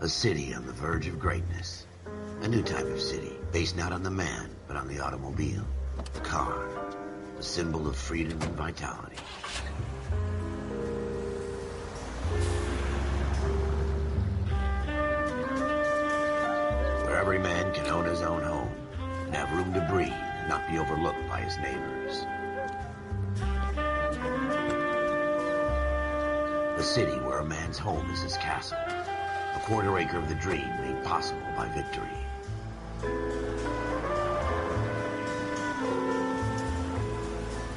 A city on the verge of greatness. A new type of city, based not on the man, but on the automobile. The car. The symbol of freedom and vitality. Where every man can own his own home, and have room to breathe, and not be overlooked by his neighbors. A city where a man's home is his castle. A quarter acre of the dream made possible by victory.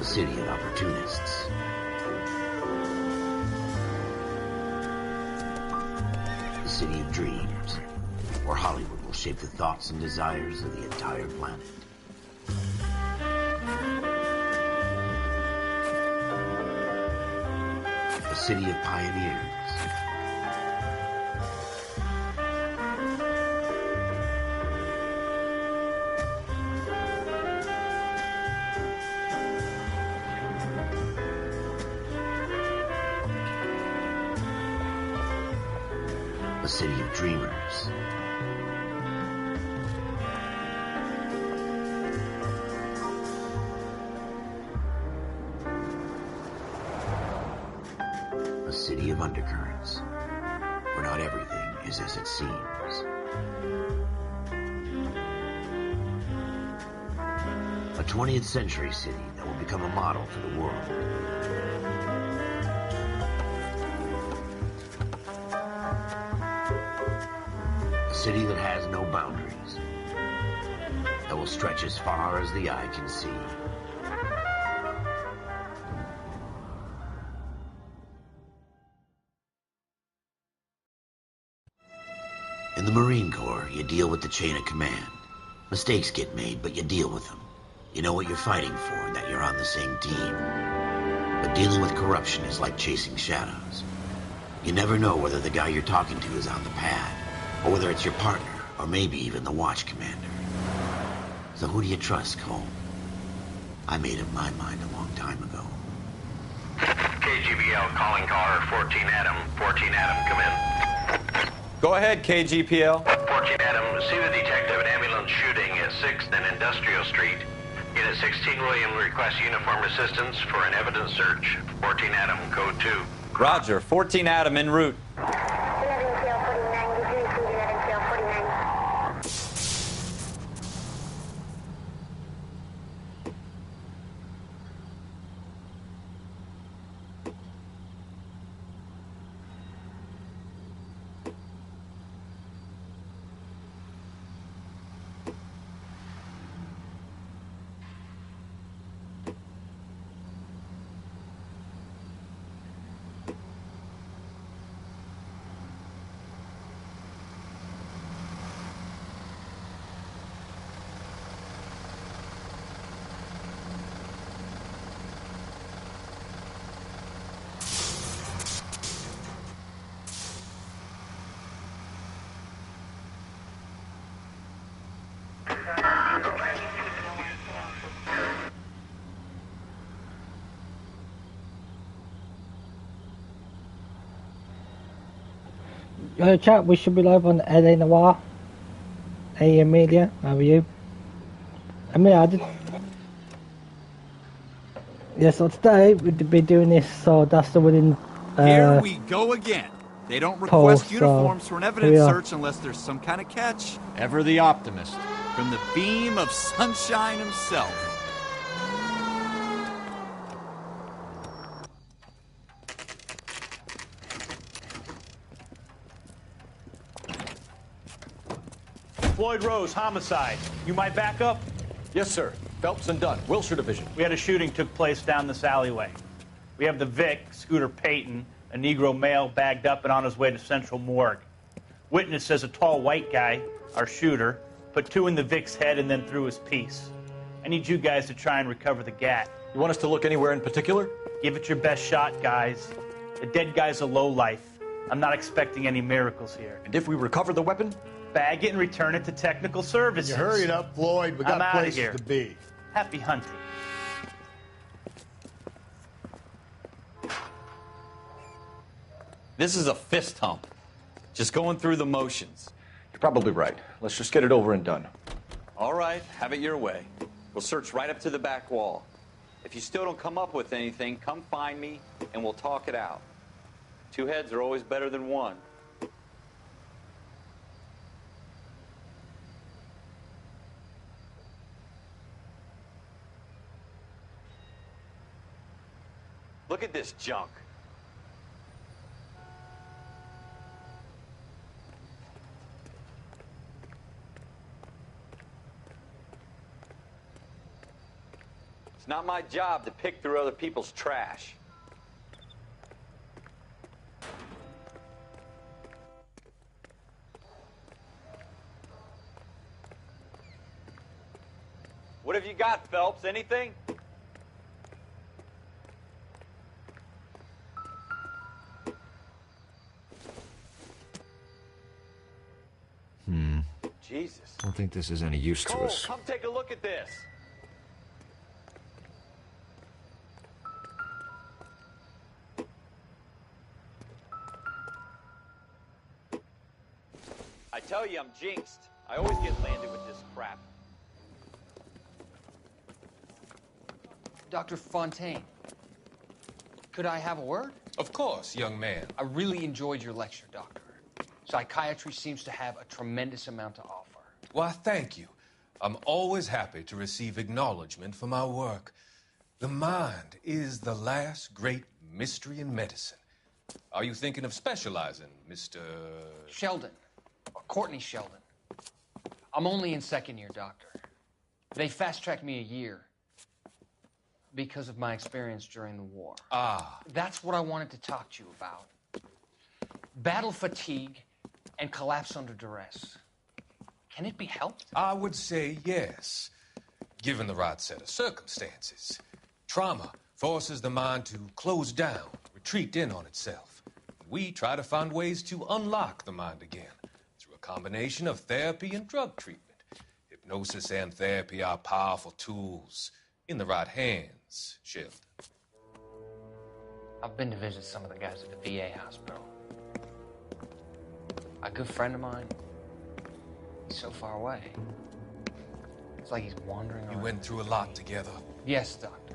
A city of opportunists. A city of dreams, where Hollywood will shape the thoughts and desires of the entire planet. A city of pioneers. A city of dreamers. A city of undercurrents, where not everything is as it seems. A 20th century city that will become a model for the world. A city that has no boundaries, that will stretch as far as the eye can see. In the Marine Corps, you deal with the chain of command. Mistakes get made, but you deal with them. You know what you're fighting for and that you're on the same team. But dealing with corruption is like chasing shadows. You never know whether the guy you're talking to is on the pad, or whether it's your partner, or maybe even the watch commander. So who do you trust, Cole? I made up my mind a long time ago. KGBL calling caller 14 Adam. 14 Adam, come in. Go ahead, KGPL. 14 Adam, see the detective at ambulance shooting at 6th and Industrial Street. Unit 16 William requests uniform assistance for an evidence search. 14 Adam, code 2. Roger, 14 Adam en route. Chat, we should be live on L.a.noire Hey Amelia, how are you? Amelia, I did... Yeah, so today we'd be doing this, so that's the winning Here we go again. They don't request uniforms for an evidence search unless there's some kind of catch. Ever the optimist. From the beam of sunshine himself. Floyd Rose, homicide. You might back up? Yes, sir. Phelps and Dunn, Wilshire Division. We had a shooting took place down this alleyway. We have the Vic, Scooter Payton, a Negro male bagged up and on his way to Central Morgue. Witness says a tall white guy, our shooter, put 2 in the Vic's head and then threw his piece. I need you guys to try and recover the gat. You want us to look anywhere in particular? Give it your best shot, guys. The dead guy's a lowlife. I'm not expecting any miracles here. And if we recover the weapon? Bag it and return it to technical services. You hurry it up, Floyd. We got places here. to be. Happy hunting. This is a fist hump. Just going through the motions. You're probably right. Let's just get it over and done. All right, have it your way. We'll search right up to the back wall. If you still don't come up with anything, come find me and we'll talk it out. Two heads are always better than one. Look at this junk. It's not my job to pick through other people's trash. What have you got, Phelps? Anything? Jesus. I don't think this is any use to Cole, us. come take a look at this. I tell you, I'm jinxed. I always get landed with this crap. Dr. Fontaine, could I have a word? Of course, young man. I really enjoyed your lecture, Doctor. Psychiatry seems to have a tremendous amount to offer. Why, thank you. I'm always happy to receive acknowledgement for my work. The mind is the last great mystery in medicine. Are you thinking of specializing, Mr. Sheldon, or Courtney Sheldon. I'm only in second year, Doctor. They fast-tracked me a year because of my experience during the war. Ah. That's what I wanted to talk to you about. Battle fatigue and collapse under duress. Can it be helped? I would say yes, given the right set of circumstances. Trauma forces the mind to close down, retreat in on itself. We try to find ways to unlock the mind again through a combination of therapy and drug treatment. Hypnosis and therapy are powerful tools in the right hands, Sheldon. I've been to visit some of the guys at the VA hospital. A good friend of mine, he's so far away. It's like he's wandering around. You went through a lot together. Yes, Doctor.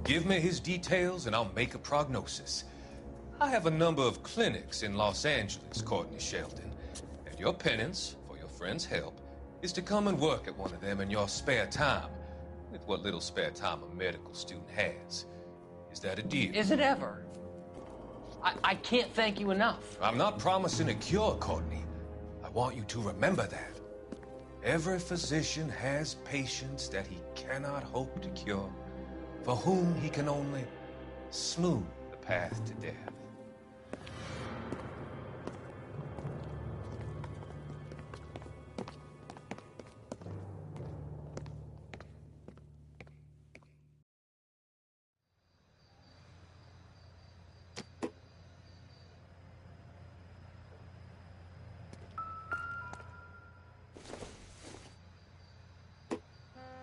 Give me his details and I'll make a prognosis. I have a number of clinics in Los Angeles, Courtney Sheldon, and your penance, for your friend's help, is to come and work at one of them in your spare time, with what little spare time a medical student has. Is that a deal? Is it ever? I can't thank you enough. I'm not promising a cure, Courtney. I want you to remember that. Every physician has patients that he cannot hope to cure, for whom he can only smooth the path to death.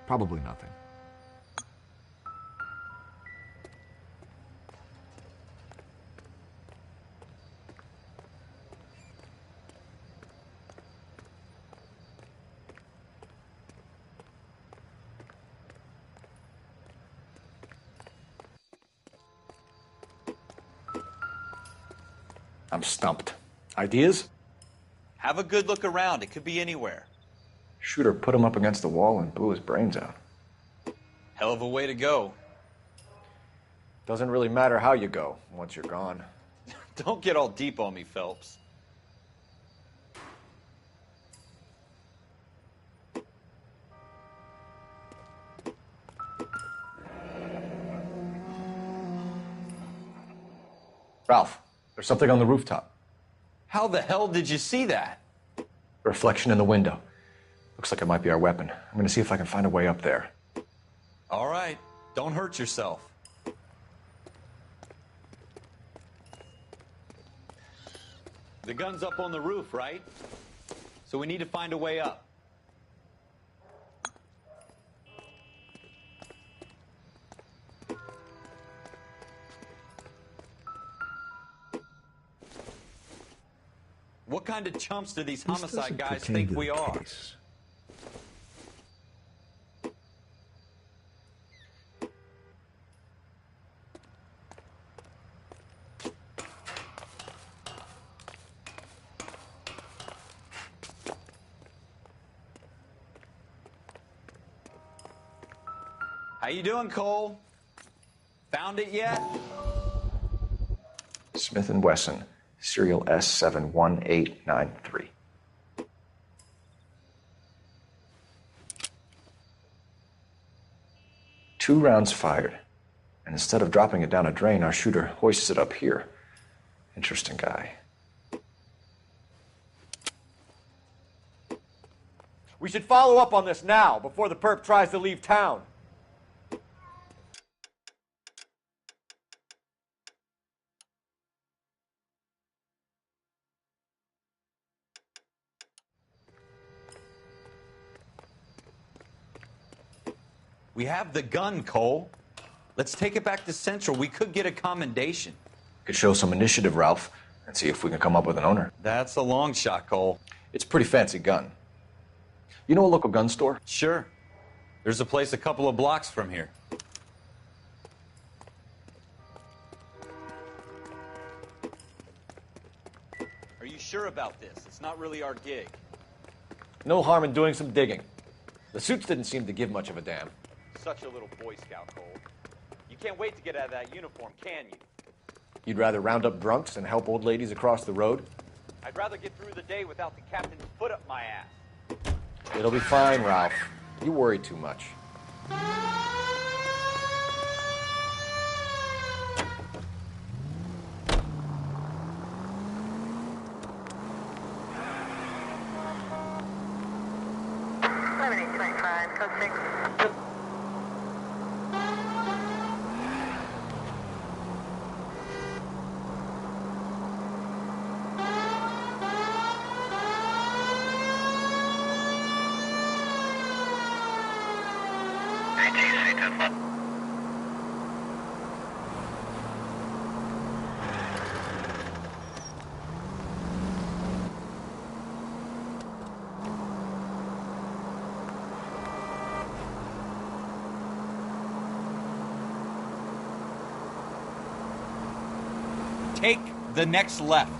Probably nothing. I'm stumped. Ideas? Have a good look around. It could be anywhere. Shooter put him up against the wall and blew his brains out. Hell of a way to go. Doesn't really matter how you go once you're gone. Don't get all deep on me, Phelps. Ralph, there's something on the rooftop. How the hell did you see that? Reflection in the window. Looks like it might be our weapon. I'm gonna see if I can find a way up there. All right. Don't hurt yourself. The gun's up on the roof, right? So we need to find a way up. What kind of chumps do these This homicide doesn't guys pertain think to we the are? case. How you doing, Cole? Found it yet? Smith & Wesson, serial S71893. Two rounds fired, and instead of dropping it down a drain, our shooter hoists it up here. Interesting guy. We should follow up on this now, before the perp tries to leave town. We have the gun, Cole. Let's take it back to Central. We could get a commendation. Could show some initiative, Ralph, and see if we can come up with an owner. That's a long shot, Cole. It's a pretty fancy gun. You know a local gun store? Sure. There's a place a couple of blocks from here. Are you sure about this? It's not really our gig. No harm in doing some digging. The suits didn't seem to give much of a damn. Such a little Boy Scout, Cole. You can't wait to get out of that uniform, can you? You'd rather round up drunks than help old ladies across the road? I'd rather get through the day without the captain's foot up my ass. It'll be fine, Ralph. You worry too much. Code 6. Take the next left.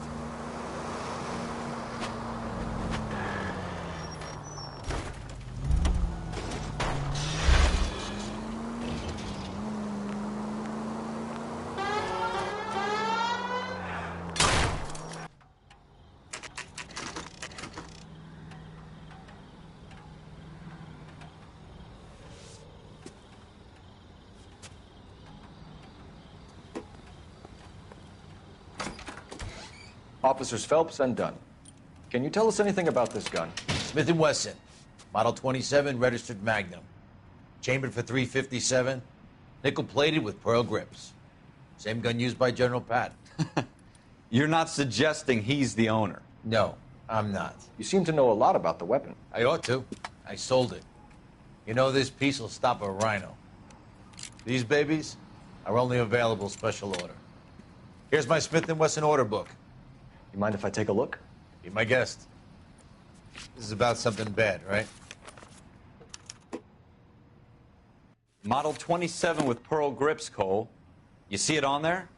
Officers Phelps and Dunn. Can you tell us anything about this gun? Smith & Wesson, Model 27, registered Magnum. Chambered for .357, nickel-plated with pearl grips. Same gun used by General Patton. You're not suggesting he's the owner? No, I'm not. You seem to know a lot about the weapon. I ought to. I sold it. You know, this piece will stop a rhino. These babies are only available special order. Here's my Smith & Wesson order book. You mind if I take a look? Be my guest. This is about something bad, right? Model 27 with pearl grips, Cole. You see it on there?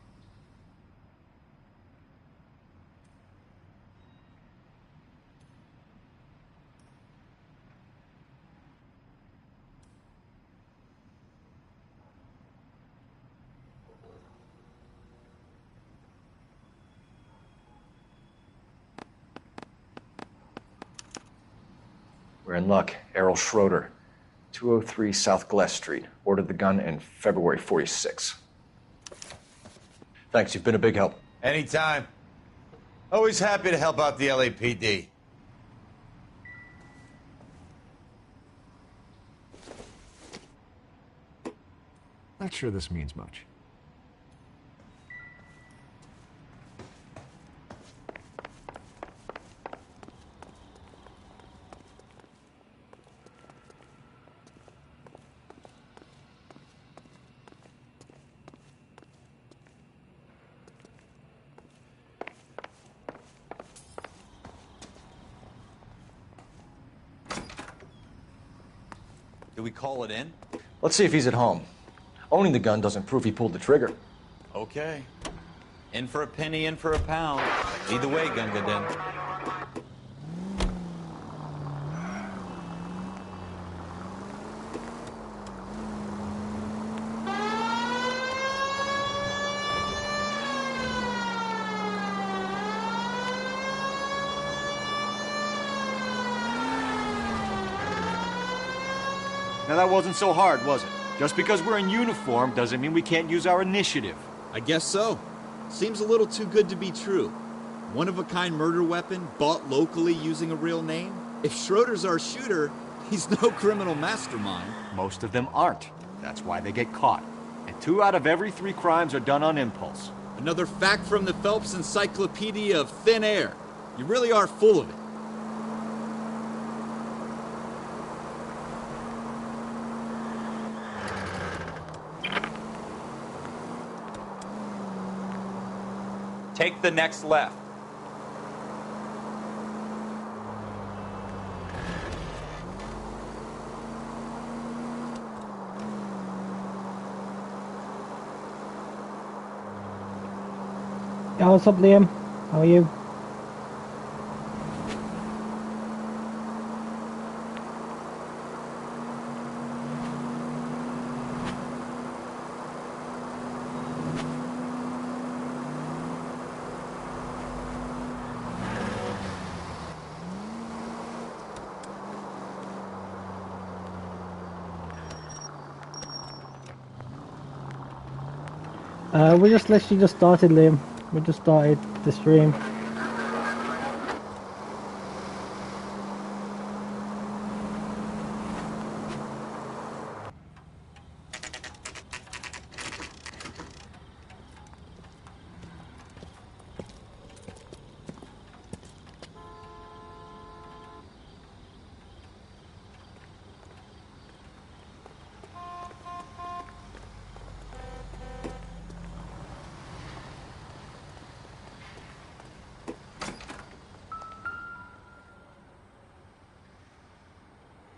We're in luck. Errol Schroeder, 203 South Glass Street. Ordered the gun in February '46. Thanks, you've been a big help. Anytime. Always happy to help out the LAPD. Not sure this means much. Do we call it in? Let's see if he's at home. Owning the gun doesn't prove he pulled the trigger. Okay. In for a penny, in for a pound. Either way, Gunga Den. Now that wasn't so hard, was it? Just because we're in uniform doesn't mean we can't use our initiative. I guess so. Seems a little too good to be true. One-of-a-kind murder weapon bought locally using a real name? If Schroeder's our shooter, he's no criminal mastermind. Most of them aren't. That's why they get caught. And 2 out of every 3 crimes are done on impulse. Another fact from the Phelps Encyclopedia of Thin Air. You really are full of it. Take the next left. Yo, what's up, Liam? How are you? We just literally just started, Liam. We just started the stream.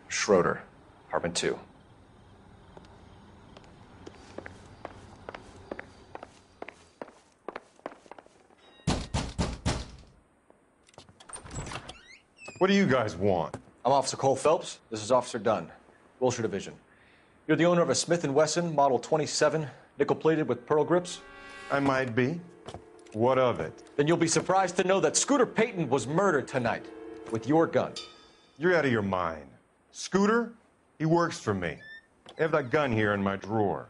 Schroeder, apartment 2. What do you guys want? I'm Officer Cole Phelps. This is Officer Dunn, Wilshire Division. You're the owner of a Smith & Wesson Model 27, nickel-plated with pearl grips? I might be. What of it? Then you'll be surprised to know that Scooter Payton was murdered tonight with your gun. You're out of your mind. Scooter? He works for me. I have that gun here in my drawer.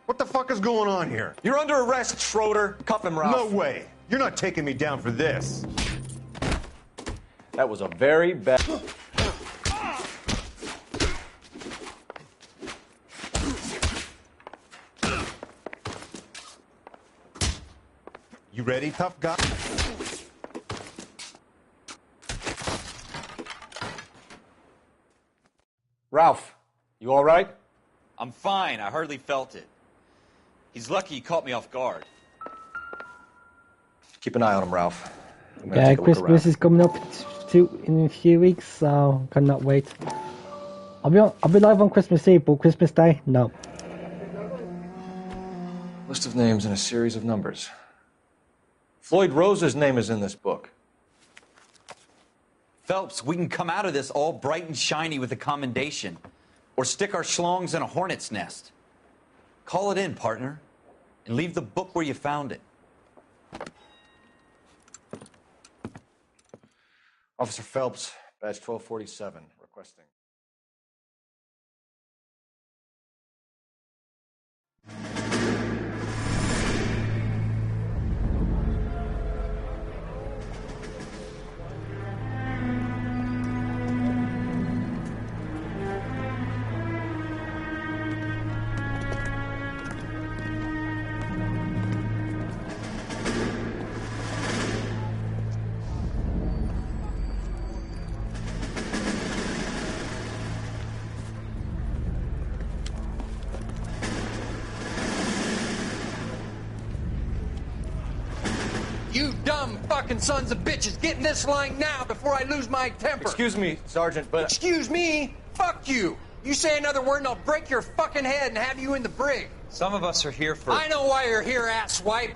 What the fuck is going on here? You're under arrest, Schroeder. Cuff him, Ralph. No way. You're not taking me down for this. That was a very bad... You ready, tough guy? Ralph, you all right? I'm fine. I hardly felt it. He's lucky he caught me off guard. Keep an eye on him, Ralph. Yeah, Christmas is coming up in a few weeks, so cannot wait. I'll be live on Christmas Eve, but Christmas Day, no. List of names and a series of numbers. Floyd Rose's name is in this book. Phelps, we can come out of this all bright and shiny with a commendation. Or stick our schlongs in a hornet's nest. Call it in, partner. And leave the book where you found it. Officer Phelps, badge 1247, requesting. You dumb fucking sons of bitches, get in this line now before I lose my temper. Excuse me, Sergeant, but... Excuse me? Fuck you. You say another word and I'll break your fucking head and have you in the brig. Some of us are here for... I know why you're here, asswipe.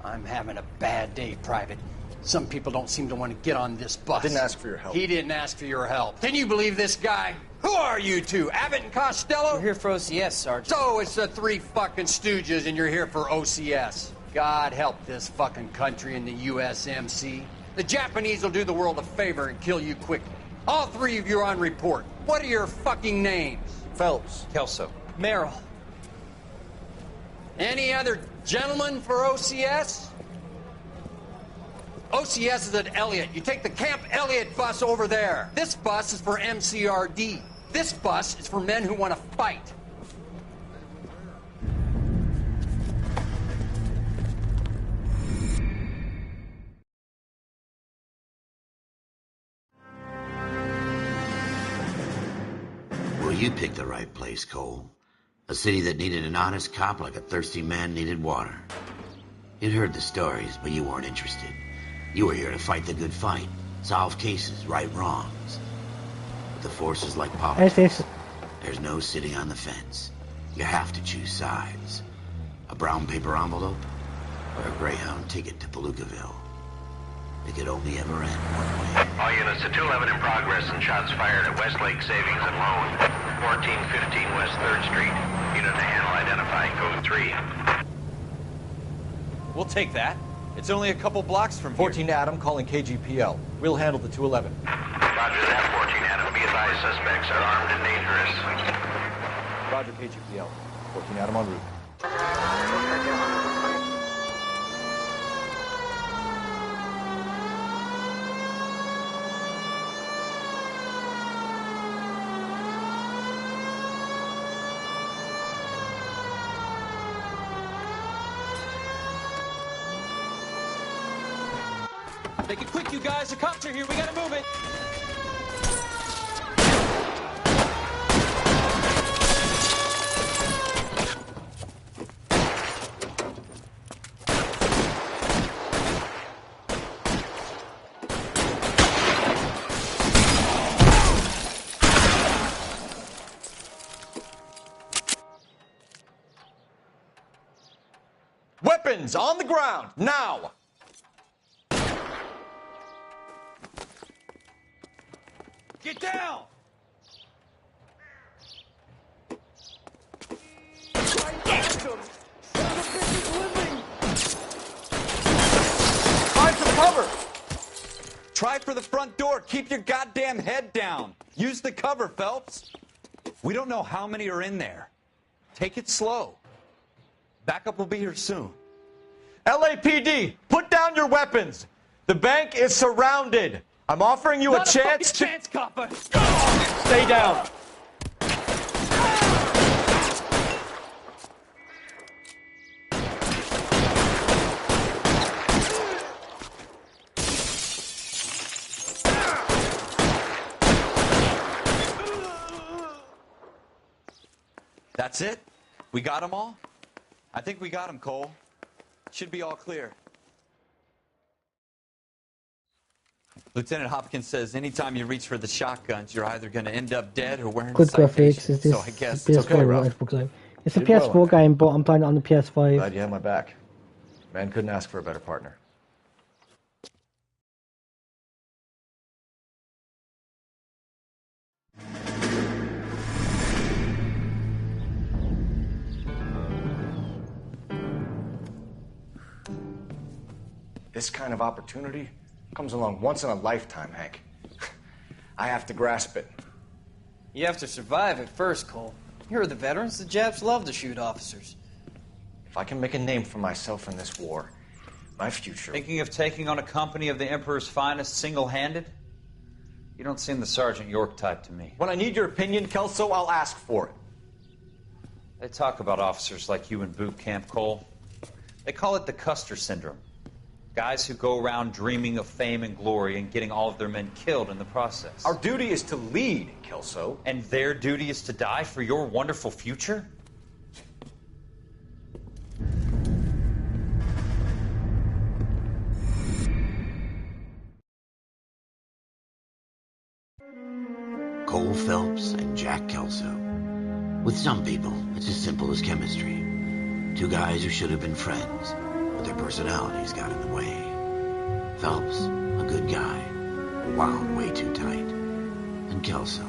I'm having a bad day, Private. Some people don't seem to want to get on this bus. I didn't ask for your help. He didn't ask for your help. Can you believe this guy? Who are you two? Abbott and Costello? We're here for OCS, Sergeant. So it's the three fucking stooges and you're here for OCS. God help this fucking country and the USMC. The Japanese will do the world a favor and kill you quickly. All three of you are on report. What are your fucking names? Phelps. Kelso. Merrill. Any other gentlemen for OCS? OCS is at Elliott. You take the Camp Elliott bus over there. This bus is for MCRD. This bus is for men who want to fight. Well, you picked the right place, Cole. A city that needed an honest cop like a thirsty man needed water. You'd heard the stories, but you weren't interested. You were here to fight the good fight, solve cases, right wrongs. But the force is like politics. There's no sitting on the fence. You have to choose sides. A brown paper envelope or a Greyhound ticket to Palookaville. It could only ever end one way. All units to 211 in progress and shots fired at Westlake Savings and Loan, 1415 West 3rd Street. Unit to handle identifying code 3. We'll take that. It's only a couple blocks from here. 14 Adam calling KGPL. We'll handle the 211. Roger that, 14 Adam. Be advised, suspects are armed and dangerous. Roger, KGPL. 14 Adam en route. Make it quick, you guys. The cops are here. We gotta move it. Weapons on the ground, now! Get down! Find some cover! Try for the front door. Keep your goddamn head down. Use the cover, Phelps. We don't know how many are in there. Take it slow. Backup will be here soon. LAPD, put down your weapons. The bank is surrounded. I'm offering you a chance to... chance, copper. Stay down. That's it? We got them all? I think we got them, Cole. Should be all clear. Lieutenant Hopkins says anytime you reach for the shotguns, you're either going to end up dead or wearing Good graphics. citations. Is this So I guess PS4 it's okay, or Ralph. Xbox Live? It's a PS4 game, but I'm playing it on the PS5. Glad you have my back. Man couldn't ask for a better partner. This kind of opportunity comes along once in a lifetime, Hank. I have to grasp it. You have to survive it first, Cole. Here are the veterans. The Japs love to shoot officers. If I can make a name for myself in this war, my future... Thinking of taking on a company of the Emperor's finest single-handed? You don't seem the Sergeant York type to me. When I need your opinion, Kelso, I'll ask for it. They talk about officers like you in boot camp, Cole. They call it the Custer syndrome. Guys who go around dreaming of fame and glory and getting all of their men killed in the process. Our duty is to lead, Kelso. And their duty is to die for your wonderful future? Cole Phelps and Jack Kelso. With some people, it's as simple as chemistry. Two guys who should have been friends, but their personalities got in the way. Phelps, a good guy, wound way too tight. And Kelso,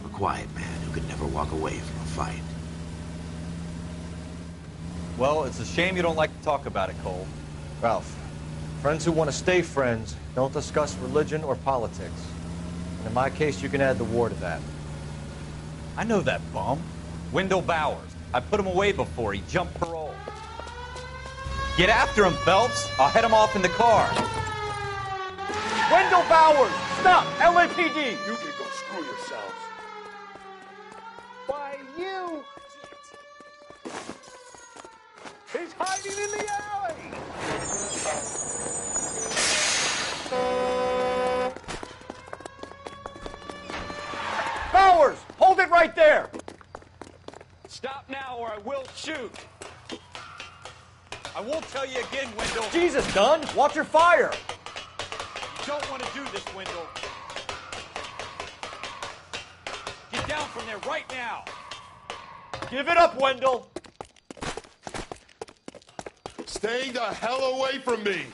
a quiet man who could never walk away from a fight. Well, it's a shame you don't like to talk about it, Cole. Ralph, friends who want to stay friends don't discuss religion or politics. And in my case, you can add the war to that. I know that bum. Wendell Bowers. I put him away before. He jumped parole. Get after him, Phelps. I'll head him off in the car. Wendell Bowers! Stop! LAPD! You can go screw yourselves. Why, you! He's hiding in the alley! Bowers! Hold it right there! Stop now or I will shoot. I won't tell you again, Wendell. Jesus, Dunn! Watch your fire! You don't want to do this, Wendell. Get down from there right now. Give it up, Wendell! Stay the hell away from me.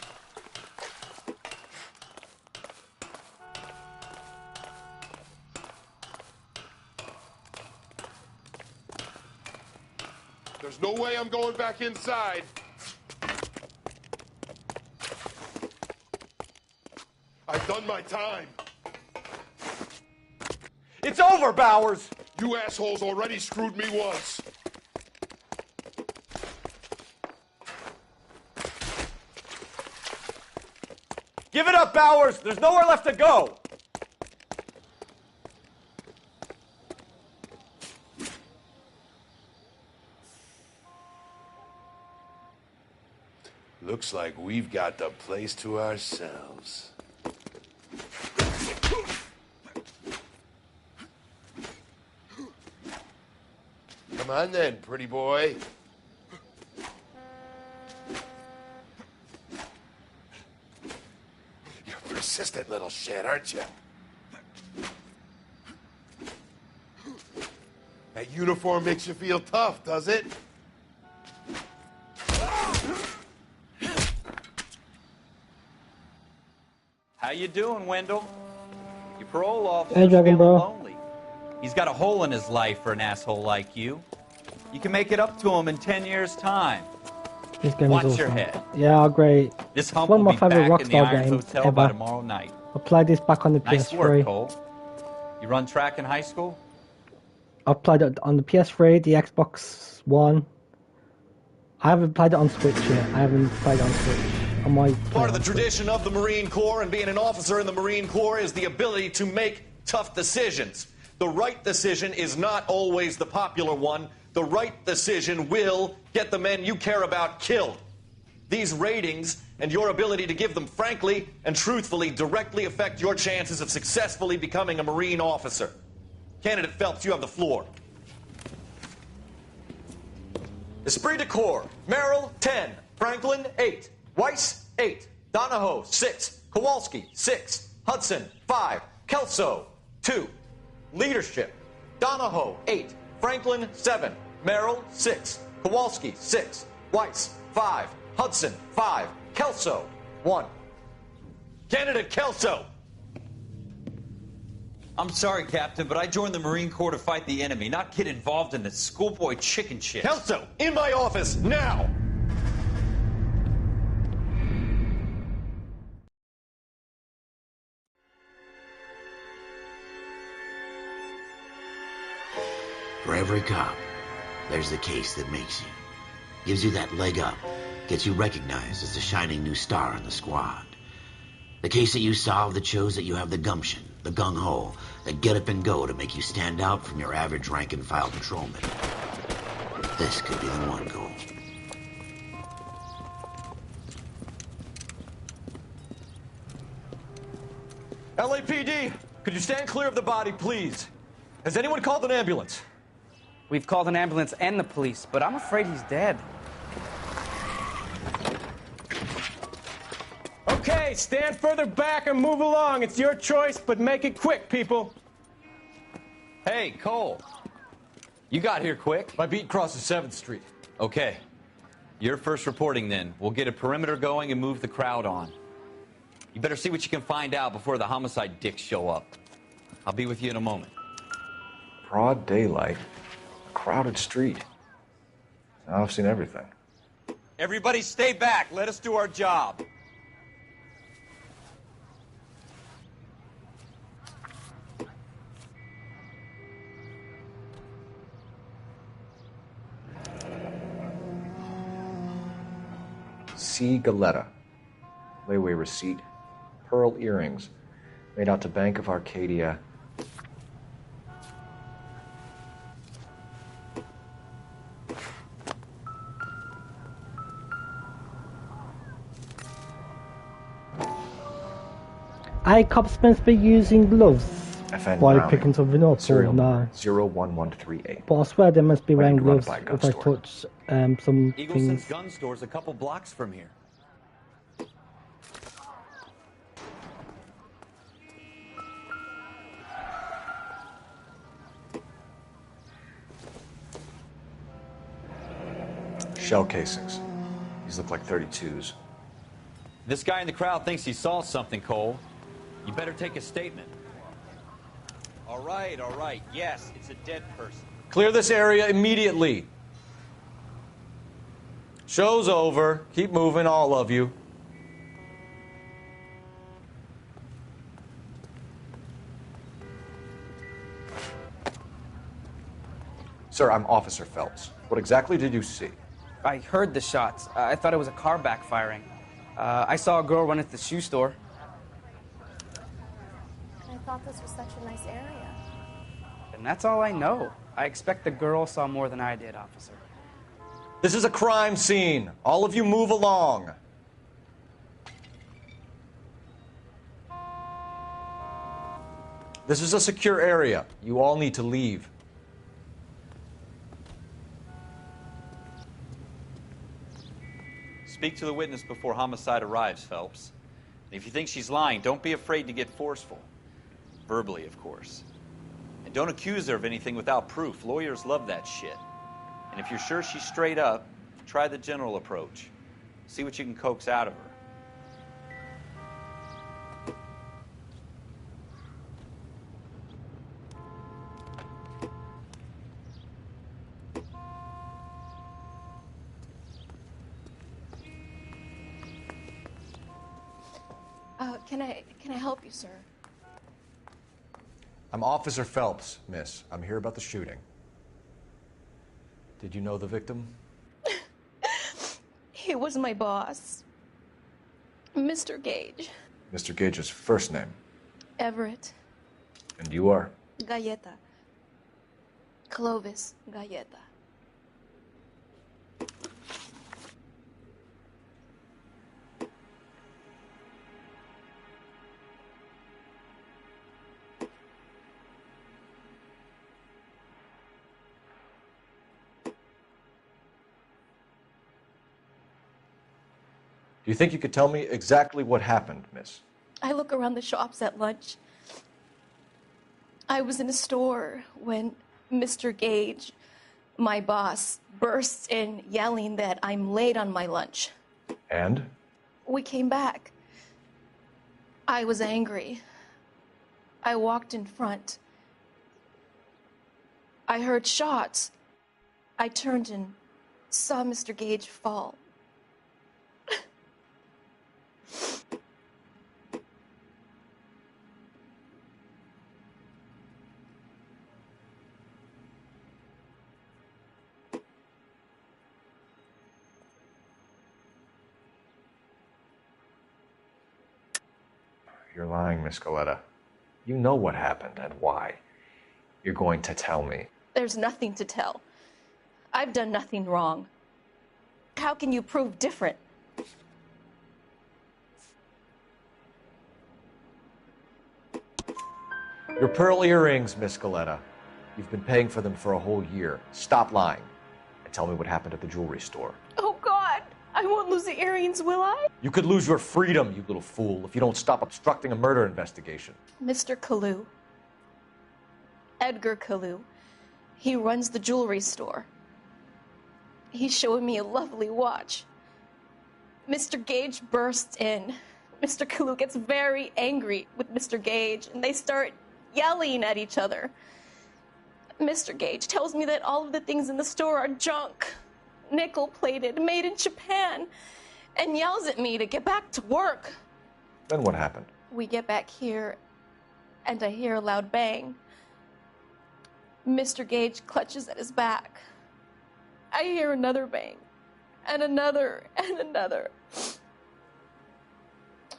There's no way I'm going back inside. I've done my time. It's over, Bowers! You assholes already screwed me once. Give it up, Bowers! There's nowhere left to go! Looks like we've got the place to ourselves. Come on then, pretty boy. You're a persistent little shit, aren't you? That uniform makes you feel tough, does it? How you doing, Wendell? Your parole officer's Hey, Dragon feeling Ball. lonely. He's got a hole in his life for an asshole like you. You can make it up to him in 10 years' time. This game Watch is awesome. your head. Yeah, great. This hump One of will my be favorite back in the Rockstar Irons games Hotel by ever. tomorrow night. I played this back on the Nice PS3. work, Cole. You run track in high school? I played it on the PS3, the Xbox One. I haven't played it on Switch yet. I haven't played it on Switch. I might play Part it of the on tradition of the Marine Corps and being an officer in the Marine Corps is the ability to make tough decisions. The right decision is not always the popular one. The right decision will get the men you care about killed. These ratings and your ability to give them frankly and truthfully directly affect your chances of successfully becoming a Marine officer. Candidate Phelps, you have the floor. Esprit de Corps, Merrill, 10. Franklin, 8. Weiss, 8. Donahoe, 6. Kowalski, 6. Hudson, 5. Kelso, 2. Leadership, Donahoe, 8. Franklin, 7. Merrill, 6. Kowalski, 6. Weiss, 5. Hudson, 5. Kelso, 1. Candidate Kelso. I'm sorry, Captain, but I joined the Marine Corps to fight the enemy, not get involved in this schoolboy chicken shit. Kelso, in my office, now! For every cop, there's the case that makes you. Gives you that leg up, gets you recognized as the shining new star in the squad. The case that you solve that shows that you have the gumption, the gung-ho, the get up and go to make you stand out from your average rank-and-file patrolman. This could be the one goal. LAPD, could you stand clear of the body, please? Has anyone called an ambulance? We've called an ambulance and the police, but I'm afraid he's dead. Okay, stand further back and move along. It's your choice, but make it quick, people. Hey, Cole. You got here quick. My beat crosses 7th Street. Okay. You're first reporting then. We'll get a perimeter going and move the crowd on. You better see what you can find out before the homicide dicks show up. I'll be with you in a moment. Broad daylight, a crowded street. Now I've seen everything. Everybody stay back. Let us do our job. C. Galetta. Layaway receipt. Pearl earrings. Made out to Bank of Arcadia. Cops must be using gloves FN while Browning. picking something up, or Serial no? 01138. But I swear they must be wearing Ready to run gloves it by a gun if I store. touch some Eagleson's things. gun store's a couple blocks from here. Shell casings. These look like 32s. This guy in the crowd thinks he saw something, Cole. You better take a statement. All right. Yes, it's a dead person. Clear this area immediately. Show's over. Keep moving, all of you. Sir, I'm Officer Phelps. What exactly did you see? I heard the shots. I thought it was a car backfiring. I saw a girl run into the shoe store. I thought this was such a nice area. And that's all I know. I expect the girl saw more than I did, officer. This is a crime scene. All of you move along. This is a secure area. You all need to leave. Speak to the witness before homicide arrives, Phelps. And if you think she's lying, don't be afraid to get forceful. Verbally, of course. And don't accuse her of anything without proof. Lawyers love that shit. And if you're sure she's straight up, try the general approach. See what you can coax out of her. Can I help you, sir? I'm Officer Phelps, miss. I'm here about the shooting. Did you know the victim? He was my boss, Mr. Gage. Mr. Gage's first name. Everett. And you are? Galleta. Clovis Galleta. Do you think you could tell me exactly what happened, miss? I look around the shops at lunch. I was in a store when Mr. Gage, my boss, bursts in yelling that I'm late on my lunch. And? We came back. I was angry. I walked in front. I heard shots. I turned and saw Mr. Gage fall. You're lying, Miss Galetta. You know what happened and why. You're going to tell me. There's nothing to tell. I've done nothing wrong. How can you prove different? Your pearl earrings, Miss Galetta. You've been paying for them for a whole year. Stop lying and tell me what happened at the jewelry store. Oh, God! I won't lose the earrings, will I? You could lose your freedom, you little fool, if you don't stop obstructing a murder investigation. Mr. Kalu, Edgar Kalu. He runs the jewelry store. He's showing me a lovely watch. Mr. Gage bursts in. Mr. Kalu gets very angry with Mr. Gage, and they start yelling at each other. Mr. Gage tells me that all of the things in the store are junk, nickel-plated, made in Japan, and yells at me to get back to work. Then what happened? We get back here, and I hear a loud bang. Mr. Gage clutches at his back. I hear another bang, and another, and another.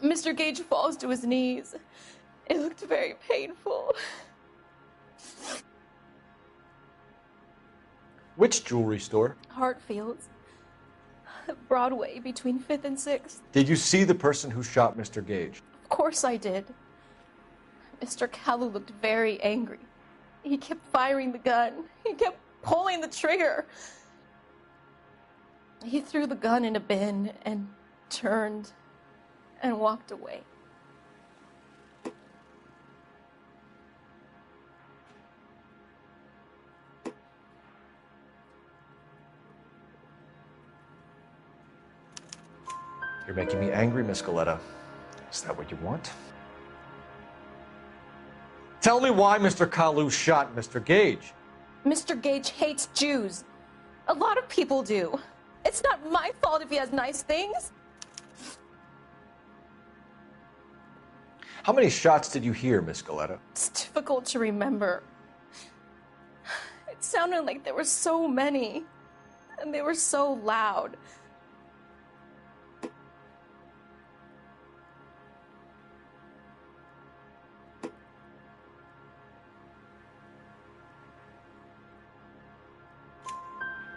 Mr. Gage falls to his knees. It looked very painful. Which jewelry store? Hartfield's. Broadway, between 5th and 6th. Did you see the person who shot Mr. Gage? Of course I did. Mr. Kalu looked very angry. He kept firing the gun. He kept pulling the trigger. He threw the gun in a bin and turned and walked away. You're making me angry, Miss Galetta. Is that what you want? Tell me why Mr. Kalu shot Mr. Gage. Mr. Gage hates Jews. A lot of people do. It's not my fault if he has nice things. How many shots did you hear, Miss Galetta? It's difficult to remember. It sounded like there were so many, and they were so loud.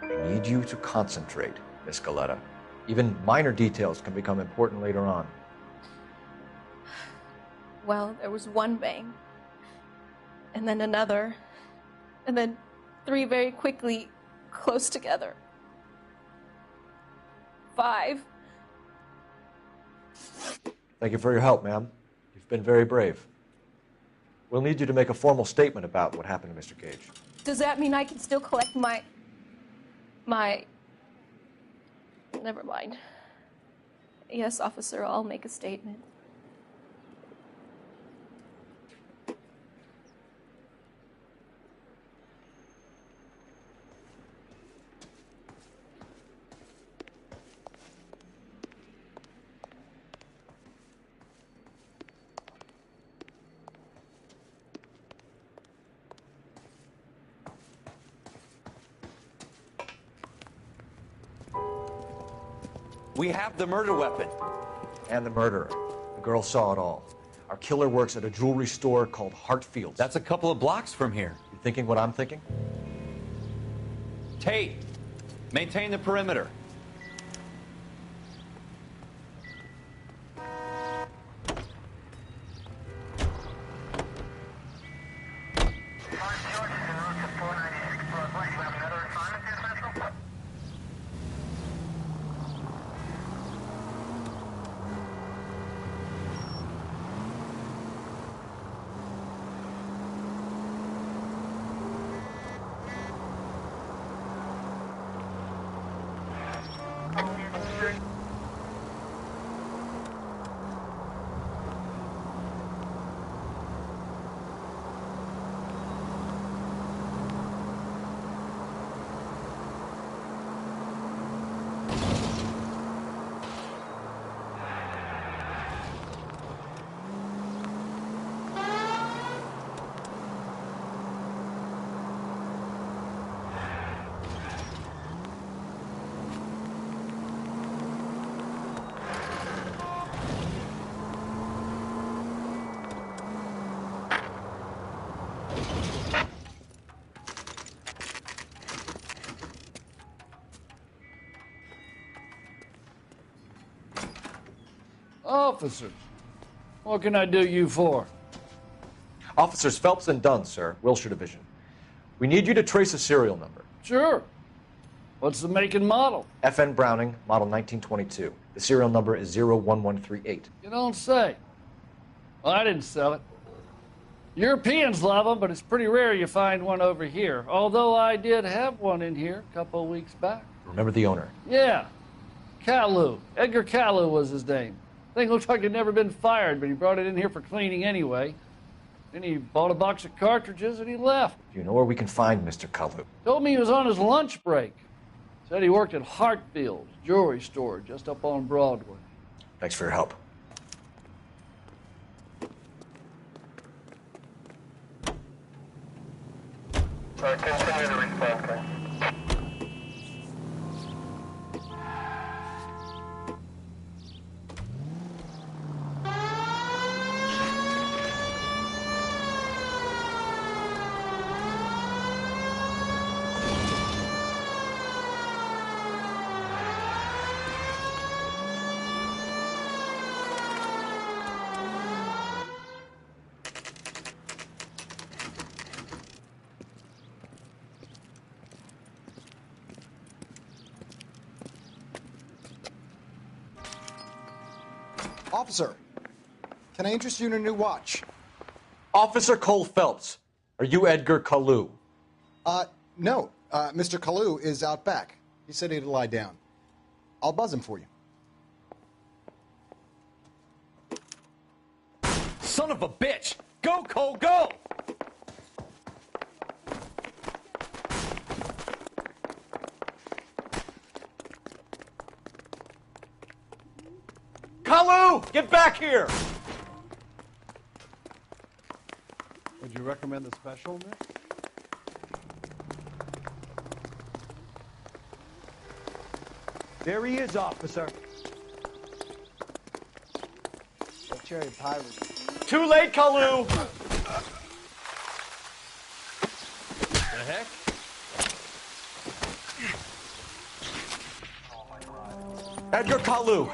I need you to concentrate, Miss Galetta. Even minor details can become important later on. Well, there was one bang, and then another, and then 3 very quickly, close together. 5. Thank you for your help, ma'am. You've been very brave. We'll need you to make a formal statement about what happened to Mr. Gage. Does that mean I can still collect my... Never mind. Yes, officer, I'll make a statement. We have the murder weapon. And the murderer. The girl saw it all. Our killer works at a jewelry store called Hartfield's. That's a couple of blocks from here. You thinking what I'm thinking? Tate, maintain the perimeter. Officers, what can I do you for? Officers Phelps and Dunn, sir, Wilshire Division. We need you to trace a serial number. Sure. What's the make and model? FN Browning, model 1922. The serial number is 01138. You don't say. Well, I didn't sell it. Europeans love them, but it's pretty rare you find one over here. Although I did have one in here a couple of weeks back. Remember the owner? Yeah, Kalu. Edgar Kalu was his name. Thing looks like he'd never been fired, but he brought it in here for cleaning anyway. Then he bought a box of cartridges and he left. Do you know where we can find Mr. Kalu? Told me he was on his lunch break. Said he worked at Hartfield's jewelry store just up on Broadway. Thanks for your help. Continue the response, sir. Officer, can I interest you in a new watch? Officer Cole Phelps, are you Edgar Kalu? No. Mr. Kalu is out back. He said he'd lie down. I'll buzz him for you. Son of a bitch! Go, Cole, go! Kalu, get back here! Would you recommend the special, Nick? There he is, officer. That cherry pie was... Too late, Kalu! The heck? Edgar Kalu,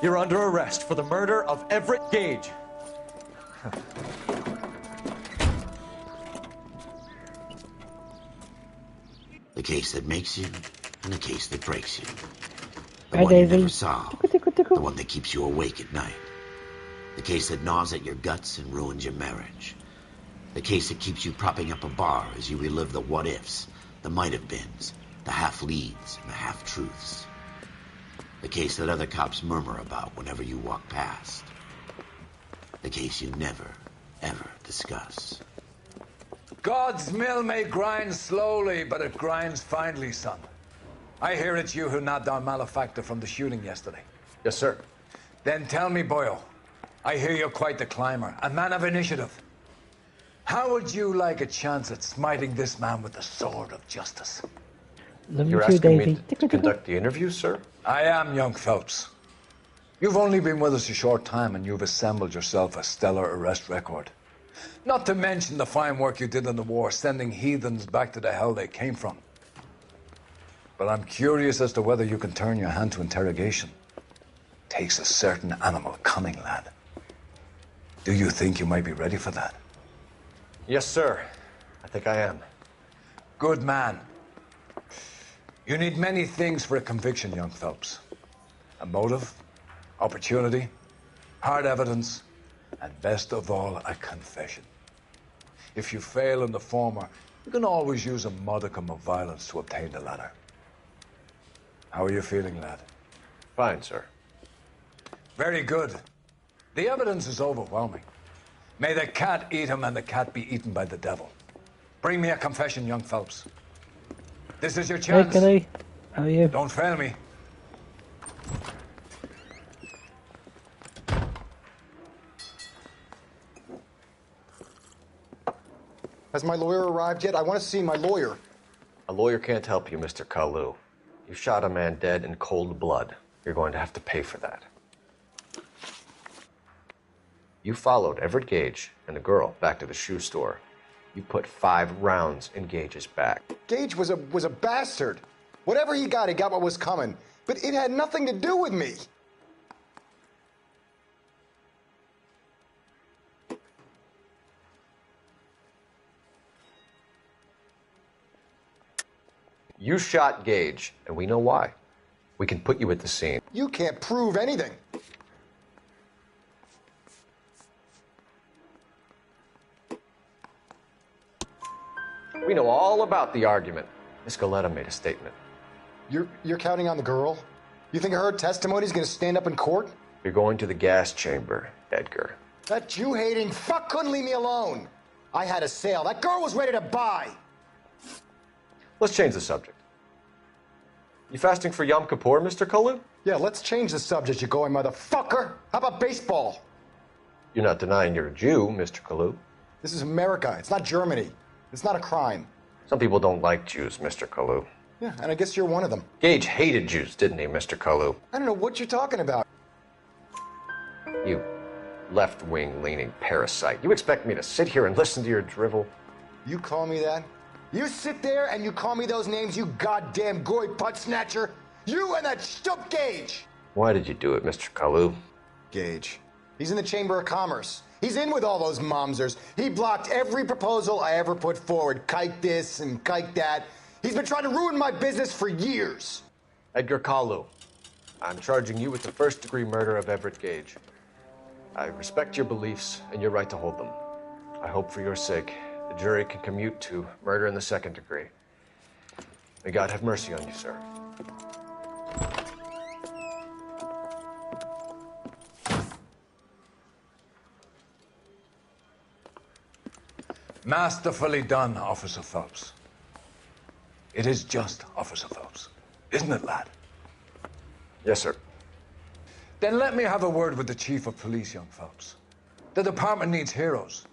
you're under arrest for the murder of Everett Gage. The case that makes you, and the case that breaks you. The Hi, one you Daisy. never solve. The one that keeps you awake at night. The case that gnaws at your guts and ruins your marriage. The case that keeps you propping up a bar as you relive the what-ifs, the might-have-beens, the half-leads, and the half-truths. The case that other cops murmur about whenever you walk past. The case you never, ever discuss. God's mill may grind slowly, but it grinds finely, son. I hear it's you who nabbed our malefactor from the shooting yesterday. Yes, sir. Then tell me, boyo, I hear you're quite the climber, a man of initiative. How would you like a chance at smiting this man with the sword of justice? You're asking me to conduct the interview, sir? I am, young Phelps. You've only been with us a short time and you've assembled yourself a stellar arrest record. Not to mention the fine work you did in the war, sending heathens back to the hell they came from. But I'm curious as to whether you can turn your hand to interrogation. Takes a certain animal cunning, lad. Do you think you might be ready for that? Yes, sir. I think I am. Good man. You need many things for a conviction, young Phelps. A motive, opportunity, hard evidence, and best of all, a confession. If you fail in the former, you can always use a modicum of violence to obtain the latter. How are you feeling, lad? Fine, sir. Very good. The evidence is overwhelming. May the cat eat him and the cat be eaten by the devil. Bring me a confession, young Phelps. This is your chance. Hey, Kelly. How are you? Don't fail me. Has my lawyer arrived yet? I want to see my lawyer. A lawyer can't help you, Mr. Kalu. You shot a man dead in cold blood. You're going to have to pay for that. You followed Everett Gage and the girl back to the shoe store. You put 5 rounds in Gage's back. Gage was a bastard. Whatever he got what was coming. But it had nothing to do with me. You shot Gage, and we know why. We can put you at the scene. You can't prove anything. We know all about the argument. Miss Goleta made a statement. You're counting on the girl? You think her testimony's gonna stand up in court? You're going to the gas chamber, Edgar. That Jew-hating fuck couldn't leave me alone. I had a sale. That girl was ready to buy. Let's change the subject. You fasting for Yom Kippur, Mr. Kalu? Yeah, let's change the subject, you going motherfucker. How about baseball? You're not denying you're a Jew, Mr. Kalu. This is America. It's not Germany. It's not a crime. Some people don't like Jews, Mr. Kalu. Yeah, and I guess you're one of them. Gage hated Jews, didn't he, Mr. Kalu? I don't know what you're talking about. You left-wing leaning parasite. You expect me to sit here and listen to your drivel? You call me that? You sit there and you call me those names, you goddamn goy putt snatcher? You and that stup Gage! Why did you do it, Mr. Kalu? Gage. He's in the Chamber of Commerce. He's in with all those momsers. He blocked every proposal I ever put forward. Kike this and kike that. He's been trying to ruin my business for years. Edgar Kalu, I'm charging you with the first-degree murder of Everett Gage. I respect your beliefs and your right to hold them. I hope for your sake the jury can commute to murder in the second degree. May God have mercy on you, sir. Masterfully done, Officer Phelps. It is just, Officer Phelps. Isn't it, lad? Yes, sir. Then let me have a word with the Chief of Police, young Phelps. The department needs heroes.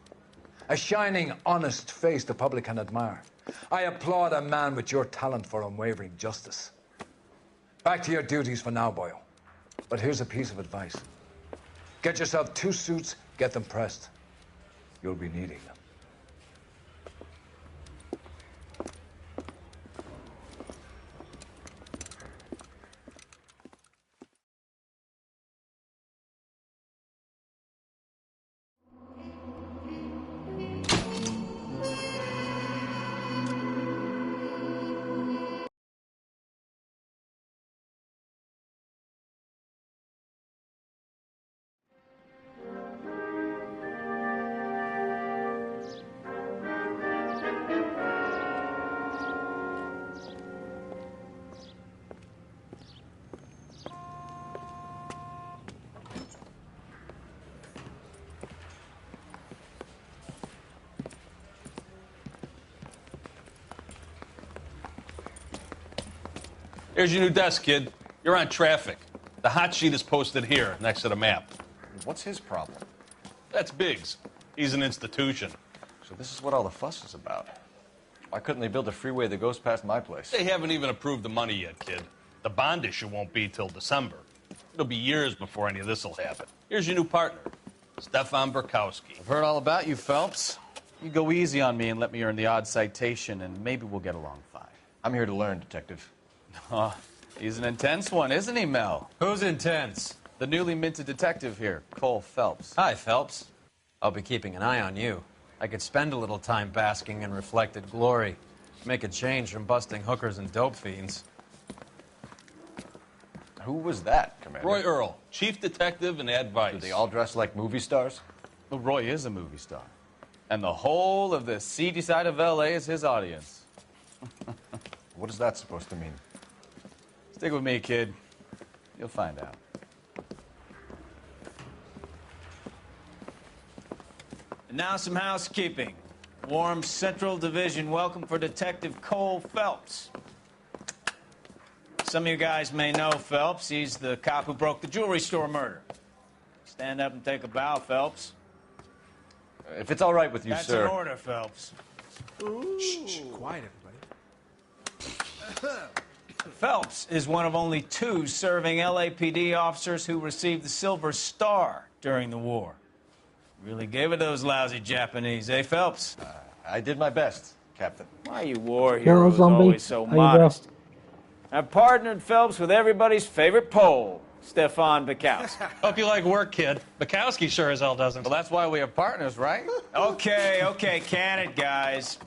A shining, honest face the public can admire. I applaud a man with your talent for unwavering justice. Back to your duties for now, boyo. But here's a piece of advice. Get yourself 2 suits, get them pressed. You'll be needing them. Here's your new desk, kid. You're on traffic. The hot sheet is posted here, next to the map. What's his problem? That's Biggs. He's an institution. So this is what all the fuss is about. Why couldn't they build a freeway that goes past my place? They haven't even approved the money yet, kid. The bond issue won't be till December. It'll be years before any of this will happen. Here's your new partner, Stefan Burkowski. I've heard all about you, Phelps. You go easy on me and let me earn the odd citation, and maybe we'll get along fine. I'm here to learn, Detective. Oh, he's an intense one, isn't he, Mel? Who's intense? The newly minted detective here, Cole Phelps. Hi, Phelps. I'll be keeping an eye on you. I could spend a little time basking in reflected glory. Make a change from busting hookers and dope fiends. Who was that, Commander? Roy Earl, chief detective and advice. Do they all dress like movie stars? Well, Roy is a movie star. And the whole of the seedy side of L.A. is his audience. What is that supposed to mean? Stick with me, kid. You'll find out. And now some housekeeping. Warm Central Division welcome for Detective Cole Phelps. Some of you guys may know Phelps. He's the cop who broke the jewelry store murder. Stand up and take a bow, Phelps. If it's all right with you, That's sir. That's an order, Phelps. Shh, quiet, everybody. Phelps is one of only 2 serving LAPD officers who received the Silver Star during the war. Really gave it those lousy Japanese, eh, Phelps? I did my best, Captain. Why, you war heroes zombie. always so How you modest. I partnered Phelps with everybody's favorite Pole, Stefan Bukowski. Hope you like work, kid. Bukowski sure as hell doesn't. Well, that's why we have partners, right? Okay, can it, guys.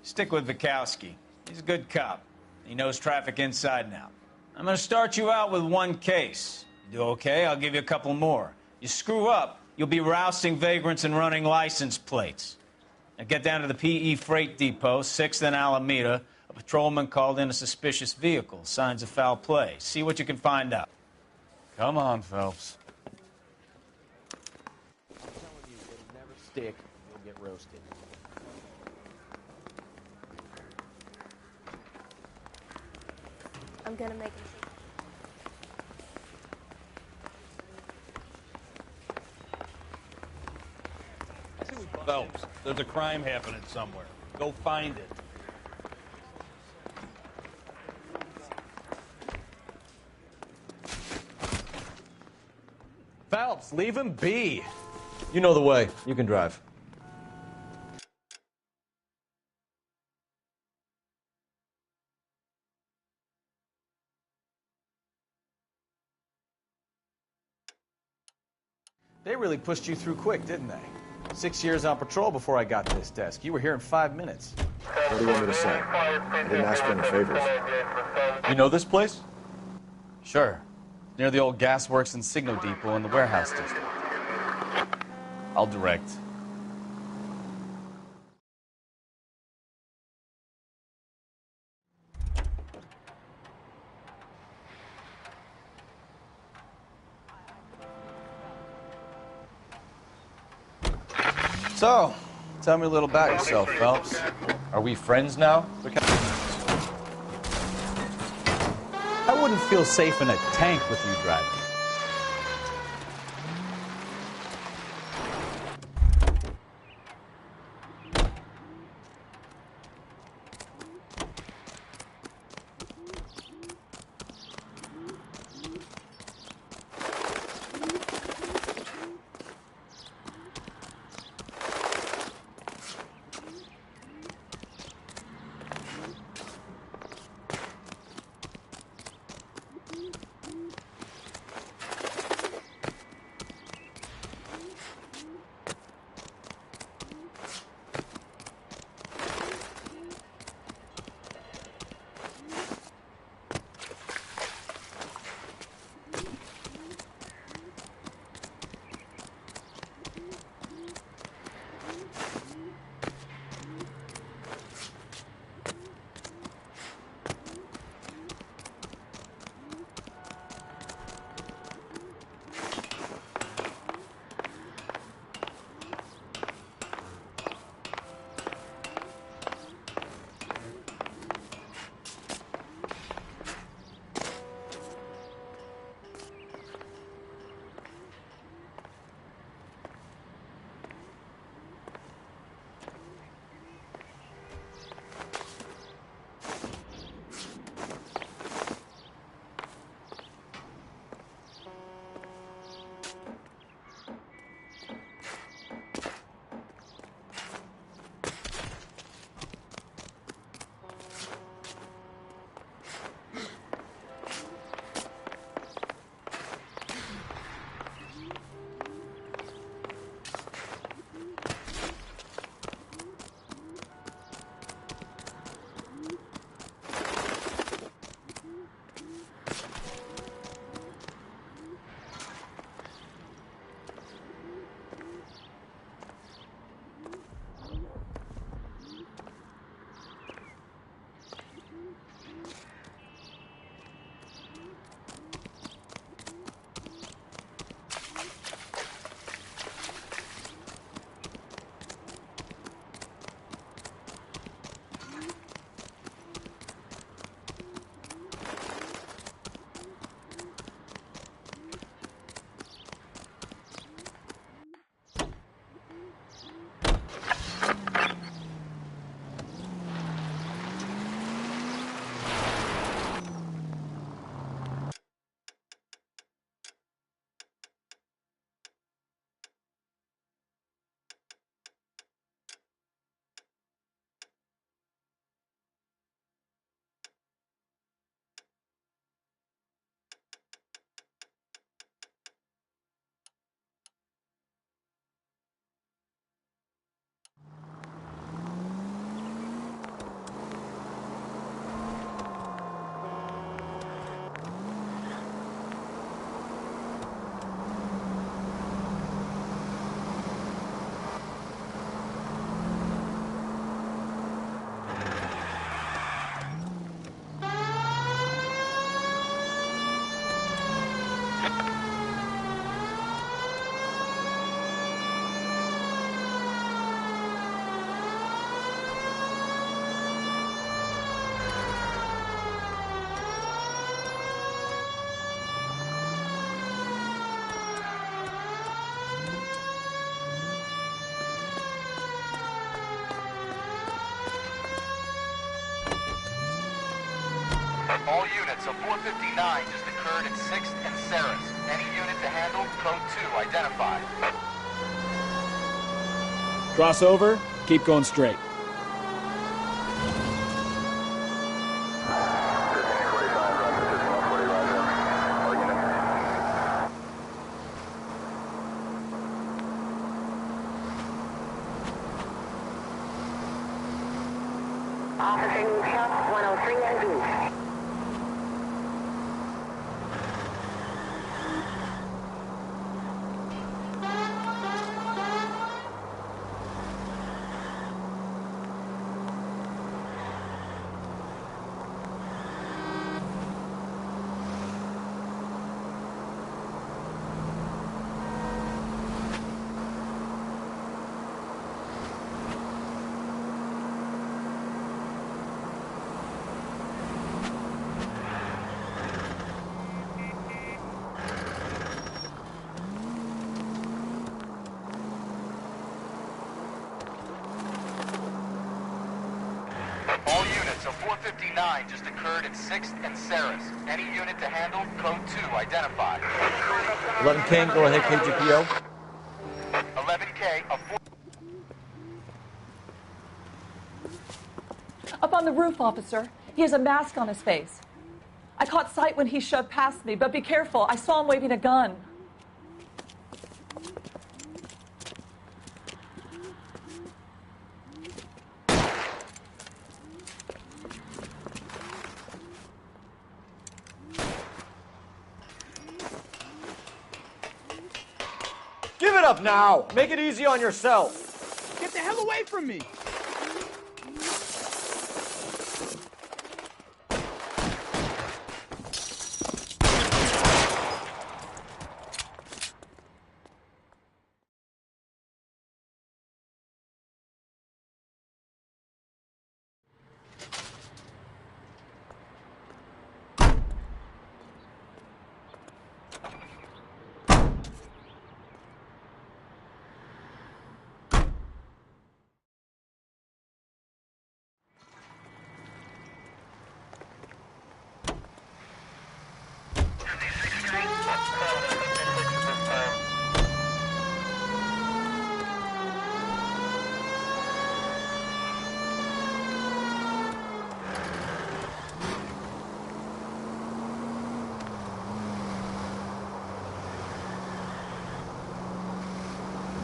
Stick with Bukowski. He's a good cop. He knows traffic inside and out. I'm going to start you out with 1 case. You do okay, I'll give you a couple more. You screw up, you'll be rousting vagrants and running license plates. Now get down to the PE Freight Depot, 6th and Alameda. A patrolman called in a suspicious vehicle. Signs of foul play. See what you can find out. Come on, Phelps. It'll never stick. You'll get roasted. I'm gonna make him. Phelps, there's a crime happening somewhere. Go find it. Phelps, leave him be. You know the way. You can drive. They really pushed you through quick, didn't they? 6 years on patrol before I got to this desk. You were here in 5 minutes. What do you want me to say? I didn't ask for any favors. You know this place? Sure. Near the old gasworks and signal depot in the warehouse district. I'll direct. So, tell me a little about yourself, Phelps. Are we friends now? I wouldn't feel safe in a tank with you driving. All units, a 459 just occurred at 6th and Sarah's. Any unit to handle, code 2, identified. Cross over, keep going straight. Officer shop 103 and Booth. All units, a 459 just occurred at 6th and Sarah's. Any unit to handle, code 2, identified. 11K, go ahead, KGPO. 11K, a 4... Up on the roof, officer. He has a mask on his face. I caught sight when he shoved past me, but be careful. I saw him waving a gun. Give it up now! Make it easy on yourself! Get the hell away from me!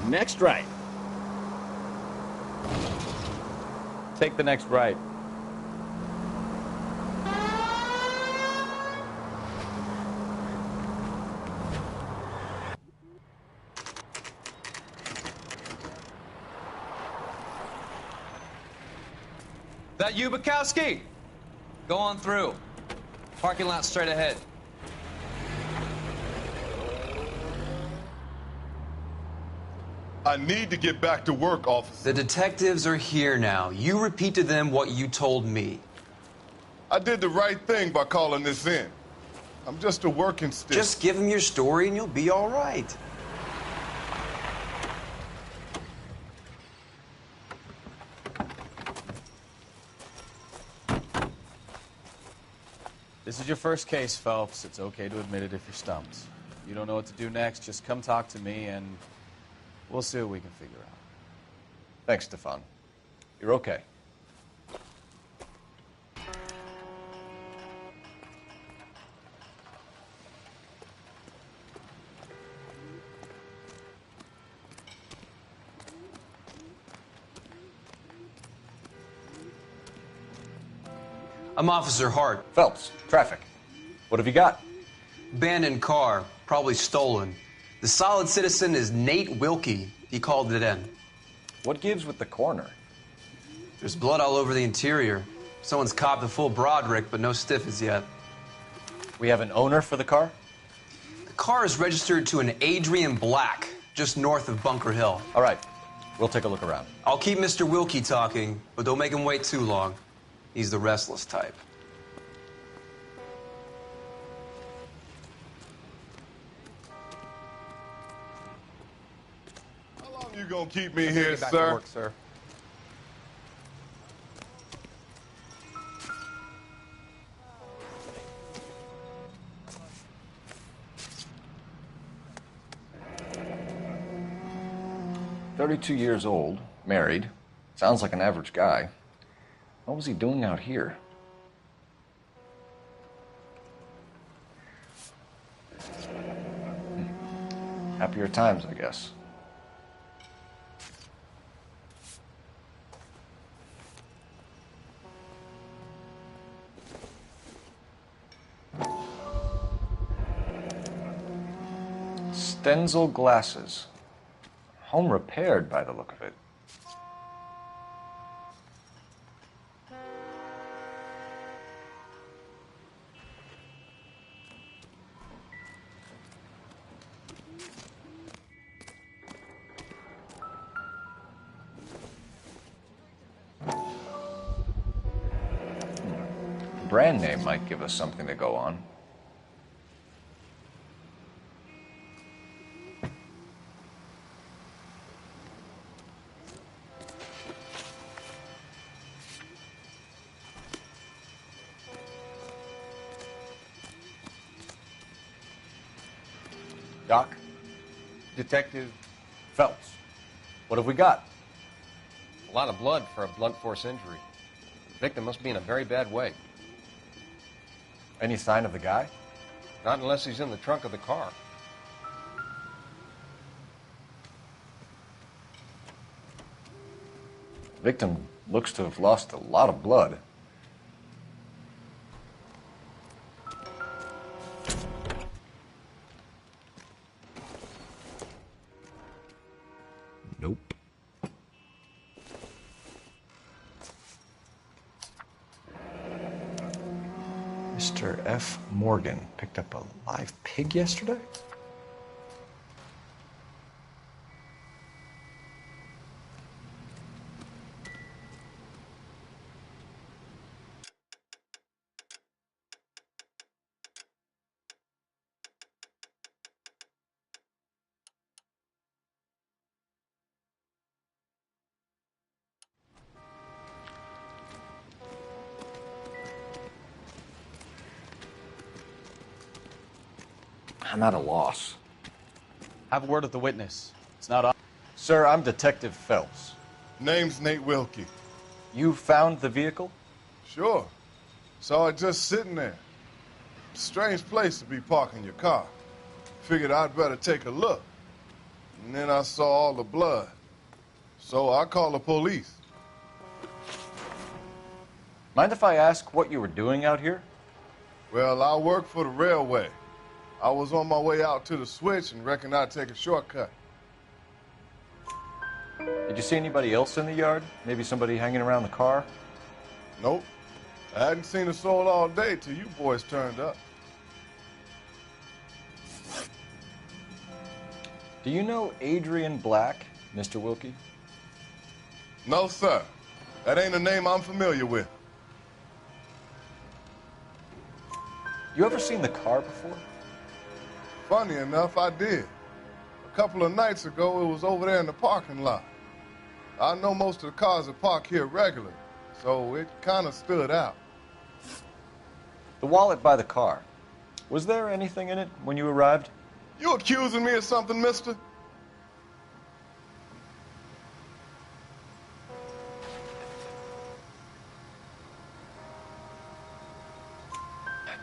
Next right. Take the next right. That you, Bukowski? Go on through. Parking lot straight ahead. I need to get back to work, officer. The detectives are here now. You repeat to them what you told me. I did the right thing by calling this in. I'm just a working stick. Just give them your story and you'll be all right. This is your first case, Phelps. It's okay to admit it if you're stumped. If you don't know what to do next, just come talk to me and we'll see what we can figure out. Thanks, Stefan. You're okay. I'm Officer Hart. Phelps, traffic. What have you got? Abandoned car, probably stolen. The solid citizen is Nate Wilkie. He called it in. What gives with the coroner? There's blood all over the interior. Someone's copped a full Broderick, but no stiff as yet. We have an owner for the car? The car is registered to an Adrian Black, just north of Bunker Hill. All right. We'll take a look around. I'll keep Mr. Wilkie talking, but don't make him wait too long. He's the restless type. How long you gonna keep me here, Get back sir? to work, sir. 32 years old, married, sounds like an average guy. What was he doing out here? Happier times, I guess. Stenzel glasses. Home repaired by the look of it. Brand name might give us something to go on. Doc? Detective Phelps. What have we got? A lot of blood for a blunt force injury. The victim must be in a very bad way. Any sign of the guy? Not unless he's in the trunk of the car. Victim looks to have lost a lot of blood. Nope. Mr. F. Morgan picked up a live pig yesterday? I'm at a loss. Have a word with the witness. It's not on. Sir, I'm Detective Phelps. Name's Nate Wilkie. You found the vehicle? Sure. Saw it just sitting there. Strange place to be parking your car. Figured I'd better take a look. And then I saw all the blood. So I called the police. Mind if I ask what you were doing out here? Well, I work for the railway. I was on my way out to the switch and reckoned I'd take a shortcut. Did you see anybody else in the yard? Maybe somebody hanging around the car? Nope. I hadn't seen a soul all day till you boys turned up. Do you know Adrian Black, Mr. Wilkie? No, sir. That ain't a name I'm familiar with. You ever seen the car before? Funny enough, I did. A couple of nights ago, it was over there in the parking lot. I know most of the cars that park here regularly, so it kind of stood out. The wallet by the car. Was there anything in it when you arrived? You accusing me of something, mister?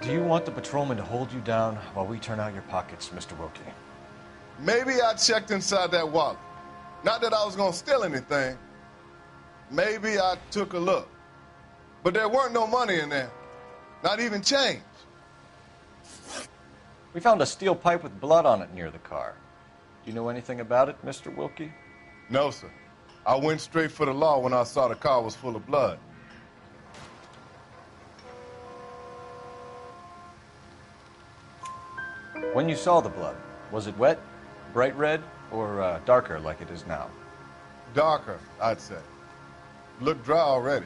Do you want the patrolman to hold you down while we turn out your pockets, Mr. Wilkie? Maybe I checked inside that wallet. Not that I was going to steal anything. Maybe I took a look. But there weren't no money in there. Not even change. We found a steel pipe with blood on it near the car. Do you know anything about it, Mr. Wilkie? No, sir. I went straight for the law when I saw the car was full of blood. When you saw the blood, was it wet, bright red, or darker like it is now? Darker, I'd say. Looked dry already.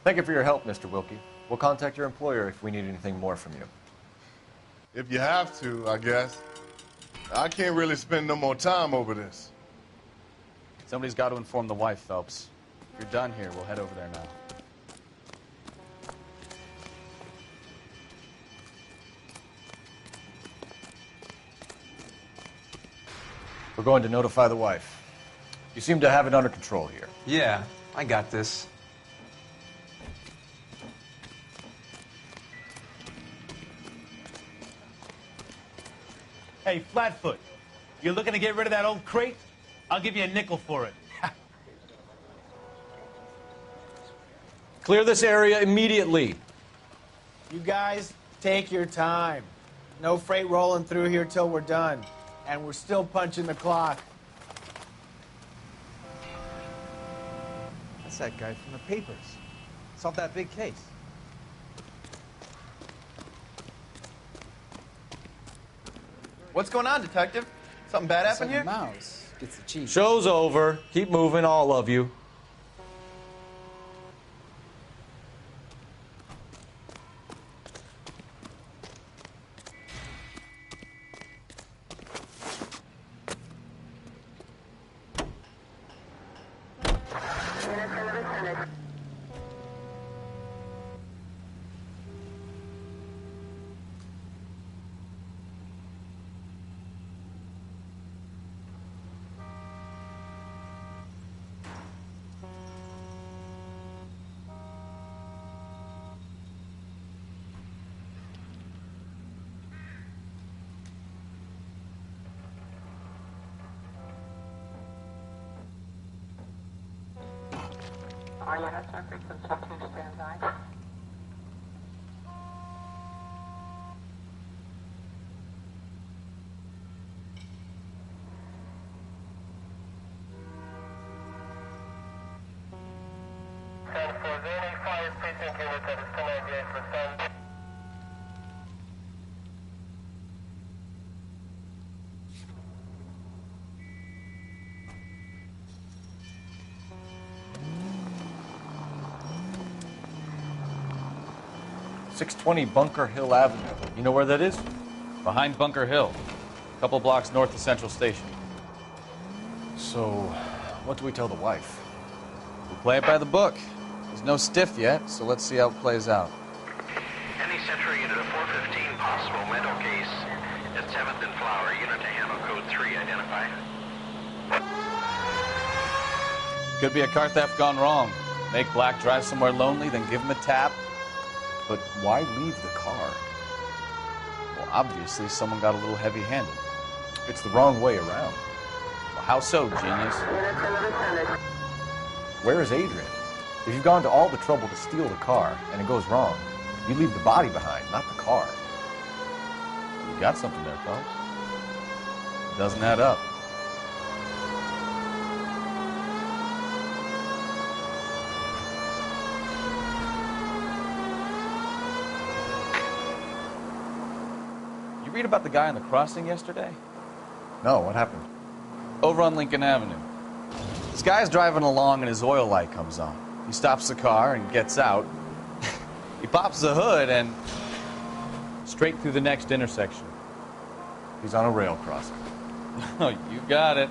Thank you for your help, Mr. Wilkie. We'll contact your employer if we need anything more from you. If you have to, I guess. I can't really spend no more time over this. Somebody's got to inform the wife, Phelps. If you're done here, we'll head over there now. We're going to notify the wife. You seem to have it under control here. Yeah, I got this. Hey, Flatfoot, you looking to get rid of that old crate? I'll give you a nickel for it. Clear this area immediately. You guys, take your time. No freight rolling through here till we're done. And we're still punching the clock. That's that guy from the papers. Solved that big case. What's going on, Detective? Something bad happened here? Mouse gets the cheese. Show's over. Keep moving, all of you. All units are frequency 2 standby. .620 Bunker Hill Avenue. You know where that is? Behind Bunker Hill. A couple blocks north of Central Station. So, what do we tell the wife? We play it by the book. There's no stiff yet, so let's see how it plays out. Any Central unit of 415 possible mental case at 7th and Flower. Unit to handle code 3 identified. Could be a car theft gone wrong. Make Black drive somewhere lonely, then give him a tap. But why leave the car? Well, obviously someone got a little heavy-handed. It's the wrong way around. Well, how so, genius? Where is Adrian? If you've gone to all the trouble to steal the car and it goes wrong, you leave the body behind, not the car. You got something there, folks. It doesn't add up. Read about the guy on the crossing yesterday? No, what happened? Over on Lincoln Avenue. This guy's driving along and his oil light comes on. He stops the car and gets out. He pops the hood and straight through the next intersection. He's on a rail crossing. Oh, you got it.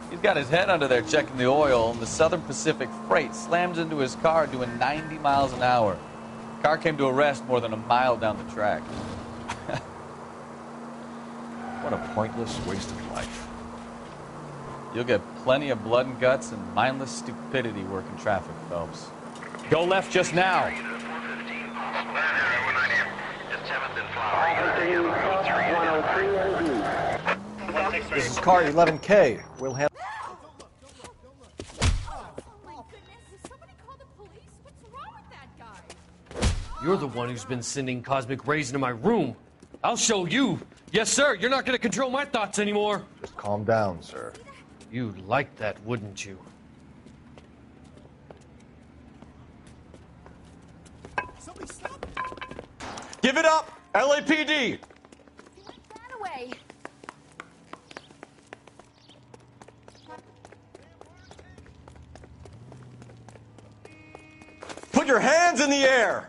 He's got his head under there checking the oil, and the Southern Pacific Freight slams into his car doing 90 miles an hour. The car came to a rest more than a mile down the track. What a pointless waste of life. You'll get plenty of blood and guts and mindless stupidity working traffic, Phelps. Go left just now. This is car 11K. We'll have... You're the one who's been sending cosmic rays into my room. I'll show you. Yes, sir. You're not going to control my thoughts anymore. Just calm down, sir. You'd like that, wouldn't you? Give it up! LAPD! Away. Put your hands in the air!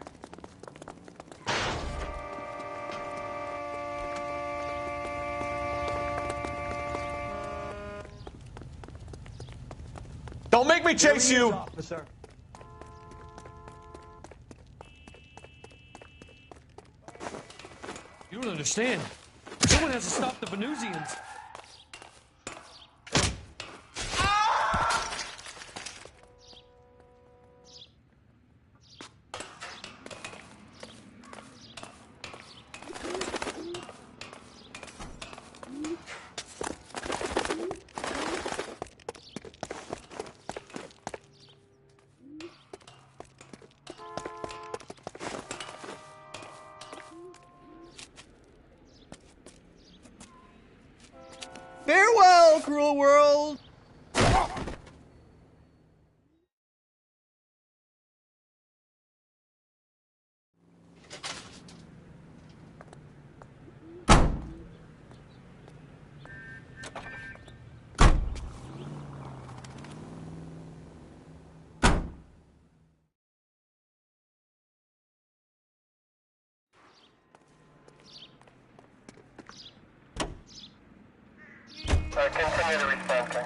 Don't make me chase you! Officer. You don't understand. Someone has to stop the Venusians. Farewell, cruel world! Continue to respond, sir.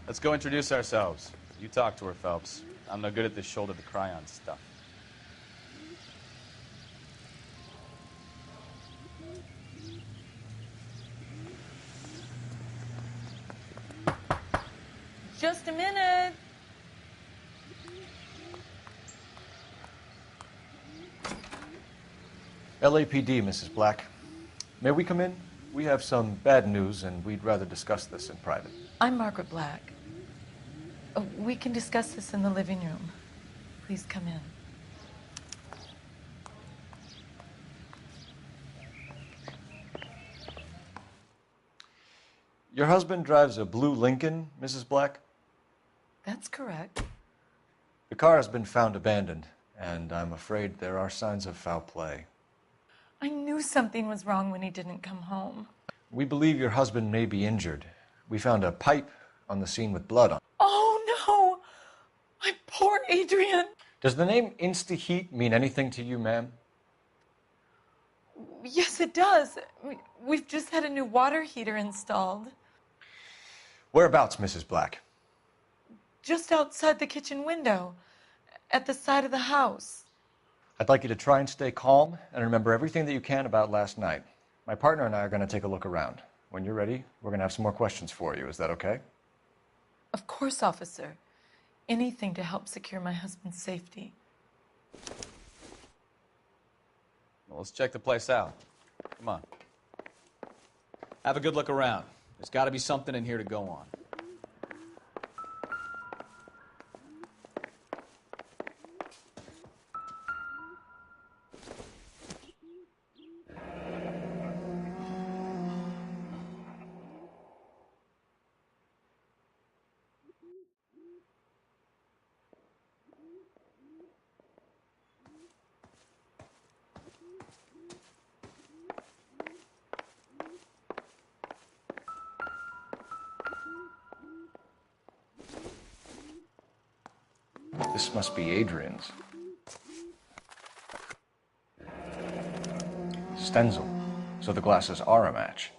Let's go introduce ourselves. You talk to her, Phelps. I'm no good at this shoulder to cry on stuff. Just a minute. LAPD, Mrs. Black. May we come in? We have some bad news, and we'd rather discuss this in private. I'm Margaret Black. We can discuss this in the living room. Please come in. Your husband drives a blue Lincoln, Mrs. Black? That's correct. The car has been found abandoned, and I'm afraid there are signs of foul play. I knew something was wrong when he didn't come home. We believe your husband may be injured. We found a pipe on the scene with blood on it. Oh, no! My poor Adrian! Does the name Insta-Heat mean anything to you, ma'am? Yes, it does. We've just had a new water heater installed. Whereabouts, Mrs. Black? Just outside the kitchen window, at the side of the house. I'd like you to try and stay calm and remember everything that you can about last night. My partner and I are going to take a look around. When you're ready, we're going to have some more questions for you. Is that okay? Of course, officer. Anything to help secure my husband's safety. Well, let's check the place out. Come on. Have a good look around. There's got to be something in here to go on. This must be Adrian's. Stenzel. So the glasses are a match.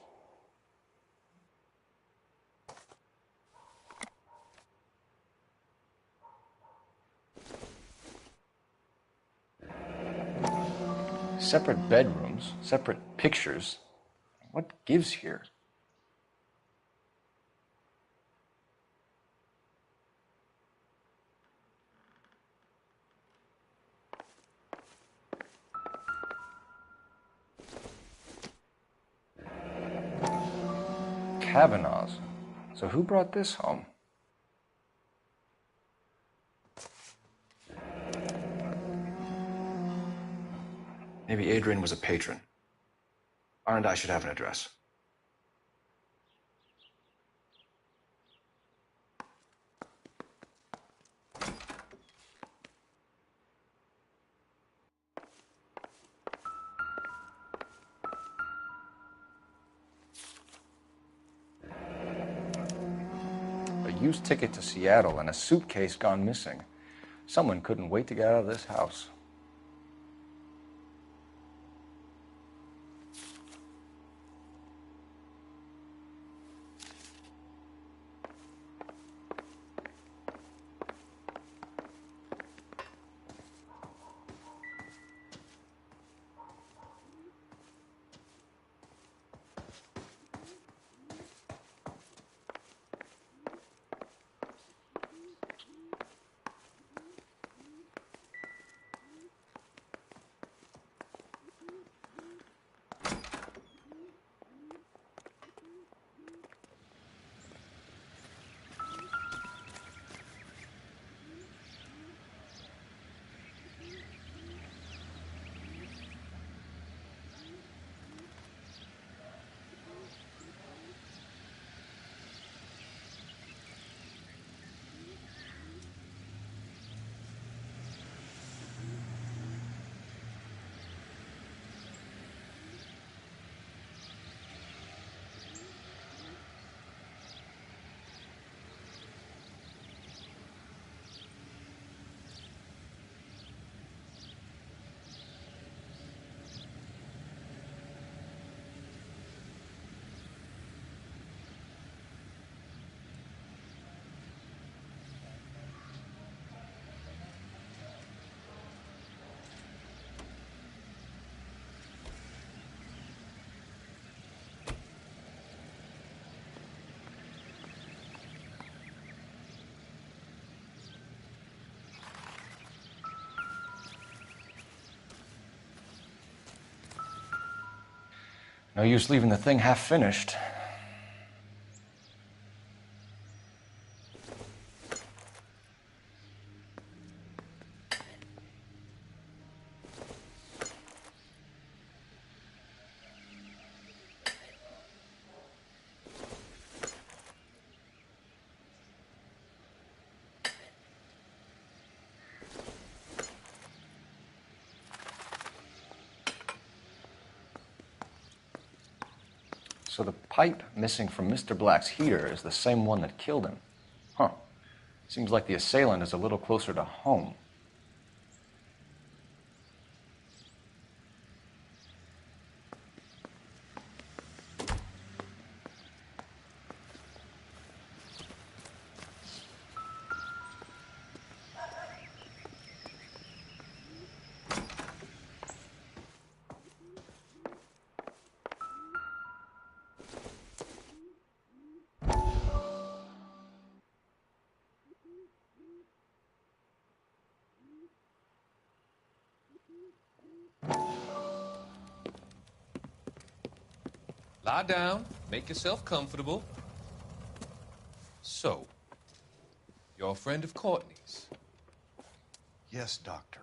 Separate bedrooms, separate pictures. What gives here? Kavanaugh's. So who brought this home? Maybe Adrian was a patron. R&I should have an address. A used ticket to Seattle and a suitcase gone missing. Someone couldn't wait to get out of this house. No use leaving the thing half finished. So the pipe missing from Mr. Black's heater is the same one that killed him. Huh. Seems like the assailant is a little closer to home. Lie down, make yourself comfortable. So, you're a friend of Courtney's? Yes, Doctor.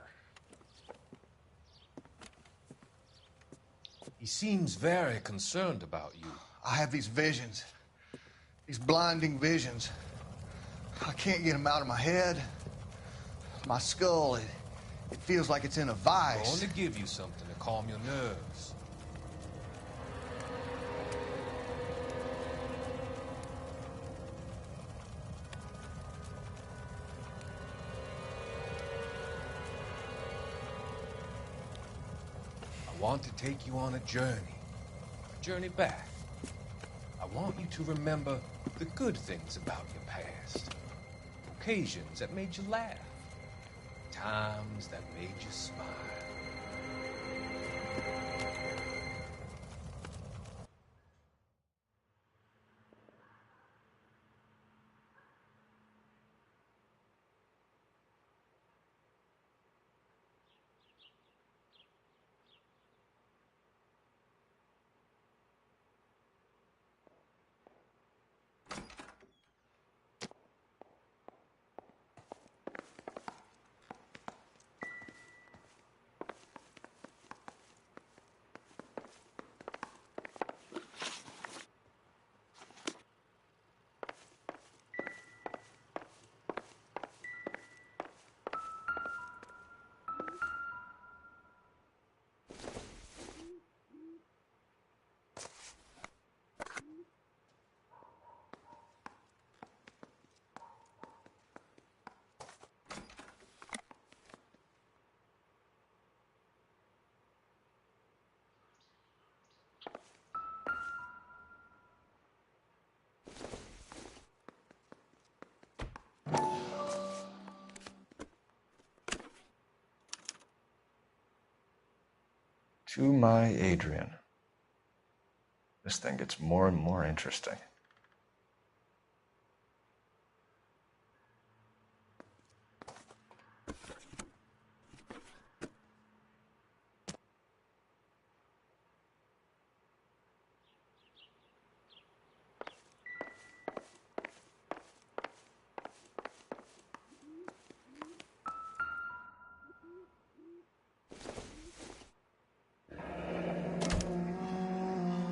He seems very concerned about you. I have these visions, these blinding visions. I can't get them out of my head. My skull, it feels like it's in a vice. I'm going to give you something to calm your nerves. I want to take you on a journey back. I want you to remember the good things about your past, occasions that made you laugh, times that made you smile. To my Adrian. This thing gets more and more interesting.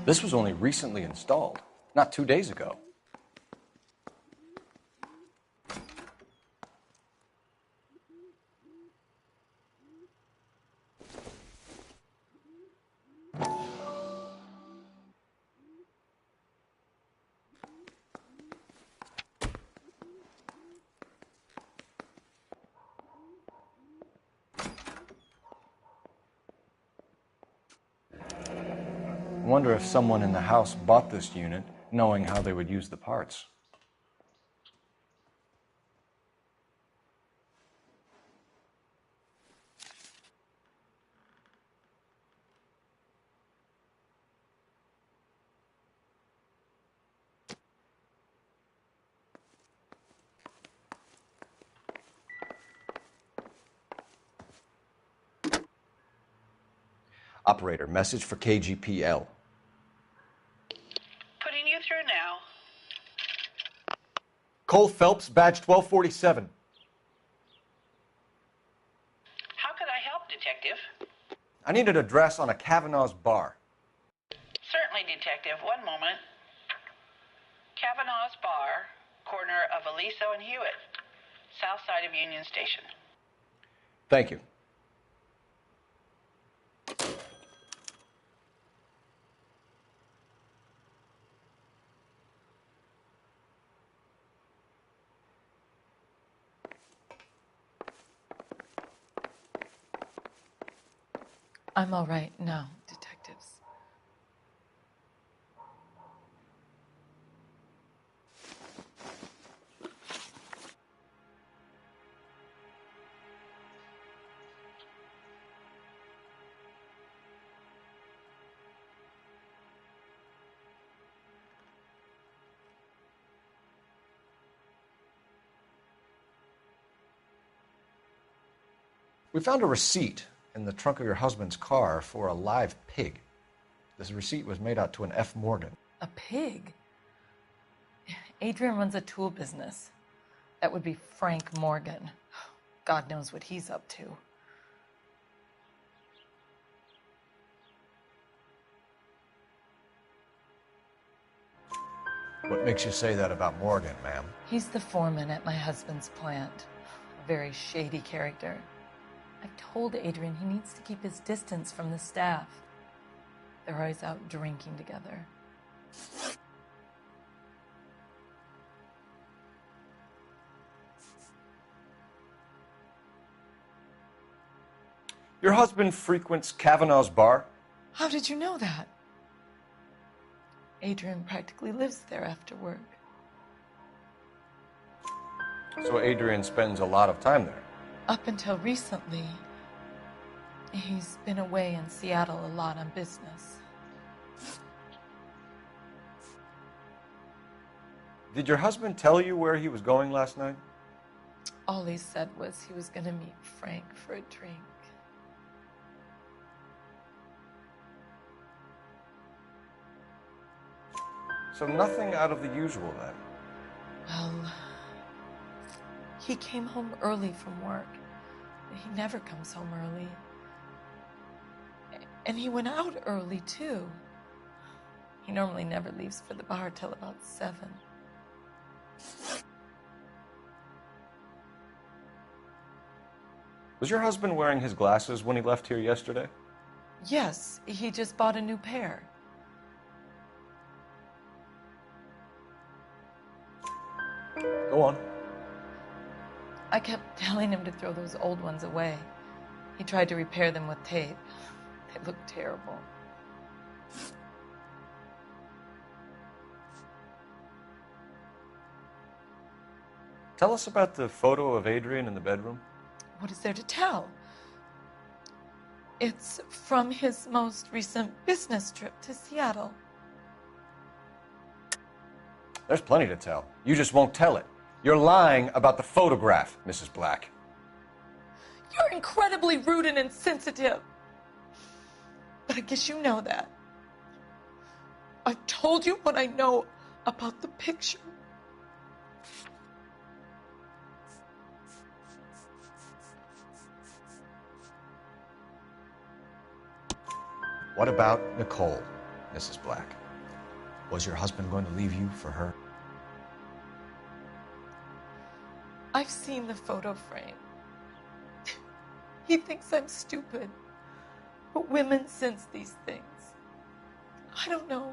This was only recently installed, not 2 days ago. I wonder if someone in the house bought this unit knowing how they would use the parts. Operator, message for KGPL. Putting you through now. Cole Phelps, badge 1247. How could I help, Detective? I need an address on a Kavanaugh's bar. Certainly, Detective. One moment. Kavanaugh's Bar, corner of Aliso and Hewitt, south side of Union Station. Thank you. I'm all right now, detectives. We found a receipt in the trunk of your husband's car for a live pig. This receipt was made out to an F. Morgan. A pig? Adrian runs a tool business. That would be Frank Morgan. God knows what he's up to. What makes you say that about Morgan, ma'am? He's the foreman at my husband's plant. A very shady character. I told Adrian he needs to keep his distance from the staff. They're always out drinking together. Your husband frequents Kavanaugh's bar? How did you know that? Adrian practically lives there after work. So Adrian spends a lot of time there? Up until recently, he's been away in Seattle a lot on business. Did your husband tell you where he was going last night? All he said was he was going to meet Frank for a drink. So nothing out of the usual then? Well, he came home early from work. He never comes home early. And he went out early, too. He normally never leaves for the bar till about 7. Was your husband wearing his glasses when he left here yesterday? Yes, he just bought a new pair. Go on. I kept telling him to throw those old ones away. He tried to repair them with tape. They looked terrible. Tell us about the photo of Adrian in the bedroom. What is there to tell? It's from his most recent business trip to Seattle. There's plenty to tell. You just won't tell it. You're lying about the photograph, Mrs. Black. You're incredibly rude and insensitive. But I guess you know that. I've told you what I know about the picture. What about Nicole, Mrs. Black? Was your husband going to leave you for her? I've seen the photo frame. He thinks I'm stupid. But women sense these things. I don't know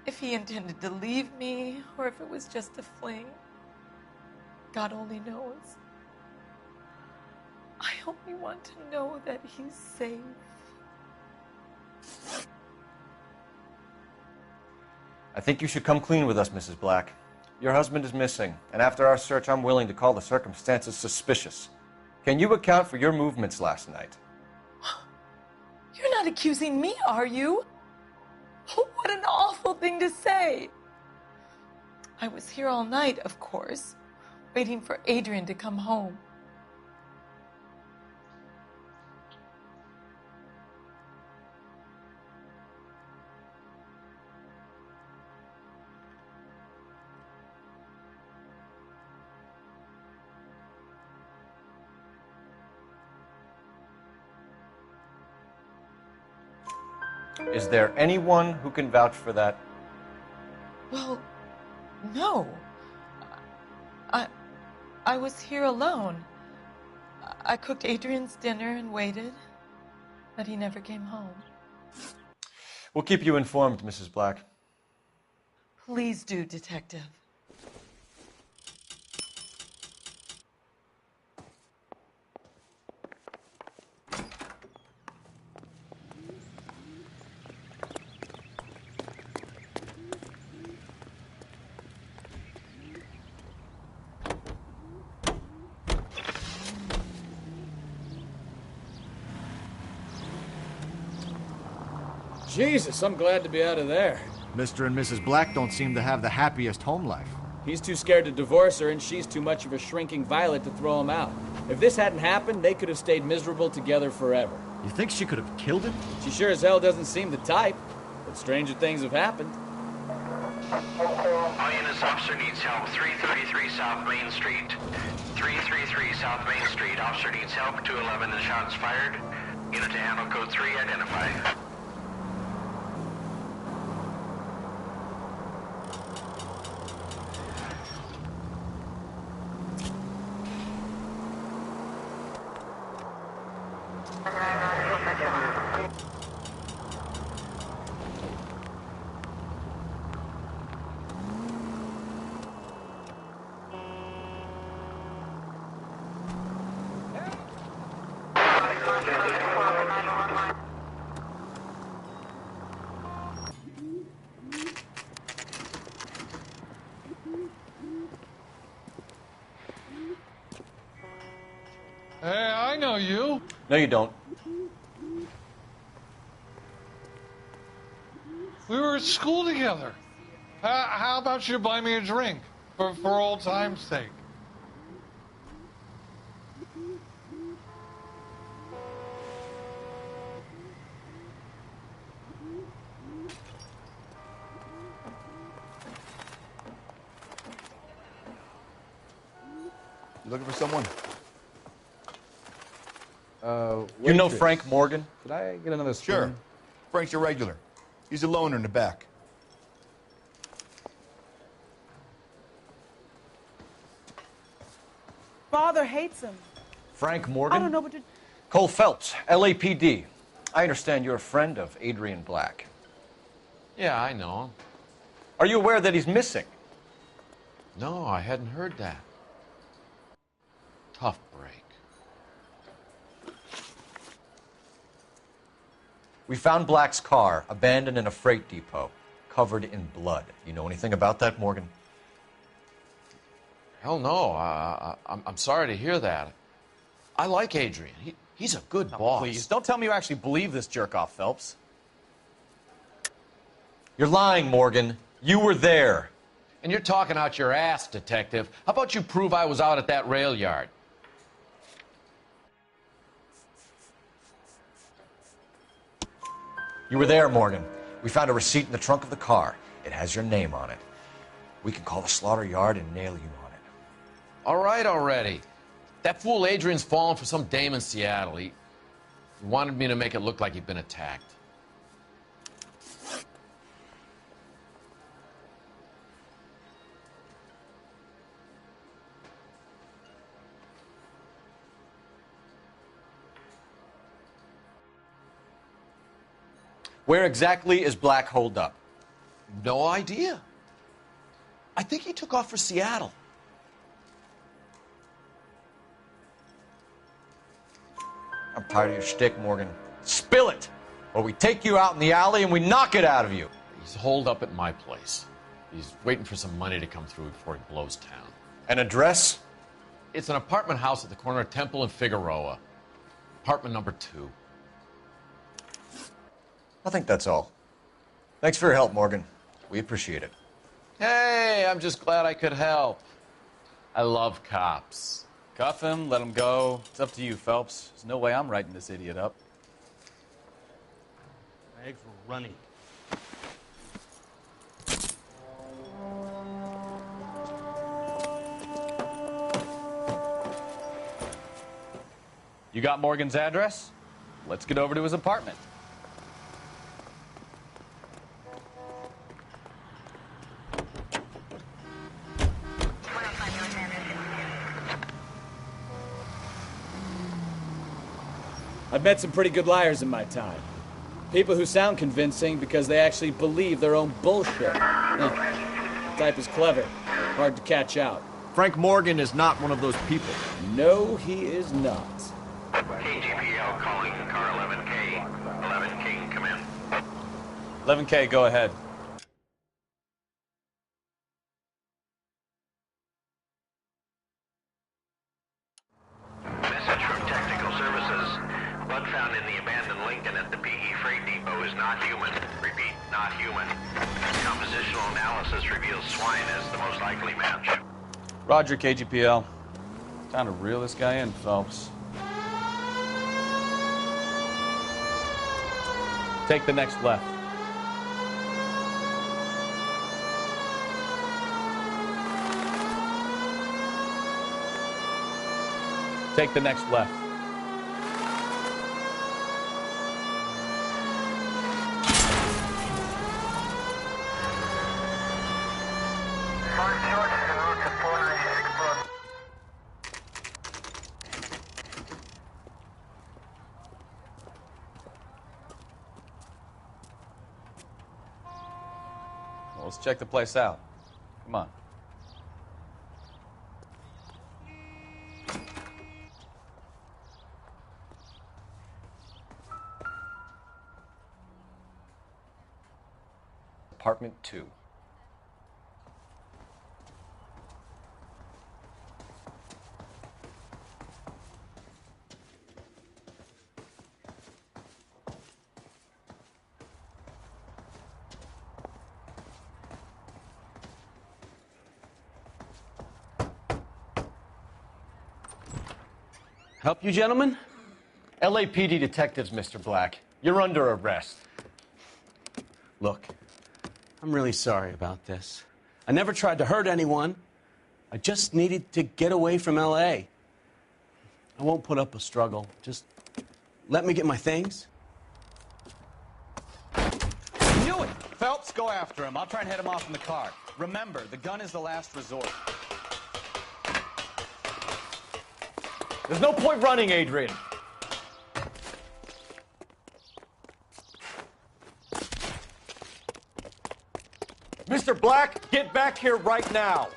if he intended to leave me or if it was just a fling. God only knows. I only want to know that he's safe. I think you should come clean with us, Mrs. Black. Your husband is missing, and after our search, I'm willing to call the circumstances suspicious. Can you account for your movements last night? You're not accusing me, are you? What an awful thing to say. I was here all night, of course, waiting for Adrian to come home. Is there anyone who can vouch for that? Well, no. I was here alone. I cooked Adrian's dinner and waited, but he never came home. We'll keep you informed, Mrs. Black. Please do, Detective. Jesus, I'm glad to be out of there. Mr. and Mrs. Black don't seem to have the happiest home life. He's too scared to divorce her, and she's too much of a shrinking violet to throw him out. If this hadn't happened, they could have stayed miserable together forever. You think she could have killed him? She sure as hell doesn't seem the type, but stranger things have happened. All units, officer needs help. 333 South Main Street. 333 South Main Street. Officer needs help. 211 and shots fired. Unit to handle code 3, identify. Hey, I know you. No, you don't. We were at school together. How about you buy me a drink for old time's sake? You looking for someone? You know Frank Morgan? Could I get another spoon? Sure. Frank's a regular. He's a loner in the back. Father hates him. Frank Morgan? I don't know, but Cole Phelps, LAPD. I understand you're a friend of Adrian Black. Yeah, I know him. Are you aware that he's missing? No, I hadn't heard that. Tough break. We found Black's car abandoned in a freight depot, covered in blood. You know anything about that, Morgan? Hell no. I'm sorry to hear that. I like Adrian. He's a good boss. Please, don't tell me you actually believe this jerk-off, Phelps. You're lying, Morgan. You were there. And you're talking out your ass, detective. How about you prove I was out at that rail yard? You were there, Morgan. We found a receipt in the trunk of the car. It has your name on it. We can call the slaughter yard and nail you on it. All right already. That fool Adrian's fallen for some dame in Seattle. He wanted me to make it look like he'd been attacked. Where exactly is Black holed up? No idea. I think he took off for Seattle. I'm tired of your shtick, Morgan. Spill it, or we take you out in the alley and we knock it out of you. He's holed up at my place. He's waiting for some money to come through before he blows town. An address? It's an apartment house at the corner of Temple and Figueroa. Apartment number 2. I think that's all. Thanks for your help, Morgan. We appreciate it. Hey, I'm just glad I could help. I love cops. Cuff him, let him go. It's up to you, Phelps. There's no way I'm writing this idiot up. My eggs were runny. You got Morgan's address? Let's get over to his apartment. I've met some pretty good liars in my time. People who sound convincing because they actually believe their own bullshit. The type is clever, hard to catch out. Frank Morgan is not one of those people. No, he is not. KGPL calling car 11K. 11K, come in. 11K, go ahead. Message from Technical Services. Blood found in the abandoned Lincoln at the PE Freight Depot is not human. Repeat, not human. Compositional analysis reveals swine as the most likely match. Roger, KGPL. Time to reel this guy in, Phelps. Take the next left. Take the next left. Well, let's check the place out. Come on. Apartment 2. Help you, gentlemen? LAPD detectives, Mr. Black. You're under arrest. Look, I'm really sorry about this. I never tried to hurt anyone. I just needed to get away from L.A. I won't put up a struggle. Just let me get my things. Knew it! Phelps, go after him. I'll try and head him off in the car. Remember, the gun is the last resort. There's no point running, Adrian. Mr. Black, get back here right now.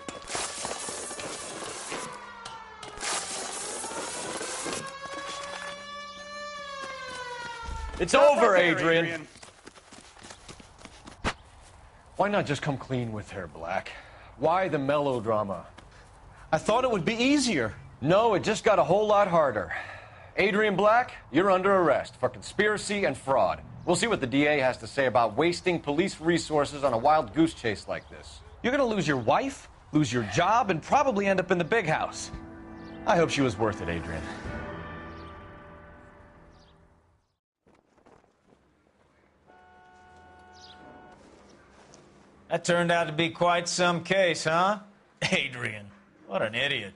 It's over, Adrian. Why not just come clean with her, Black? Why the melodrama? I thought it would be easier. No, it just got a whole lot harder. Adrian Black, you're under arrest for conspiracy and fraud. We'll see what the DA has to say about wasting police resources on a wild goose chase like this. You're gonna lose your wife, lose your job, and probably end up in the big house. I hope she was worth it, Adrian. That turned out to be quite some case, huh? Adrian, what an idiot.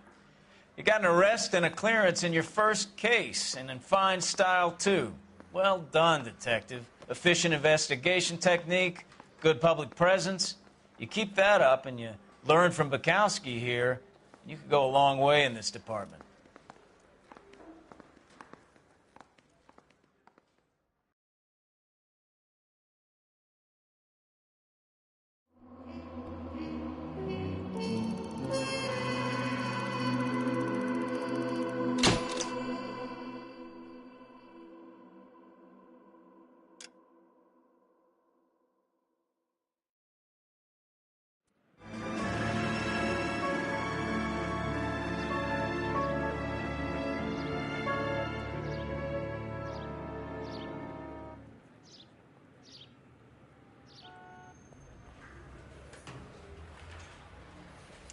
You got an arrest and a clearance in your first case, and in fine style, too. Well done, detective. Efficient investigation technique, good public presence. You keep that up and you learn from Bukowski here, you could go a long way in this department.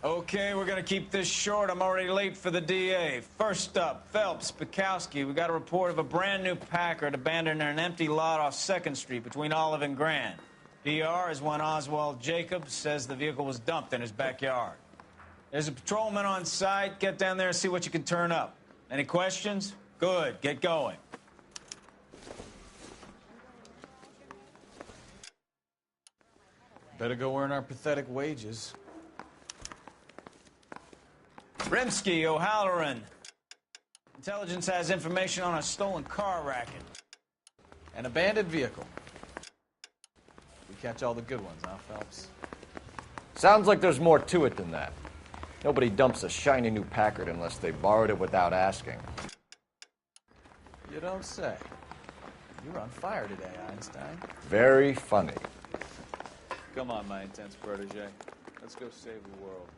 Okay, we're gonna keep this short. I'm already late for the DA. First up, Phelps, Bukowski. We got a report of a brand new Packard abandoned in an empty lot off 2nd Street between Olive and Grand. PR is one Oswald Jacobs says the vehicle was dumped in his backyard. There's a patrolman on site. Get down there and see what you can turn up. Any questions? Good, get going. Better go earn our pathetic wages. Rimsky, O'Halloran. Intelligence has information on a stolen car racket. An abandoned vehicle. We catch all the good ones, huh, Phelps? Sounds like there's more to it than that. Nobody dumps a shiny new Packard unless they borrowed it without asking. You don't say. You're on fire today, Einstein. Very funny. Come on, my intense protege. Let's go save the world.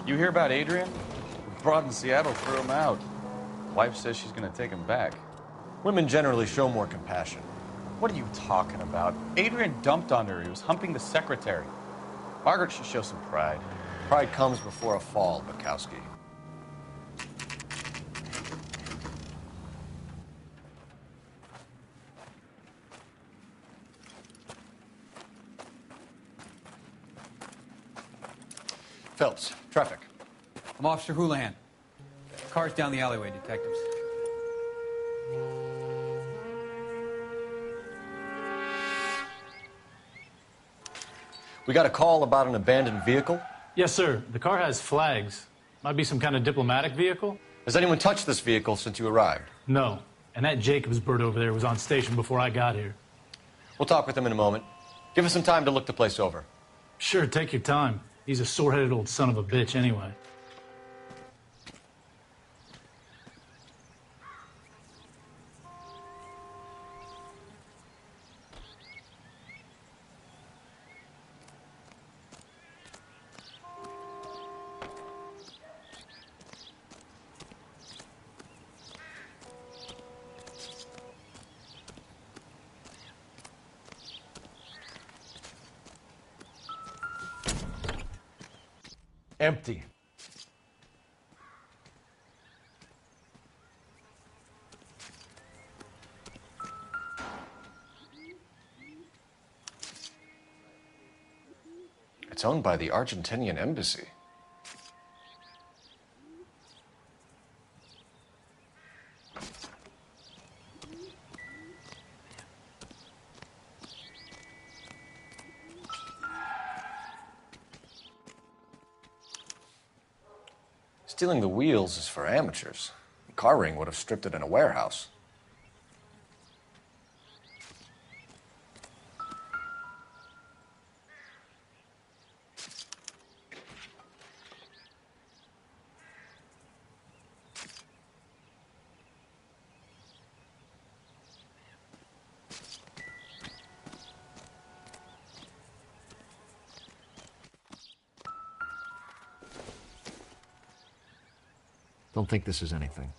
You hear about Adrian? The broad in Seattle threw him out. Wife says she's gonna take him back. Women generally show more compassion. What are you talking about? Adrian dumped on her. He was humping the secretary. Margaret should show some pride. Pride comes before a fall, Bukowski. Phelps, traffic. I'm Officer Houlihan. Car's down the alleyway, detectives. We got a call about an abandoned vehicle? Yes, sir. The car has flags. Might be some kind of diplomatic vehicle. Has anyone touched this vehicle since you arrived? No. And that Jacobs bird over there was on station before I got here. We'll talk with him in a moment. Give us some time to look the place over. Sure, take your time. He's a sore-headed old son of a bitch anyway. Empty. It's owned by the Argentinian embassy. Stealing the wheels is for amateurs. Car Ring would have stripped it in a warehouse. Don't think this is anything.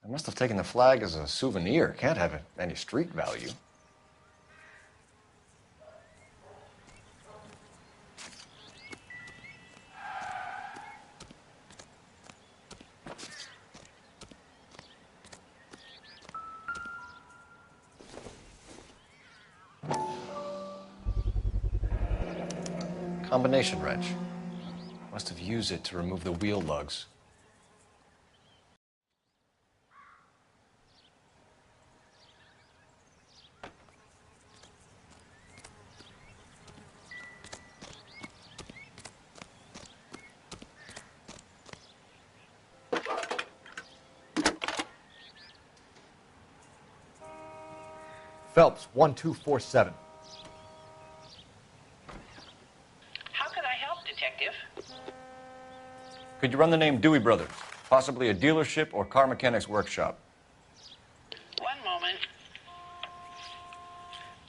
I must have taken the flag as a souvenir. Can't have any street value. Combination wrench. Must have used it to remove the wheel lugs. Phelps, 1247. How can I help, Detective? Could you run the name Dewey Brothers? Possibly a dealership or car mechanics workshop. One moment.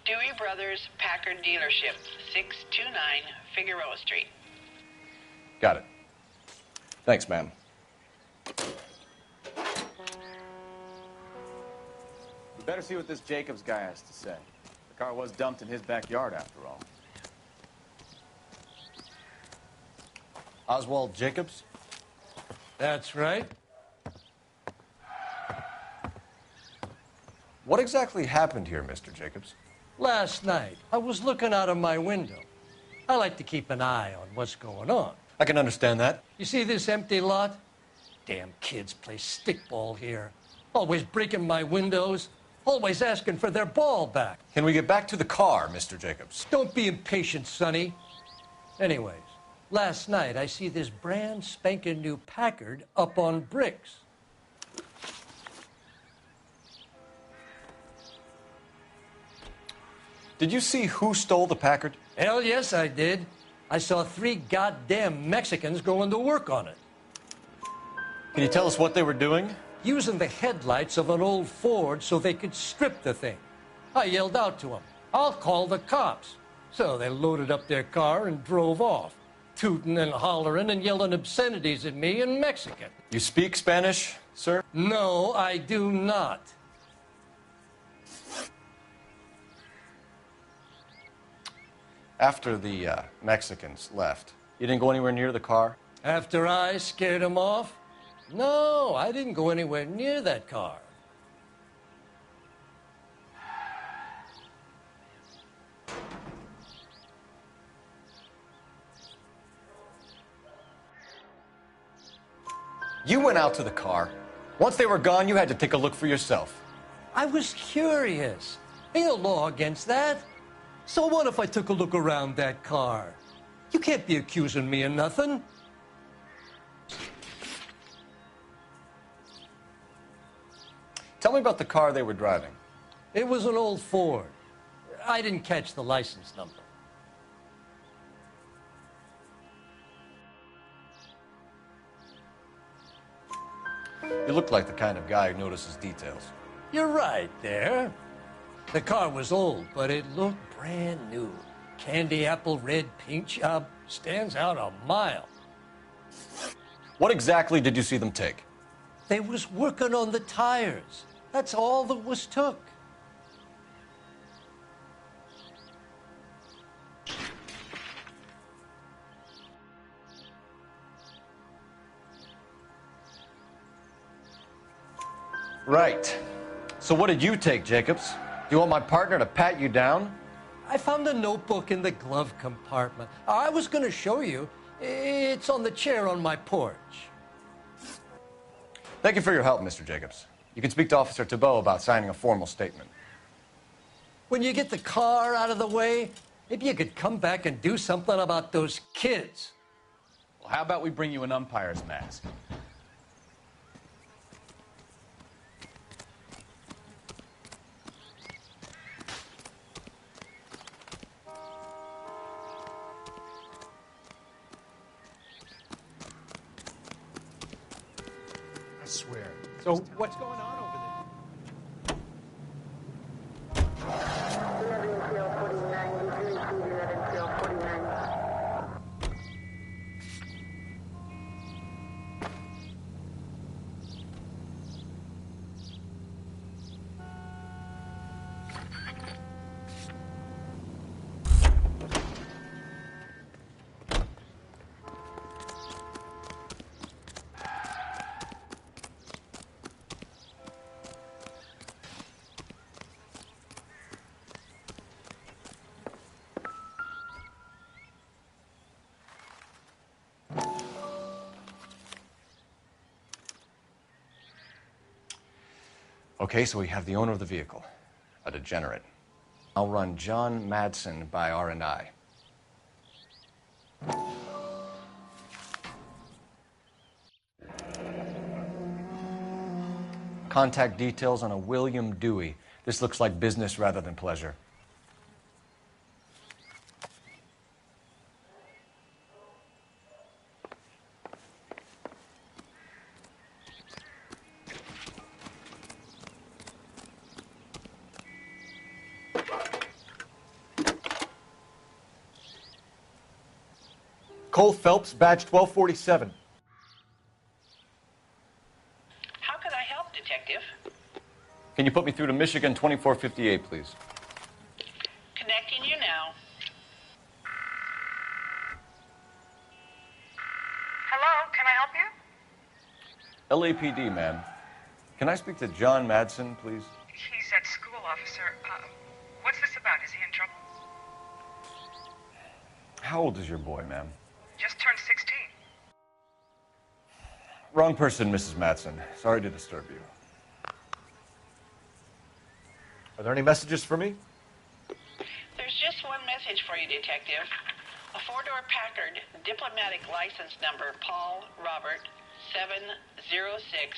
Dewey Brothers Packard Dealership, 629 Figueroa Street. Got it. Thanks, ma'am. We better see what this Jacobs guy has to say. The car was dumped in his backyard, after all. Oswald Jacobs? That's right. What exactly happened here, Mr. Jacobs? Last night, I was looking out of my window. I like to keep an eye on what's going on. I can understand that. You see this empty lot? Damn kids play stickball here. Always breaking my windows. Always asking for their ball back. Can we get back to the car, Mr. Jacobs? Don't be impatient, Sonny. Anyways, last night I see this brand spanking new Packard up on bricks. Did you see who stole the Packard? Hell yes, I did. I saw 3 goddamn Mexicans going to work on it. Can you tell us what they were doing? Using the headlights of an old Ford so they could strip the thing. I yelled out to them, "I'll call the cops." So they loaded up their car and drove off, tooting and hollering and yelling obscenities at me in Mexican. You speak Spanish, sir? No, I do not. After the Mexicans left, you didn't go anywhere near the car? After I scared them off? No, I didn't go anywhere near that car. You went out to the car. Once they were gone, you had to take a look for yourself. I was curious. Ain't no law against that. So what if I took a look around that car? You can't be accusing me of nothing. Tell me about the car they were driving. It was an old Ford. I didn't catch the license number. You look like the kind of guy who notices details. You're right there. The car was old, but it looked brand new. Candy apple red paint job stands out a mile. What exactly did you see them take? They was working on the tires. That's all that was took. Right. So what did you take, Jacobs? Do you want my partner to pat you down? I found a notebook in the glove compartment. I was going to show you. It's on the chair on my porch. Thank you for your help, Mr. Jacobs. You can speak to Officer Thibault about signing a formal statement. When you get the car out of the way, maybe you could come back and do something about those kids. Well, how about we bring you an umpire's mask? swear. So what's going on over there? Okay, so we have the owner of the vehicle, a degenerate. I'll run John Madsen by R&I. Contact details on a William Dewey. This looks like business rather than pleasure. Cole Phelps, badge 1247. How could I help, Detective? Can you put me through to Michigan 2458, please? Connecting you now. Hello, can I help you? LAPD, ma'am. Can I speak to John Madsen, please? He's at school, officer. What's this about? Is he in trouble? How old is your boy, ma'am? Just turned 16. Wrong person, Mrs. Madsen. Sorry to disturb you. Are there any messages for me? There's just one message for you, Detective. A four-door Packard, diplomatic license number Paul Robert 706,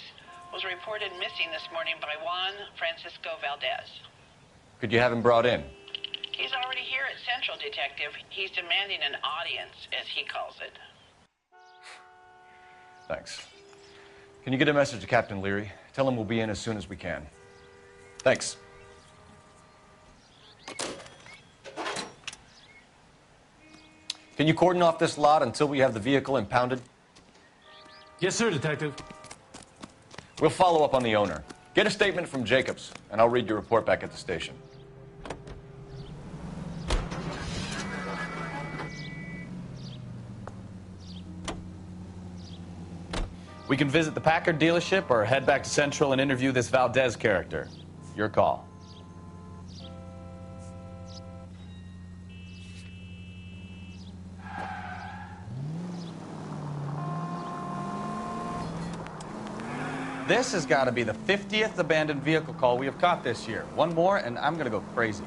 was reported missing this morning by Juan Francisco Valdez. Could you have him brought in? He's already here at Central, Detective. He's demanding an audience, as he calls it. Thanks. Can you get a message to Captain Leary? Tell him we'll be in as soon as we can. Thanks. Can you cordon off this lot until we have the vehicle impounded? Yes, sir, Detective. We'll follow up on the owner. Get a statement from Jacobs, and I'll read your report back at the station. We can visit the Packard dealership or head back to Central and interview this Valdez character. Your call. This has got to be the 50th abandoned vehicle call we have caught this year. One more, and I'm going to go crazy.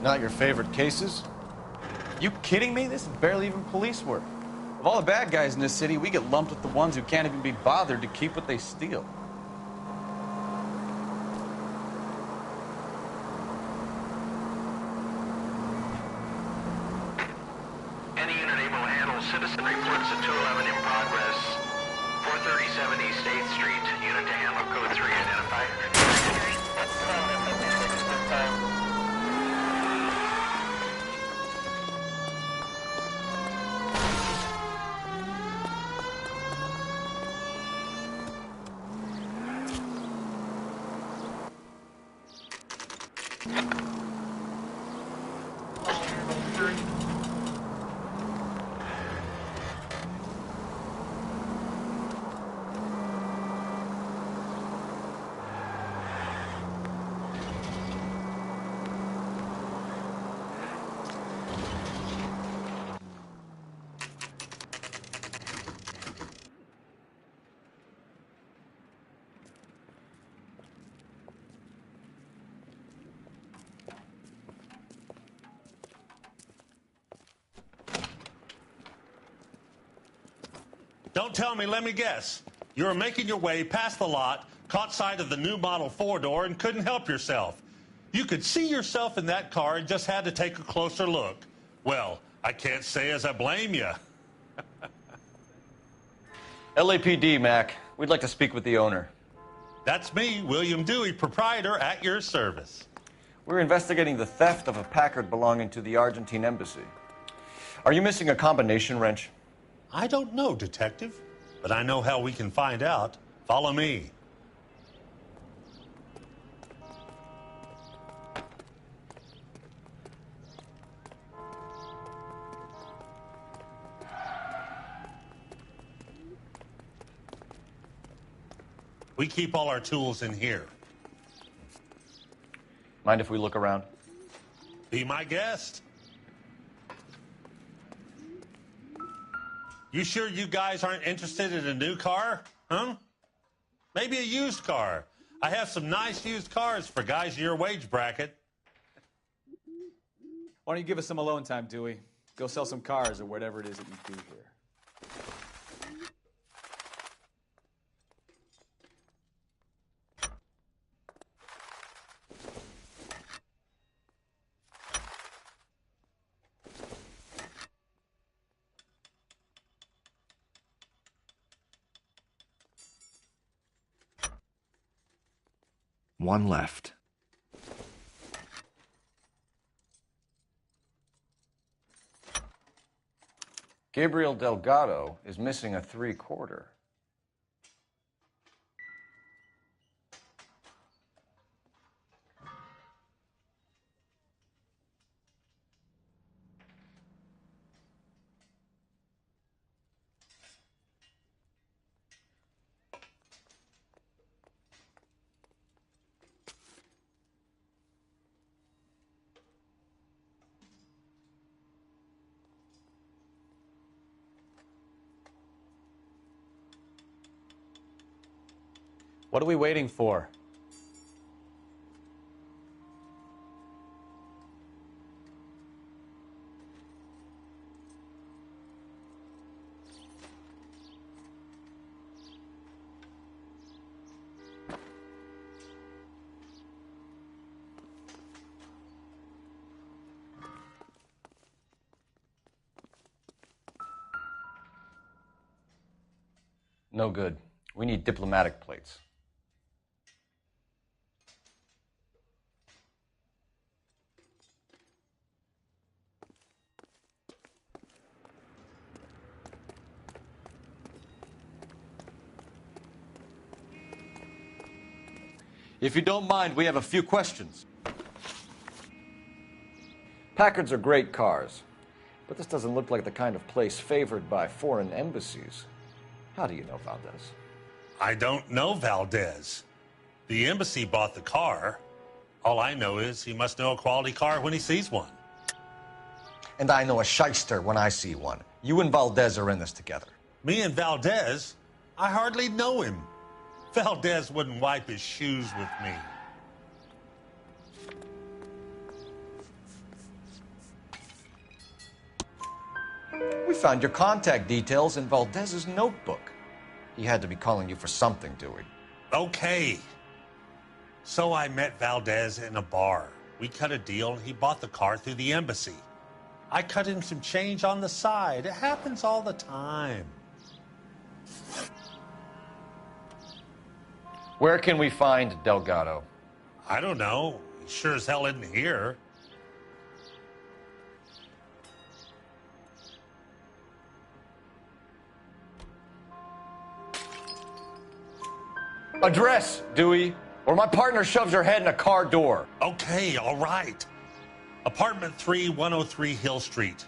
Not your favorite cases? You kidding me? This is barely even police work. Of all the bad guys in this city, we get lumped with the ones who can't even be bothered to keep what they steal. Any unit able to handle citizen reports at 211 in progress. 437 East 8th Street. Unit to handle code 3 identified. Don't tell me, let me guess. You were making your way past the lot, caught sight of the new model four-door, and couldn't help yourself. You could see yourself in that car and just had to take a closer look. Well, I can't say as I blame you. LAPD, Mac. We'd like to speak with the owner. That's me, William Dewey, proprietor, at your service. We're investigating the theft of a Packard belonging to the Argentine embassy. Are you missing a combination wrench? I don't know, Detective, but I know how we can find out. Follow me. We keep all our tools in here. Mind if we look around? Be my guest. You sure you guys aren't interested in a new car? Huh? Maybe a used car. I have some nice used cars for guys in your wage bracket. Why don't you give us some alone time, Dewey? Go sell some cars or whatever it is that you do here. One left. Gabriel Delgado is missing a 3/4. What are we waiting for? No good. We need diplomatic plates. If you don't mind, we have a few questions. Packards are great cars, but this doesn't look like the kind of place favored by foreign embassies. How do you know Valdez? I don't know Valdez. The embassy bought the car. All I know is he must know a quality car when he sees one. And I know a shyster when I see one. You and Valdez are in this together. Me and Valdez? I hardly know him. Valdez wouldn't wipe his shoes with me. We found your contact details in Valdez's notebook. He had to be calling you for something, Dewey. Okay. So I met Valdez in a bar. We cut a deal and he bought the car through the embassy. I cut him some change on the side. It happens all the time. Where can we find Delgado? I don't know. He sure as hell isn't here. Address, Dewey, or my partner shoves her head in a car door. Okay, all right. Apartment 3, 103 Hill Street.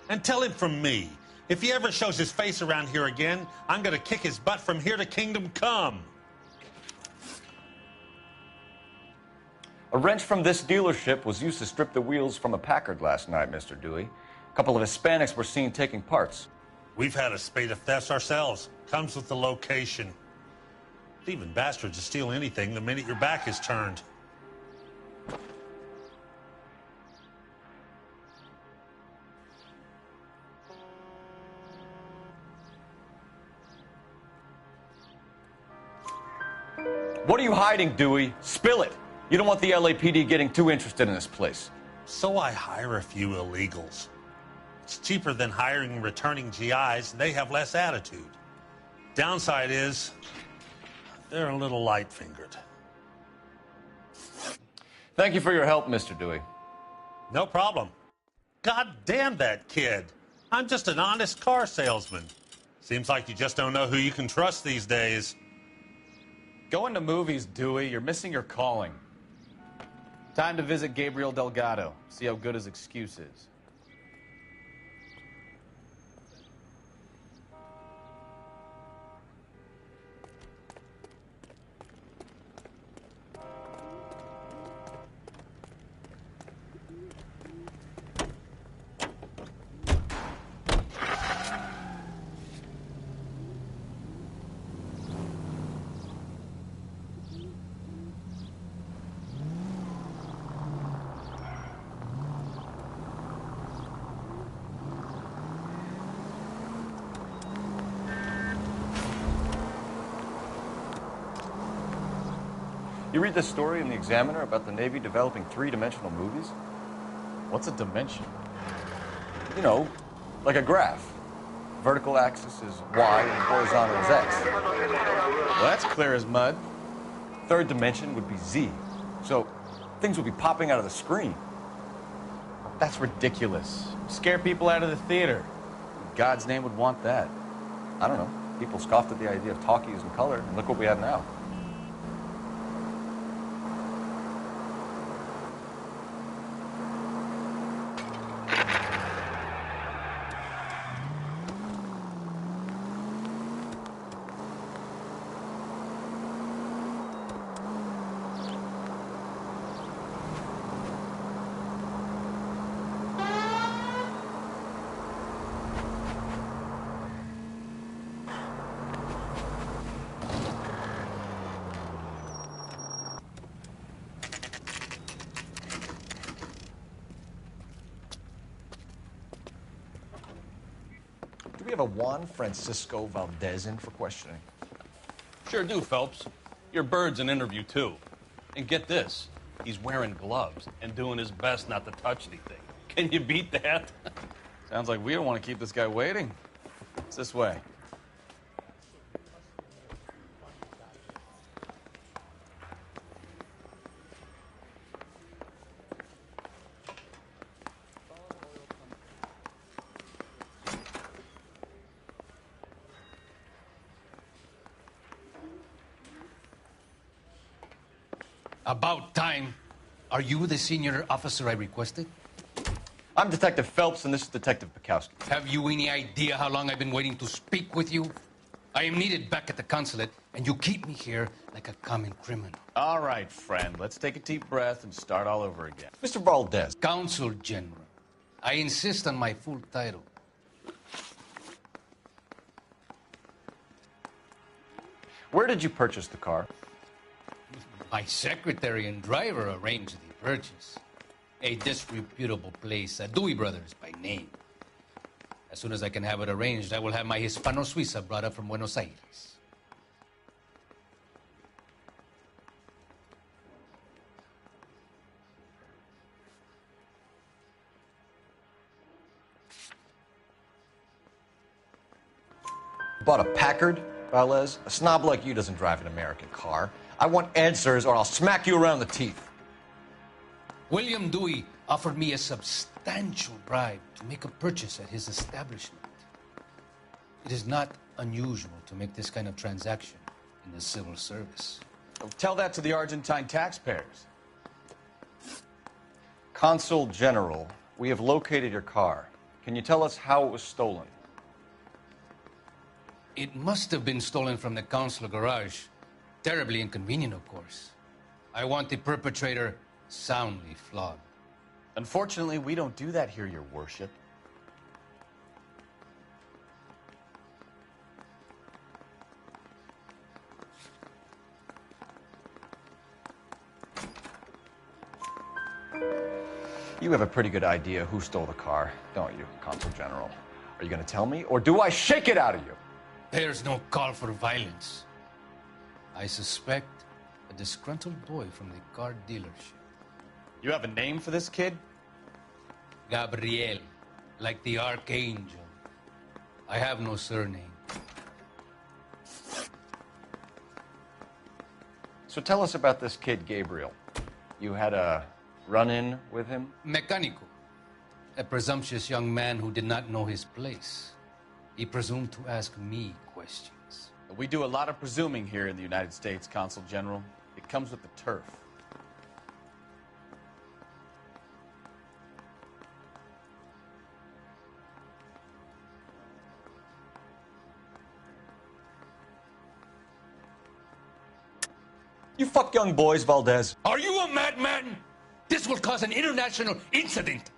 And tell him from me, if he ever shows his face around here again, I'm gonna kick his butt from here to Kingdom Come. A wrench from this dealership was used to strip the wheels from a Packard last night, Mr. Dewey. A couple of Hispanics were seen taking parts. We've had a spate of thefts ourselves. Comes with the location. Leaving bastards to steal anything the minute your back is turned. What are you hiding, Dewey? Spill it. You don't want the LAPD getting too interested in this place. So I hire a few illegals. It's cheaper than hiring returning GIs, and they have less attitude. Downside is, they're a little light-fingered. Thank you for your help, Mr. Dewey. No problem. God damn that kid. I'm just an honest car salesman. Seems like you just don't know who you can trust these days. Going to movies, Dewey. You're missing your calling. Time to visit Gabriel Delgado. See how good his excuse is. You read this story in the Examiner about the Navy developing three-dimensional movies? What's a dimension? You know, like a graph. Vertical axis is Y and horizontal is X. Well, that's clear as mud. Third dimension would be Z. So things would be popping out of the screen. That's ridiculous. Scare people out of the theater. In God's name would want that. I don't know. People scoffed at the idea of talkies in color, and look what we have now. Do we have a Juan Francisco Valdez in for questioning? Sure do, Phelps. Your bird's an interview, too. And get this, he's wearing gloves and doing his best not to touch anything. Can you beat that? Sounds like we don't want to keep this guy waiting. It's this way. About time. Are you the senior officer I requested? I'm Detective Phelps, and this is Detective Bukowski. Have you any idea how long I've been waiting to speak with you? I am needed back at the consulate, and you keep me here like a common criminal. All right, friend. Let's take a deep breath and start all over again. Mr. Valdez. Consul General. I insist on my full title. Where did you purchase the car? My secretary and driver arranged the purchase. A disreputable place, Dewey Brothers by name. As soon as I can have it arranged, I will have my Hispano Suiza brought up from Buenos Aires. Bought a Packard, Valdez? A snob like you doesn't drive an American car. I want answers or I'll smack you around the teeth. William Dewey offered me a substantial bribe to make a purchase at his establishment. It is not unusual to make this kind of transaction in the civil service. Tell that to the Argentine taxpayers. Consul General, we have located your car. Can you tell us how it was stolen? It must have been stolen from the consular garage. Terribly inconvenient, of course. I want the perpetrator soundly flogged. Unfortunately, we don't do that here, Your Worship. You have a pretty good idea who stole the car, don't you, Consul General? Are you going to tell me, or do I shake it out of you? There's no call for violence. I suspect a disgruntled boy from the car dealership. You have a name for this kid? Gabriel, like the archangel. I have no surname. So tell us about this kid, Gabriel. You had a run-in with him? Mecánico. A presumptuous young man who did not know his place. He presumed to ask me questions. We do a lot of presuming here in the United States, Consul General. It comes with the turf. You fuck young boys, Valdez. Are you a madman? This will cause an international incident.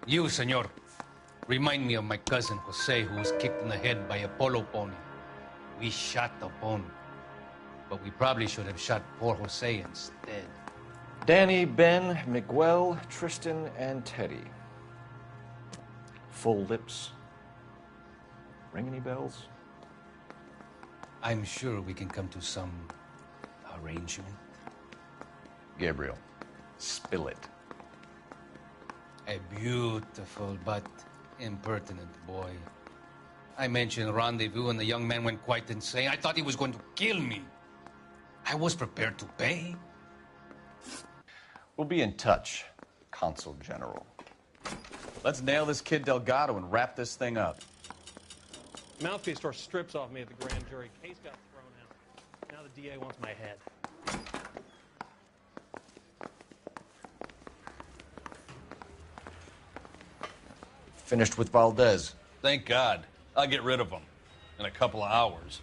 You, senor, remind me of my cousin Jose, who was kicked in the head by a polo pony. We shot the pony, but we probably should have shot poor Jose instead. Danny, Ben, Miguel, Tristan, and Teddy. Full lips. Ring any bells? I'm sure we can come to some arrangement. Gabriel, spill it. A beautiful but impertinent boy. I mentioned rendezvous and the young man went quite insane. I thought he was going to kill me. I was prepared to pay. We'll be in touch, Consul General. Let's nail this kid Delgado and wrap this thing up. Mouthpiece tore strips off me at the grand jury. Case got thrown out. Now the DA wants my head. Finished with Valdez. Thank God. I'll get rid of him in a couple of hours.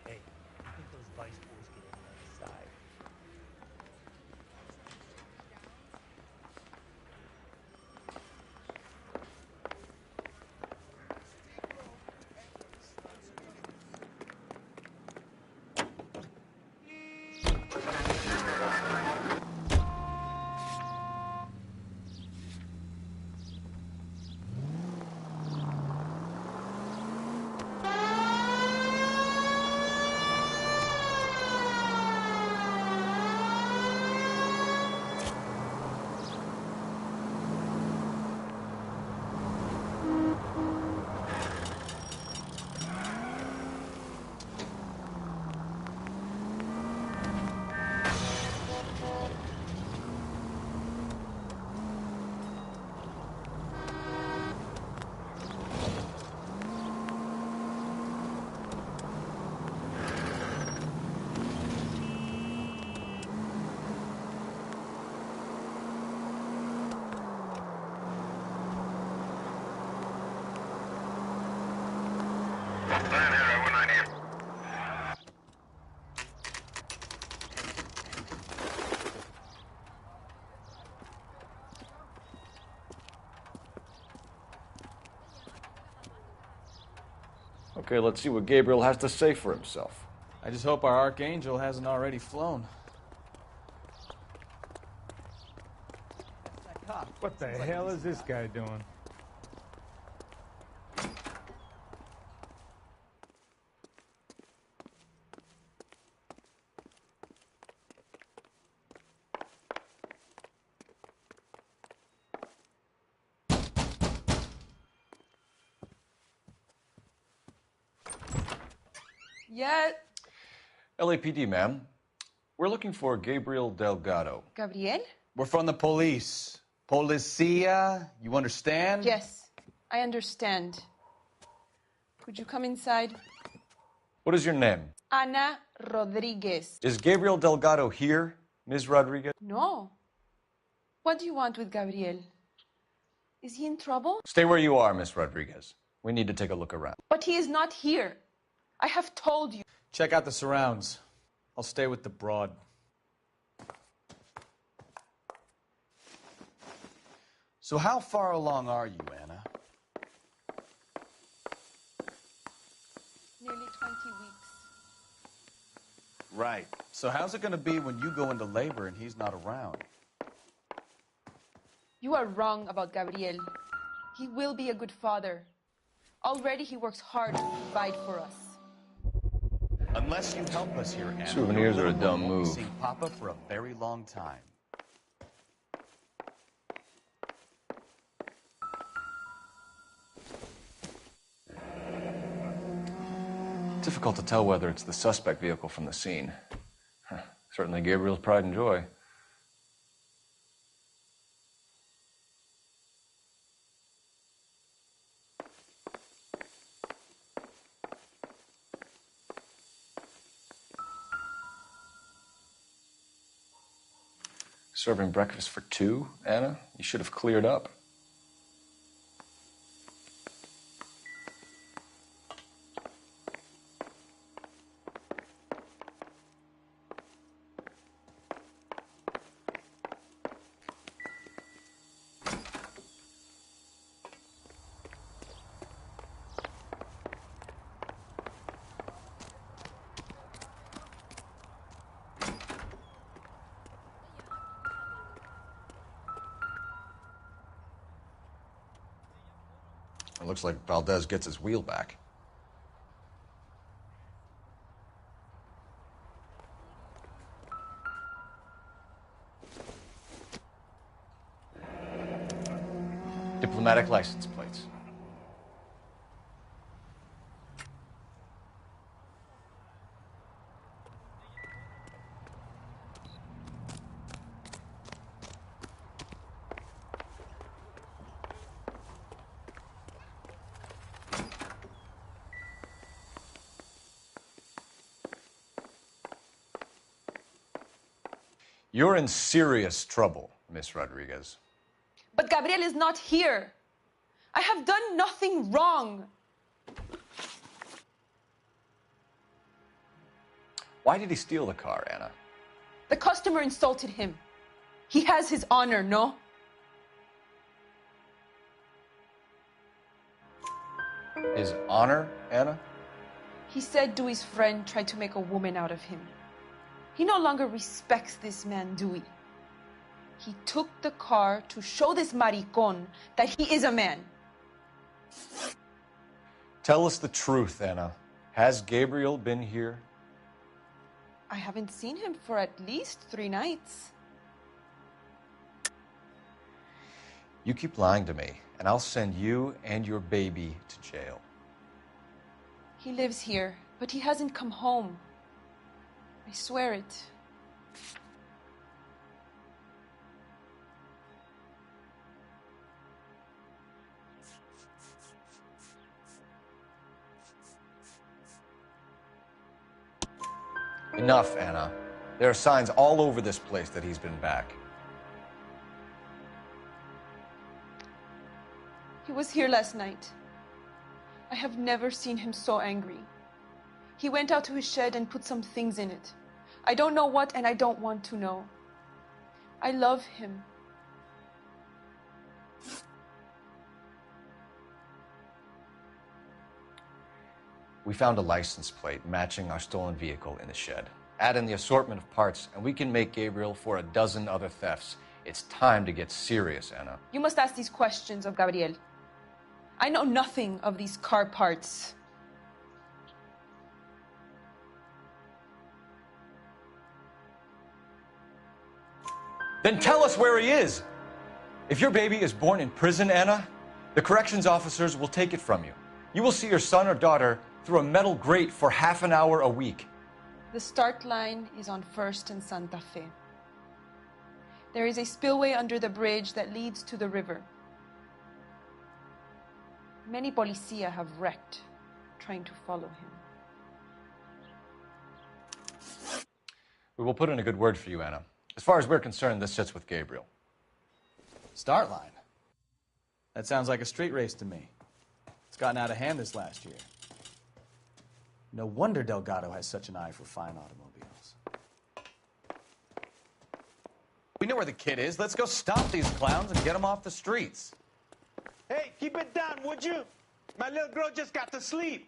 Hey, I think those vice bulls get in the other side. Okay, let's see what Gabriel has to say for himself. I just hope our Archangel hasn't already flown. What the hell is this guy doing? Yet. LAPD, ma'am. We're looking for Gabriel Delgado. Gabriel? We're from the police. Policia, you understand? Yes, I understand. Could you come inside? What is your name? Ana Rodriguez. Is Gabriel Delgado here, Ms. Rodriguez? No. What do you want with Gabriel? Is he in trouble? Stay where you are, Ms. Rodriguez. We need to take a look around. But he is not here. I have told you. Check out the surrounds. I'll stay with the broad. So how far along are you, Anna? Nearly 20 weeks. Right. So how's it going to be when you go into labor and he's not around? You are wrong about Gabriel. He will be a good father. Already he works hard to provide for us. Unless you help us here, Anna. Souvenirs are a dumb move. Seeing Papa for a very long time. Difficult to tell whether it's the suspect vehicle from the scene. Certainly Gabriel's pride and joy. Serving breakfast for two, Anna? You should have cleared up. It looks like Valdez gets his wheel back. Diplomatic license plates. You're in serious trouble, Miss Rodriguez. But Gabriel is not here. I have done nothing wrong. Why did he steal the car, Anna? The customer insulted him. He has his honor, no? His honor, Anna? He said Dewey's friend tried to make a woman out of him. He no longer respects this man, Dewey. He took the car to show this maricon that he is a man. Tell us the truth, Anna. Has Gabriel been here? I haven't seen him for at least 3 nights. You keep lying to me, and I'll send you and your baby to jail. He lives here, but he hasn't come home. I swear it. Enough, Anna. There are signs all over this place that he's been back. He was here last night. I have never seen him so angry. He went out to his shed and put some things in it. I don't know what, and I don't want to know. I love him. We found a license plate matching our stolen vehicle in the shed. Add in the assortment of parts, and we can make Gabriel for a dozen other thefts. It's time to get serious, Anna. You must ask these questions of Gabriel. I know nothing of these car parts. Then tell us where he is. If your baby is born in prison, Anna, the corrections officers will take it from you. You will see your son or daughter through a metal grate for half an hour a week. The start line is on 1st and Santa Fe. There is a spillway under the bridge that leads to the river. Many policia have wrecked trying to follow him. We will put in a good word for you, Anna. As far as we're concerned, this sits with Gabriel. Start line. That sounds like a street race to me. It's gotten out of hand this last year. No wonder Delgado has such an eye for fine automobiles. We know where the kid is. Let's go stop these clowns and get them off the streets. Hey, keep it down, would you? My little girl just got to sleep.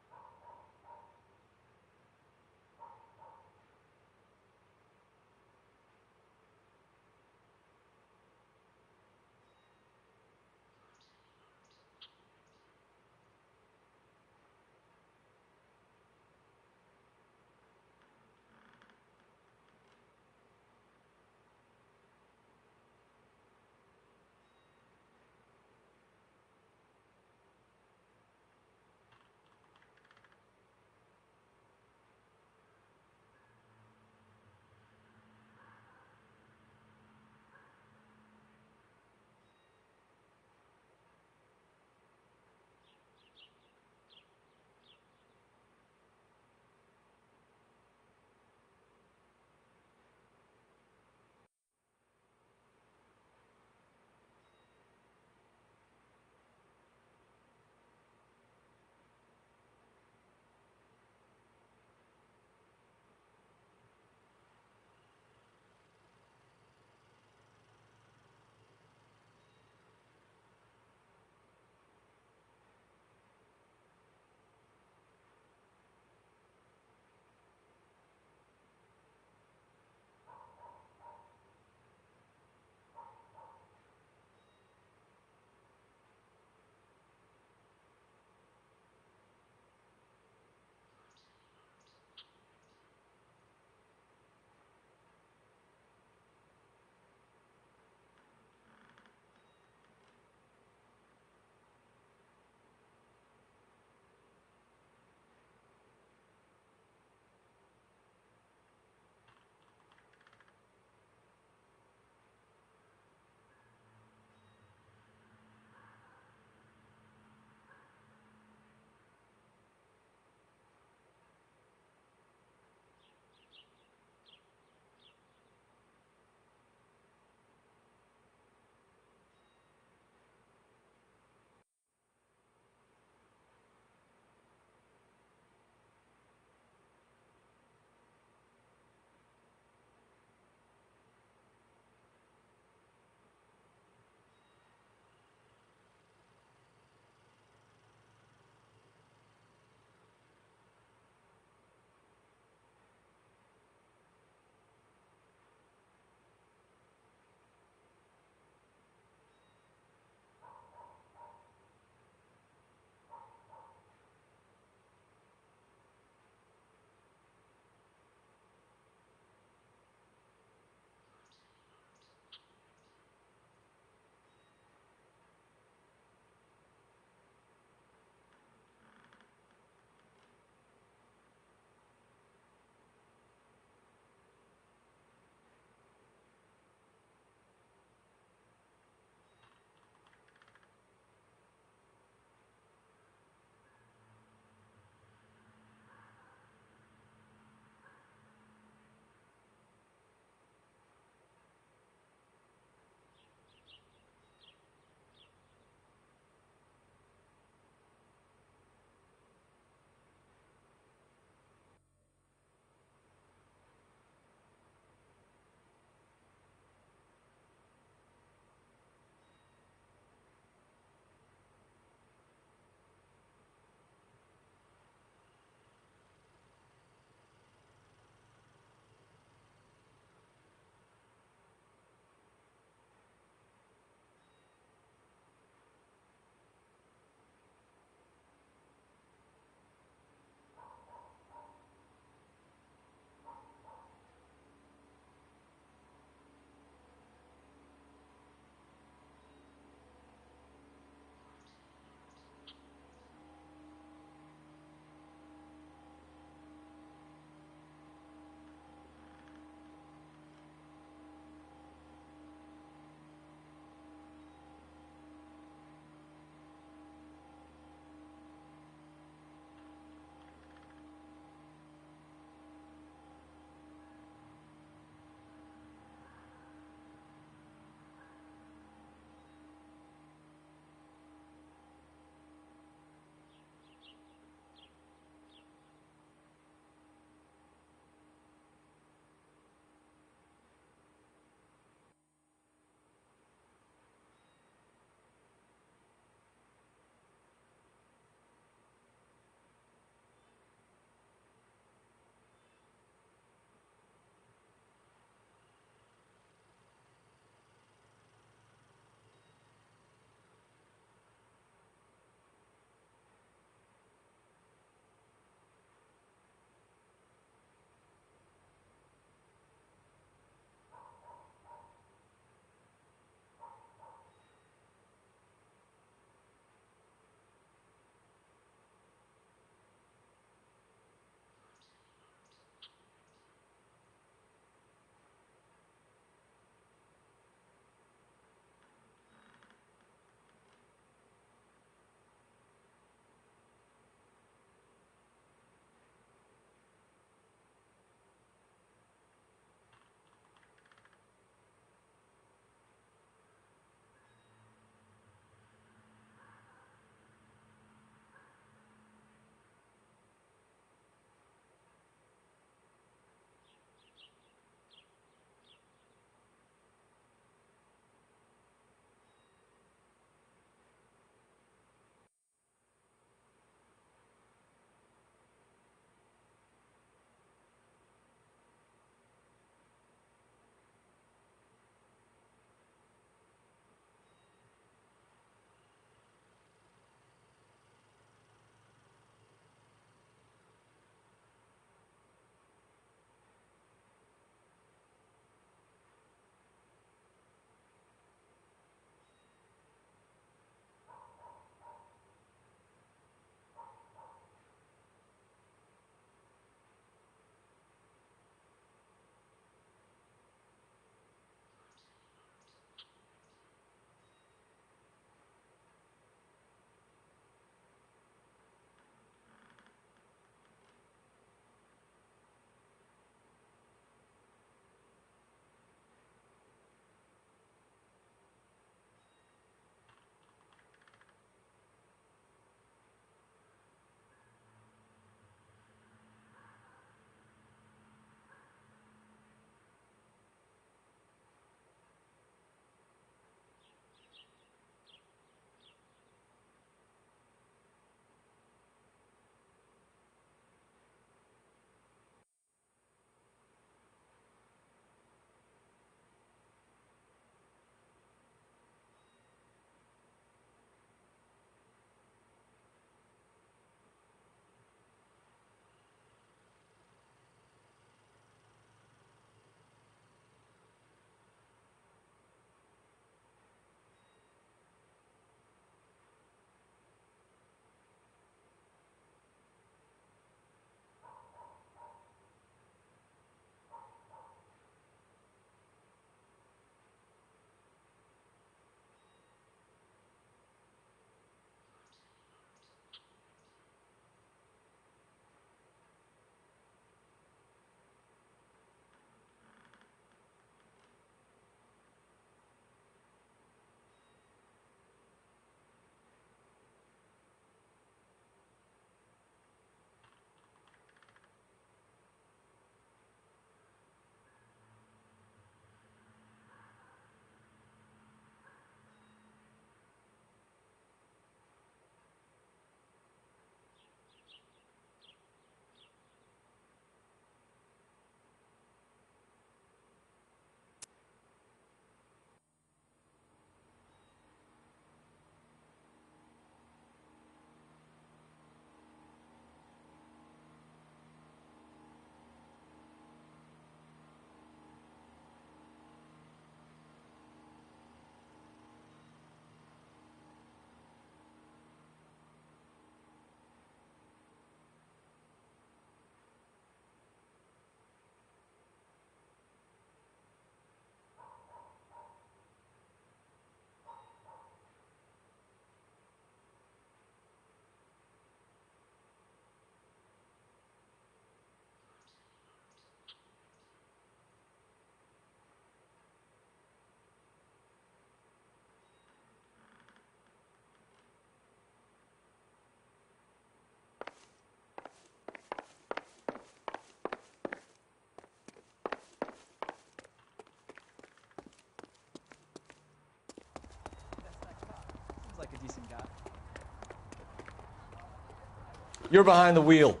You're behind the wheel.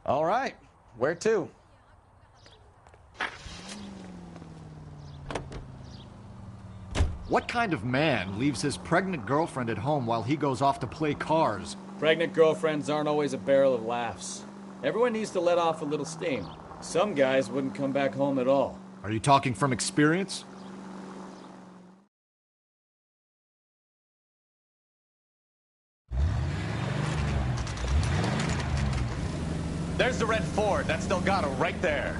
All right. Where to? What kind of man leaves his pregnant girlfriend at home while he goes off to play cars? Pregnant girlfriends aren't always a barrel of laughs. Everyone needs to let off a little steam. Some guys wouldn't come back home at all. Are you talking from experience? There's the red Ford. That's Delgado right there.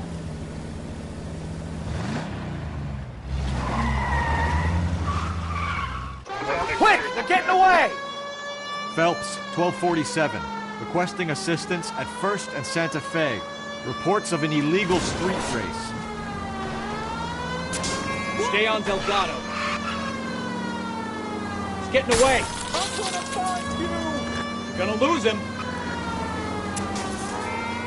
Quick! They're getting away! Phelps, 1247. Requesting assistance at 1st and Santa Fe. Reports of an illegal street race. Stay on Delgado. He's getting away. I'm gonna find you! You're gonna lose him.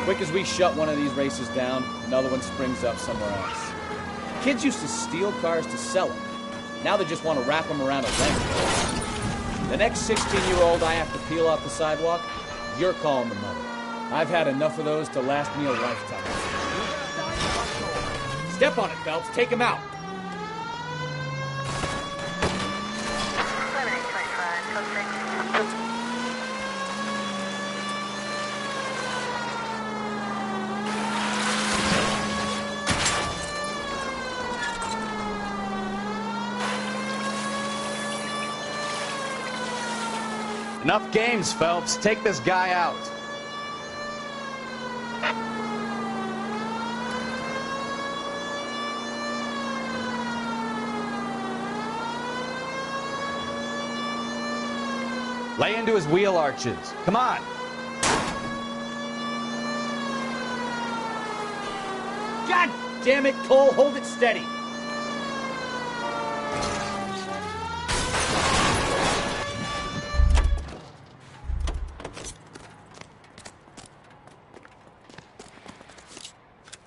Quick as we shut one of these races down, another one springs up somewhere else. Kids used to steal cars to sell them. Now they just want to wrap them around a leg. The next 16-year-old I have to peel off the sidewalk, you're calling the mother. I've had enough of those to last me a lifetime. Step on it, Phelps. Take him out. Enough games, Phelps. Take this guy out. Lay into his wheel arches. Come on. God damn it, Cole. Hold it steady.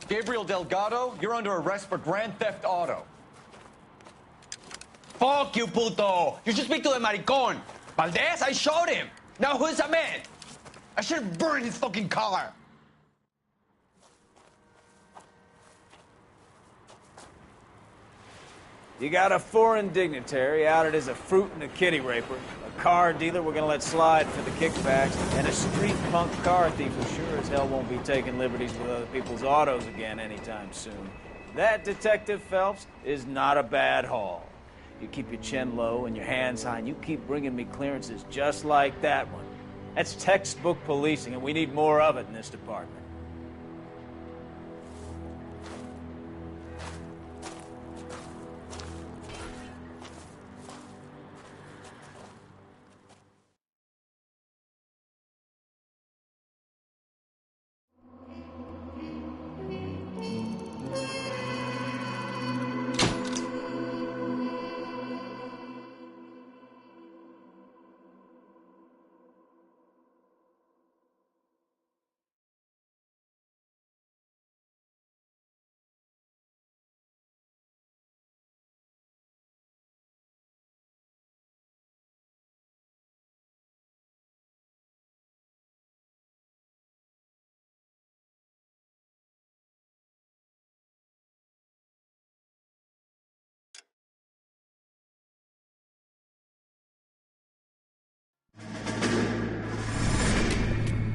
Gabriel Delgado, you're under arrest for Grand Theft Auto. Fuck you, puto! You should speak to the maricón. Valdez, I showed him. Now who's the man? I should have burned his fucking car. You got a foreign dignitary outed as a fruit and a kitty raper, a car dealer we're gonna let slide for the kickbacks, and a street punk car thief who sure as hell won't be taking liberties with other people's autos again anytime soon. That, Detective Phelps, is not a bad haul. You keep your chin low and your hands high, and you keep bringing me clearances just like that one. That's textbook policing, and we need more of it in this department.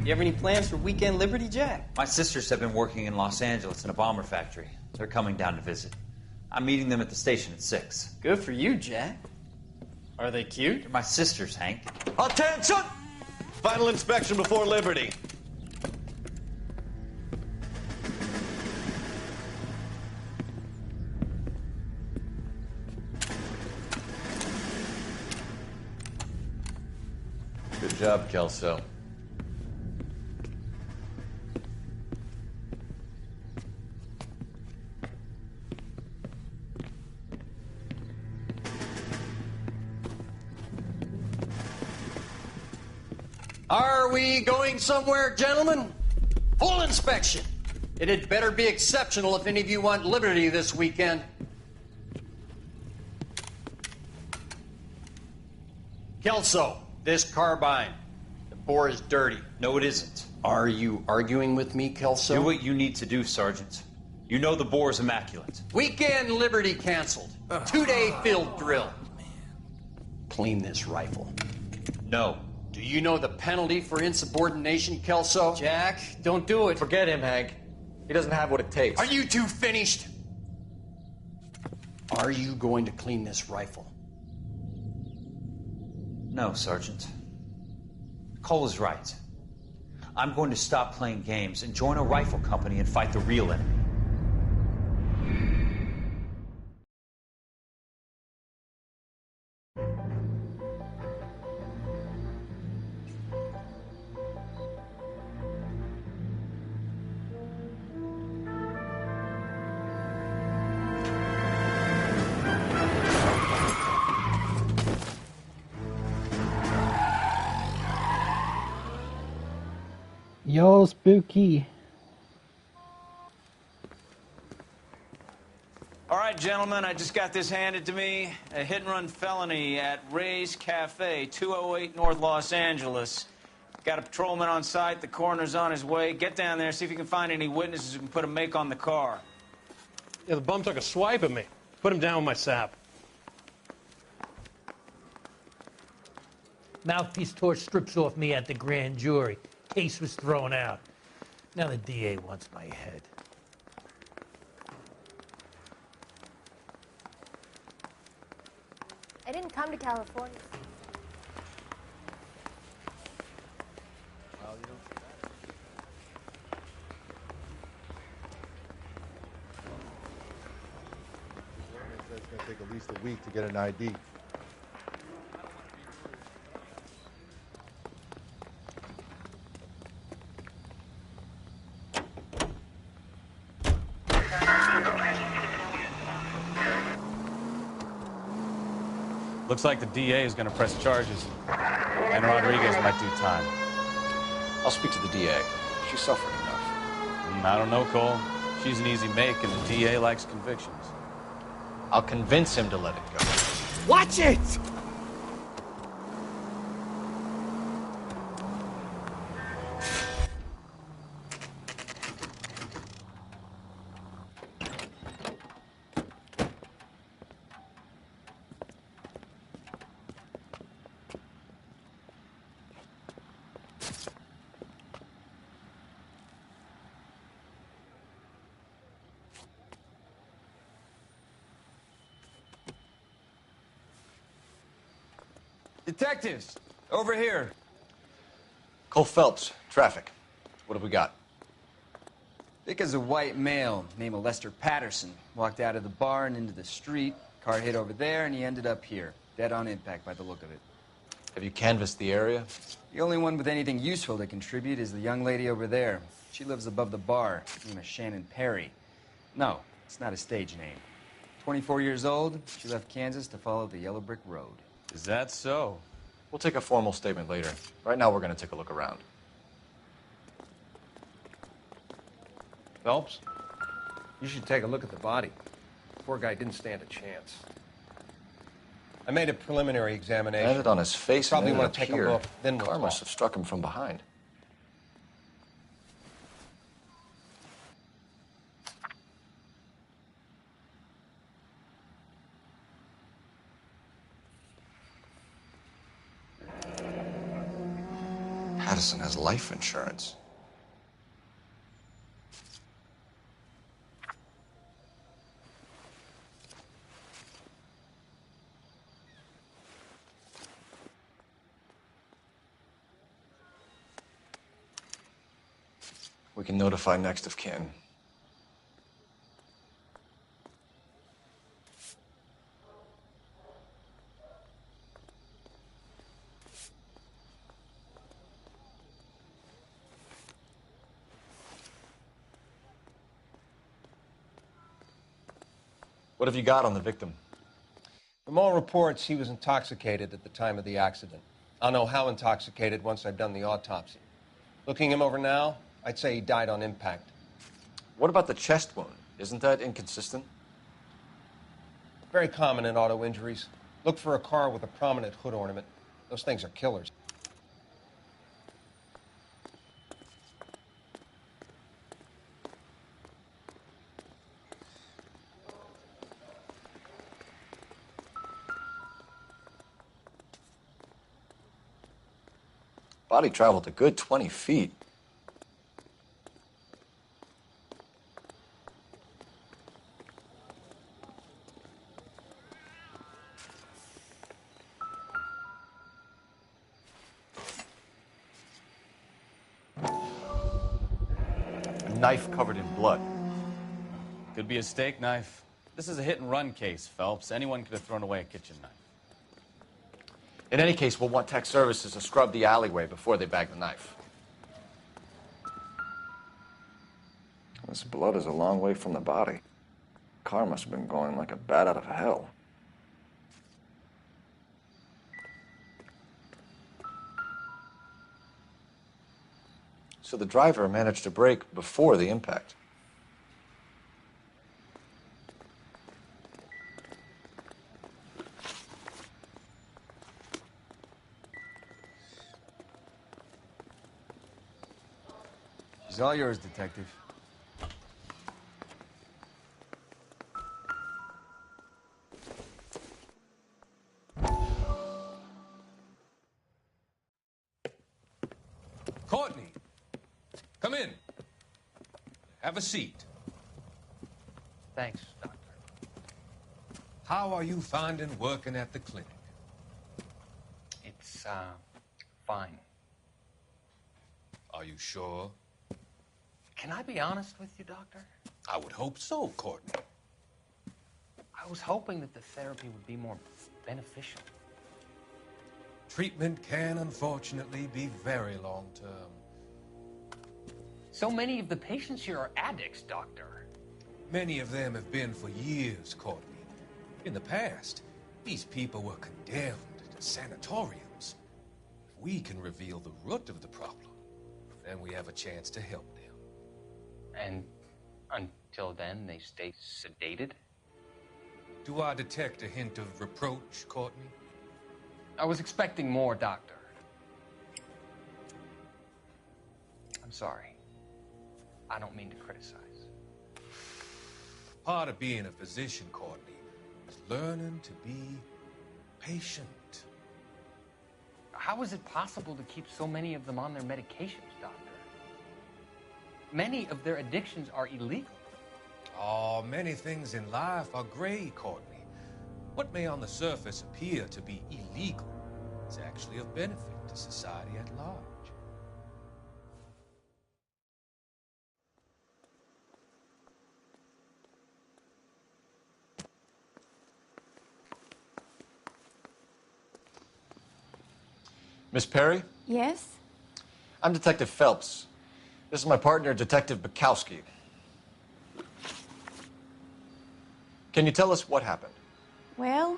You have any plans for weekend Liberty, Jack? My sisters have been working in Los Angeles in a bomber factory. They're coming down to visit. I'm meeting them at the station at 6. Good for you, Jack. Are they cute? They're my sisters, Hank. Attention! Final inspection before Liberty. Good job, Kelso. Are we going somewhere, gentlemen? Full inspection. It had better be exceptional if any of you want liberty this weekend. Kelso, this carbine. The PS4 is dirty. No, it isn't. Are you arguing with me, Kelso? Do what you need to do, Sergeant. You know the bore is immaculate. Weekend Liberty canceled. 2-day field drill. Clean this rifle. No. Do you know the penalty for insubordination, Kelso? Jack, don't do it. Forget him, Hank. He doesn't have what it takes. Are you two finished? Are you going to clean this rifle? No, Sergeant. Cole is right. I'm going to stop playing games and join a rifle company and fight the real enemy. Yo, spooky. All right, gentlemen, I just got this handed to me. A hit-and-run felony at Ray's Cafe, 208 North Los Angeles. Got a patrolman on site. The coroner's on his way. Get down there, see if you can find any witnesses who can put a make on the car. Yeah, the bum took a swipe at me. Put him down with my sap. Mouthpiece tore strips off me at the grand jury. Case was thrown out. Now the DA wants my head. I didn't come to California. Well, you don't see that. It's going to take at least a week to get an ID. Looks like the DA is going to press charges, and Rodriguez might do time. I'll speak to the DA. She's suffering enough. I don't know, Cole. She's an easy make, and the DA likes convictions. I'll convince him to let it go. Watch it! Detectives, over here. Cole Phelps, traffic. What have we got? Dick is a white male named Lester Patterson. Walked out of the bar and into the street. Car hit over there, and he ended up here. Dead on impact by the look of it. Have you canvassed the area? The only one with anything useful to contribute is the young lady over there. She lives above the bar. Her name is Shannon Perry. No, it's not a stage name. 24 years old, she left Kansas to follow the Yellow Brick Road. Is that so? We'll take a formal statement later. Right now, we're going to take a look around. Phelps, you should take a look at the body. Poor guy didn't stand a chance. I made a preliminary examination. Landed on his face. Probably and want to take a look, then we'll car talk. must have struck him from behind. Patterson has life insurance. We can notify next of kin. What have you got on the victim? From all reports, he was intoxicated at the time of the accident. I'll know how intoxicated once I've done the autopsy. Looking him over now, I'd say he died on impact. What about the chest wound? Isn't that inconsistent? Very common in auto injuries. Look for a car with a prominent hood ornament. Those things are killers. Body traveled a good 20 feet. A knife covered in blood. Could be a steak knife. This is a hit-and-run case, Phelps. Anyone could have thrown away a kitchen knife. In any case, we'll want tech services to scrub the alleyway before they bag the knife. This blood is a long way from the body. Car must have been going like a bat out of hell. So the driver managed to brake before the impact. She's all yours, Detective. Courtney, come in. Have a seat. Thanks, Doctor. How are you finding working at the clinic? It's, fine. Are you sure? Can I be honest with you, Doctor? I would hope so, Courtney. I was hoping that the therapy would be more beneficial. Treatment can, unfortunately, be very long-term. So many of the patients here are addicts, Doctor. Many of them have been for years, Courtney. In the past, these people were condemned to sanatoriums. If we can reveal the root of the problem, then we have a chance to help them. And until then, they stay sedated? Do I detect a hint of reproach, Courtney? I was expecting more, Doctor. I'm sorry. I don't mean to criticize. Part of being a physician, Courtney, is learning to be patient. How is it possible to keep so many of them on their medications, Doctor? Many of their addictions are illegal. Oh, many things in life are gray, Courtney. What may on the surface appear to be illegal is actually of benefit to society at large. Miss Perry? Yes? I'm Detective Phelps. This is my partner, Detective Bukowski. Can you tell us what happened? Well,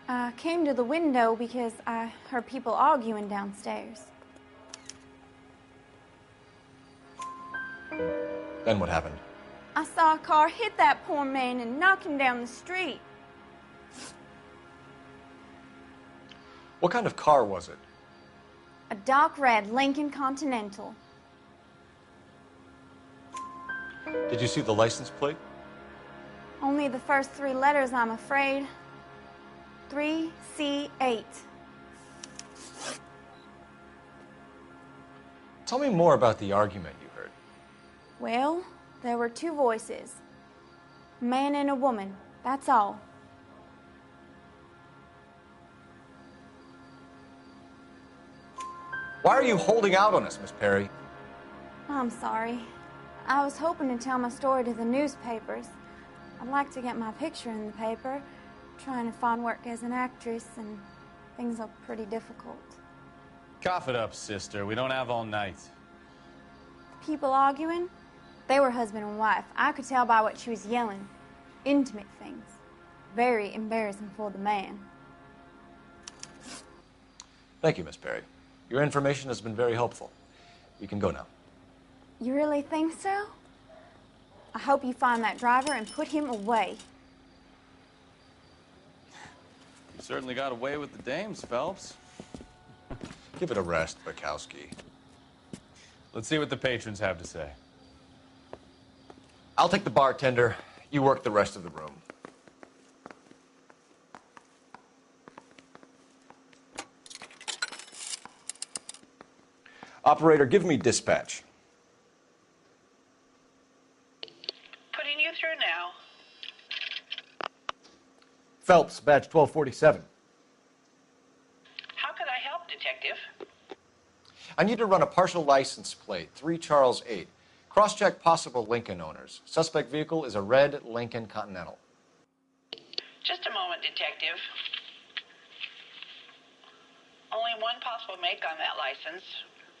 I came to the window because I heard people arguing downstairs. Then what happened? I saw a car hit that poor man and knock him down the street. What kind of car was it? A dark red Lincoln Continental. Did you see the license plate? Only the first three letters, I'm afraid. 3C8. Tell me more about the argument you heard. Well, there were two voices. A man and a woman, that's all. Why are you holding out on us, Miss Perry? I'm sorry. I was hoping to tell my story to the newspapers. I'd like to get my picture in the paper, trying to find work as an actress, and things are pretty difficult. Cough it up, sister. We don't have all night. People arguing? They were husband and wife. I could tell by what she was yelling. Intimate things. Very embarrassing for the man. Thank you, Miss Perry. Your information has been very helpful. You can go now. You really think so? I hope you find that driver and put him away. You certainly got away with the dames, Phelps. Give it a rest, Bukowski. Let's see what the patrons have to say. I'll take the bartender. You work the rest of the room. Operator, give me dispatch. Putting you through now. Phelps, badge 1247. How could I help, Detective? I need to run a partial license plate, 3 Charles 8. Cross-check possible Lincoln owners. Suspect vehicle is a red Lincoln Continental. Just a moment, Detective. Only one possible make on that license.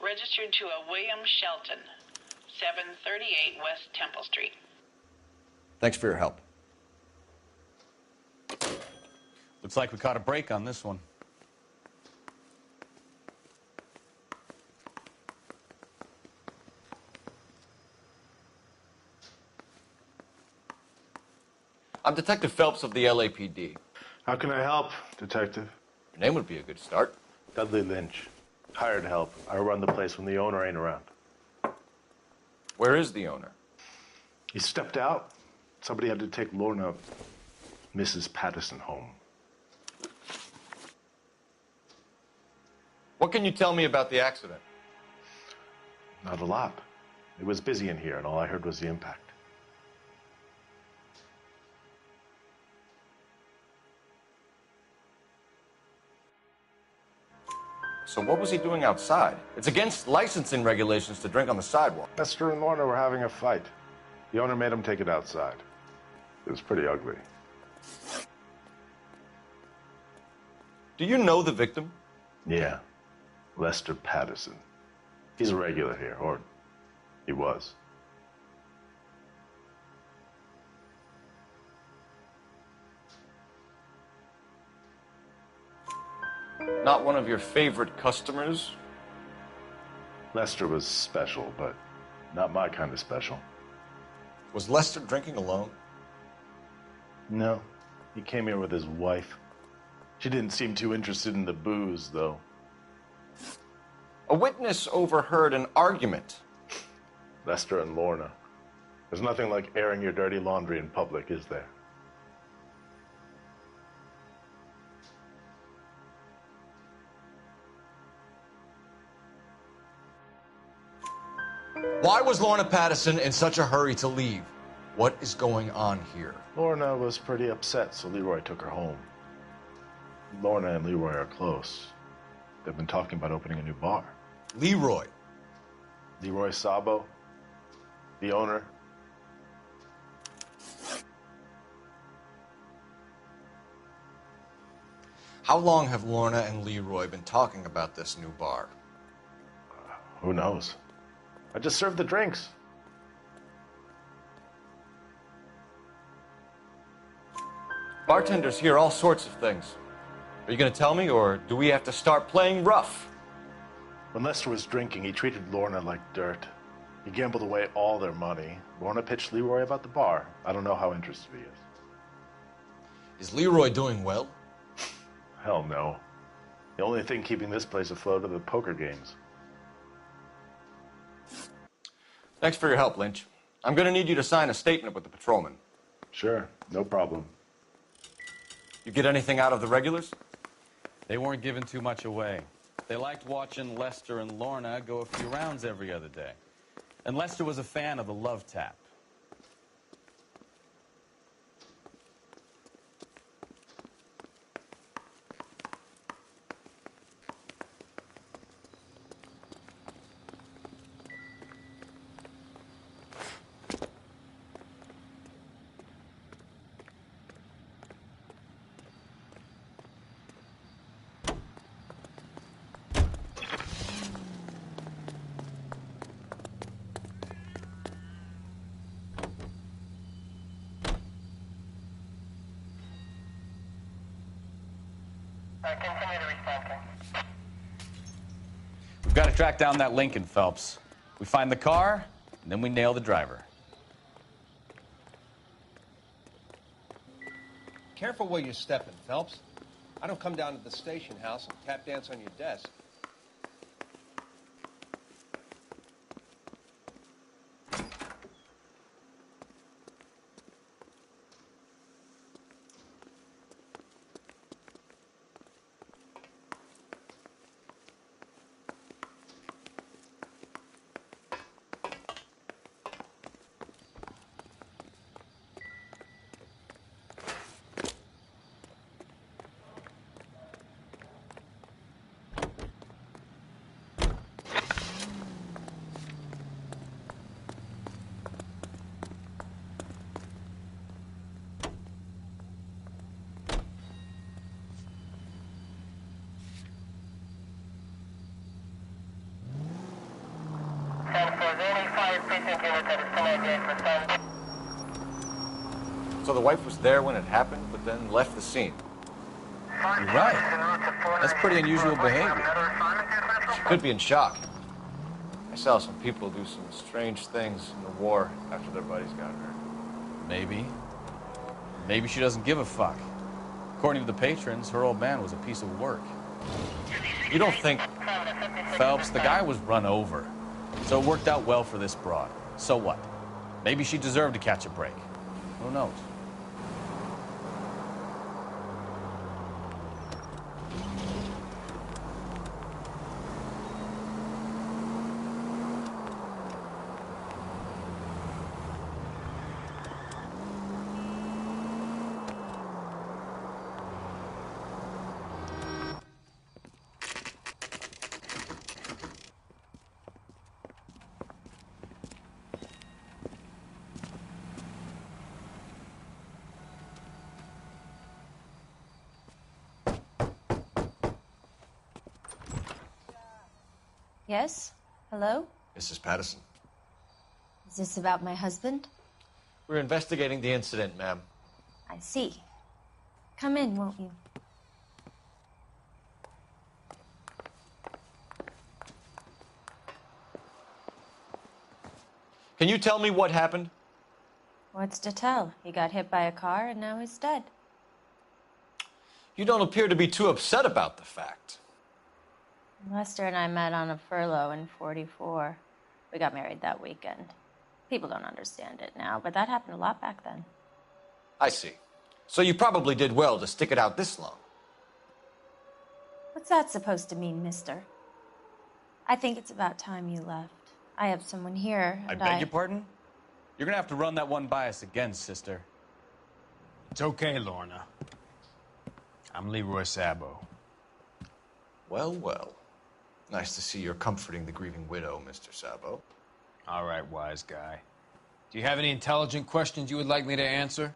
Registered to a William Shelton, 738 West Temple Street. Thanks for your help. Looks like we caught a break on this one. I'm Detective Phelps of the LAPD. How can I help, Detective? Your name would be a good start. Dudley Lynch. Hired help. I run the place when the owner ain't around. Where is the owner? He stepped out. Somebody had to take Lorna, Mrs. Patterson, home. What can you tell me about the accident? Not a lot. It was busy in here, and all I heard was the impact. So what was he doing outside? It's against licensing regulations to drink on the sidewalk. Lester and Lorna were having a fight. The owner made him take it outside. It was pretty ugly. Do you know the victim? Yeah. Lester Patterson. He's a regular here, or he was. Not one of your favorite customers? Lester was special, but not my kind of special. Was Lester drinking alone? No. He came here with his wife. She didn't seem too interested in the booze, though. A witness overheard an argument. Lester and Lorna. There's nothing like airing your dirty laundry in public, is there? Why was Lorna Patterson in such a hurry to leave? What is going on here? Lorna was pretty upset, so Leroy took her home. Lorna and Leroy are close. They've been talking about opening a new bar. Leroy? Leroy Sabo, the owner. How long have Lorna and Leroy been talking about this new bar? Who knows? I just served the drinks. Bartenders hear all sorts of things. Are you going to tell me, or do we have to start playing rough? When Lester was drinking, he treated Lorna like dirt. He gambled away all their money. Lorna pitched Leroy about the bar. I don't know how interested he is. Is Leroy doing well? Hell no. The only thing keeping this place afloat are the poker games. Thanks for your help, Lynch. I'm going to need you to sign a statement with the patrolman. Sure, no problem. You get anything out of the regulars? They weren't giving too much away. They liked watching Lester and Lorna go a few rounds every other day. And Lester was a fan of the love tap. We've got to track down that Lincoln, Phelps. We find the car, and then we nail the driver. Careful where you're stepping, Phelps. I don't come down to the station house and tap dance on your desk. So the wife was there when it happened, but then left the scene. You're right. That's pretty unusual behavior. She could be in shock. I saw some people do some strange things in the war after their buddies got hurt. Maybe. Maybe she doesn't give a fuck. According to the patrons, her old man was a piece of work. You don't think... Phelps, the guy was run over. So it worked out well for this broad. So what? Maybe she deserved to catch a break. Who knows? Yes? Hello? Mrs. Patterson. Is this about my husband? We're investigating the incident, ma'am. I see. Come in, won't you? Can you tell me what happened? What's to tell? He got hit by a car and now he's dead. You don't appear to be too upset about the fact. Lester and I met on a furlough in '44. We got married that weekend. People don't understand it now, but that happened a lot back then. I see. So you probably did well to stick it out this long. What's that supposed to mean, mister? I think it's about time you left. I have someone here, I and beg your pardon? You're gonna have to run that one by us again, sister. It's okay, Lorna. I'm Leroy Sabo. Well, well. Nice to see you're comforting the grieving widow, Mr. Sabo. All right, wise guy. Do you have any intelligent questions you would like me to answer?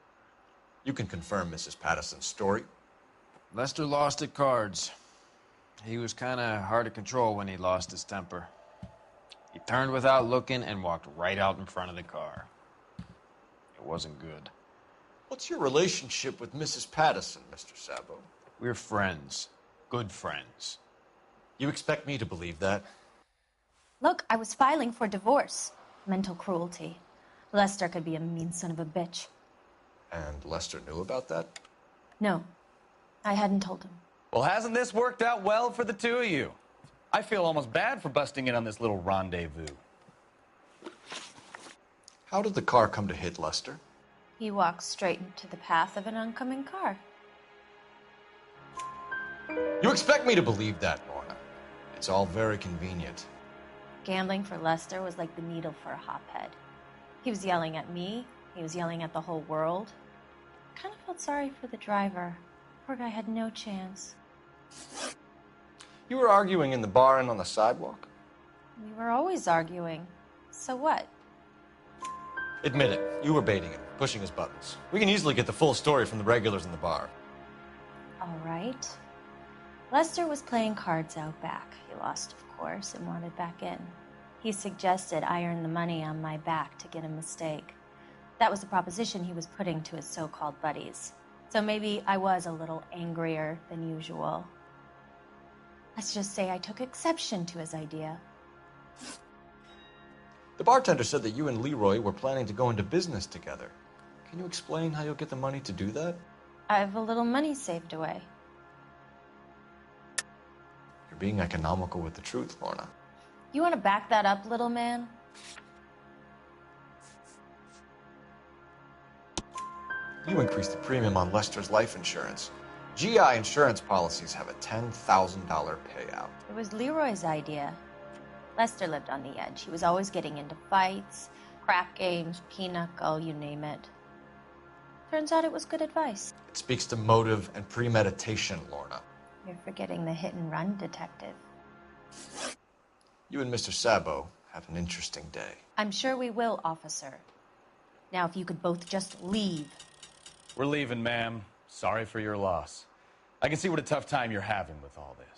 You can confirm Mrs. Patterson's story. Lester lost at cards. He was kind of hard to control when he lost his temper. He turned without looking and walked right out in front of the car. It wasn't good. What's your relationship with Mrs. Patterson, Mr. Sabo? We're friends. Good friends. You expect me to believe that? Look, I was filing for divorce. Mental cruelty. Lester could be a mean son of a bitch. And Lester knew about that? No, I hadn't told him. Well, hasn't this worked out well for the two of you? I feel almost bad for busting in on this little rendezvous. How did the car come to hit Lester? He walked straight into the path of an oncoming car. You expect me to believe that, Lorna? It's all very convenient. Gambling for Lester was like the needle for a hophead. He was yelling at me. He was yelling at the whole world. I kind of felt sorry for the driver. Poor guy had no chance. You were arguing in the bar and on the sidewalk? We were always arguing. So what? Admit it. You were baiting him, pushing his buttons. We can easily get the full story from the regulars in the bar. All right. Lester was playing cards out back. He lost, of course, and wanted back in. He suggested I earn the money on my back to get a mistake. That was the proposition he was putting to his so-called buddies. So maybe I was a little angrier than usual. Let's just say I took exception to his idea. The bartender said that you and Leroy were planning to go into business together. Can you explain how you'll get the money to do that? I have a little money saved away. You're being economical with the truth, Lorna. You want to back that up, little man? You increased the premium on Lester's life insurance. GI insurance policies have a $10,000 payout. It was Leroy's idea. Lester lived on the edge. He was always getting into fights, crap games, pinochle, you name it. Turns out it was good advice. It speaks to motive and premeditation, Lorna. You're forgetting the hit-and-run detective. You and Mr. Sabo have an interesting day. I'm sure we will, officer. Now, if you could both just leave. We're leaving, ma'am. Sorry for your loss. I can see what a tough time you're having with all this.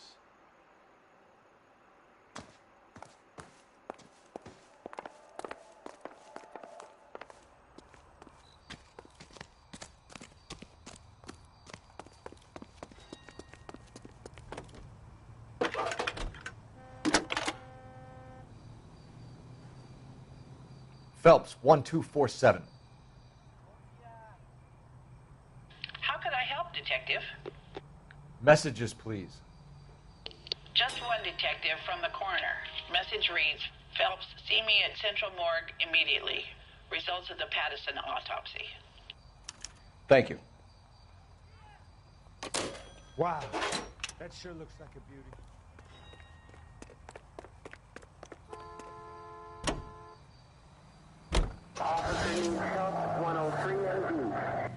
Phelps, 1247. How could I help, Detective? Messages, please. Just one detective from the coroner. Message reads, Phelps, see me at Central Morgue immediately. Results of the Pattison autopsy. Thank you. Wow, that sure looks like a beauty. Officer Phelps, 103 MD.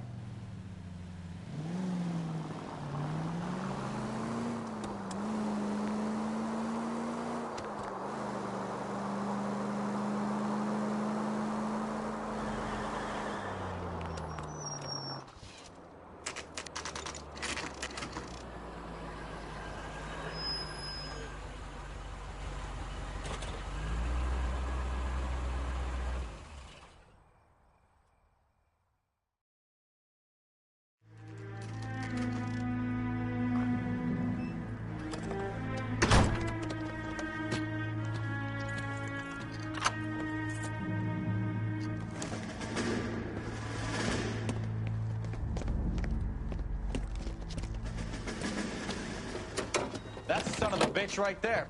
That's the son of a bitch right there.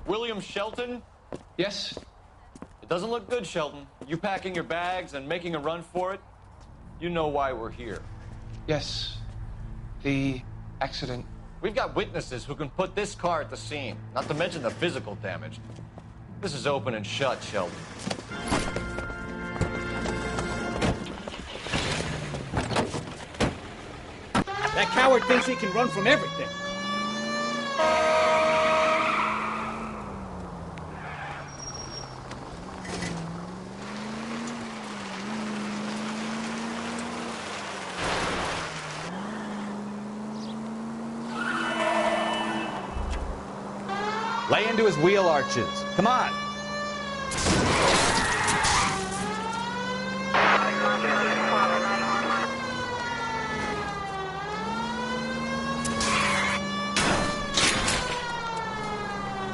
William Shelton? Yes? It doesn't look good, Shelton. You packing your bags and making a run for it? You know why we're here. Yes. The accident. We've got witnesses who can put this car at the scene, not to mention the physical damage. This is open and shut, Shelton. That coward thinks he can run from everything. Lay into his wheel arches. Come on.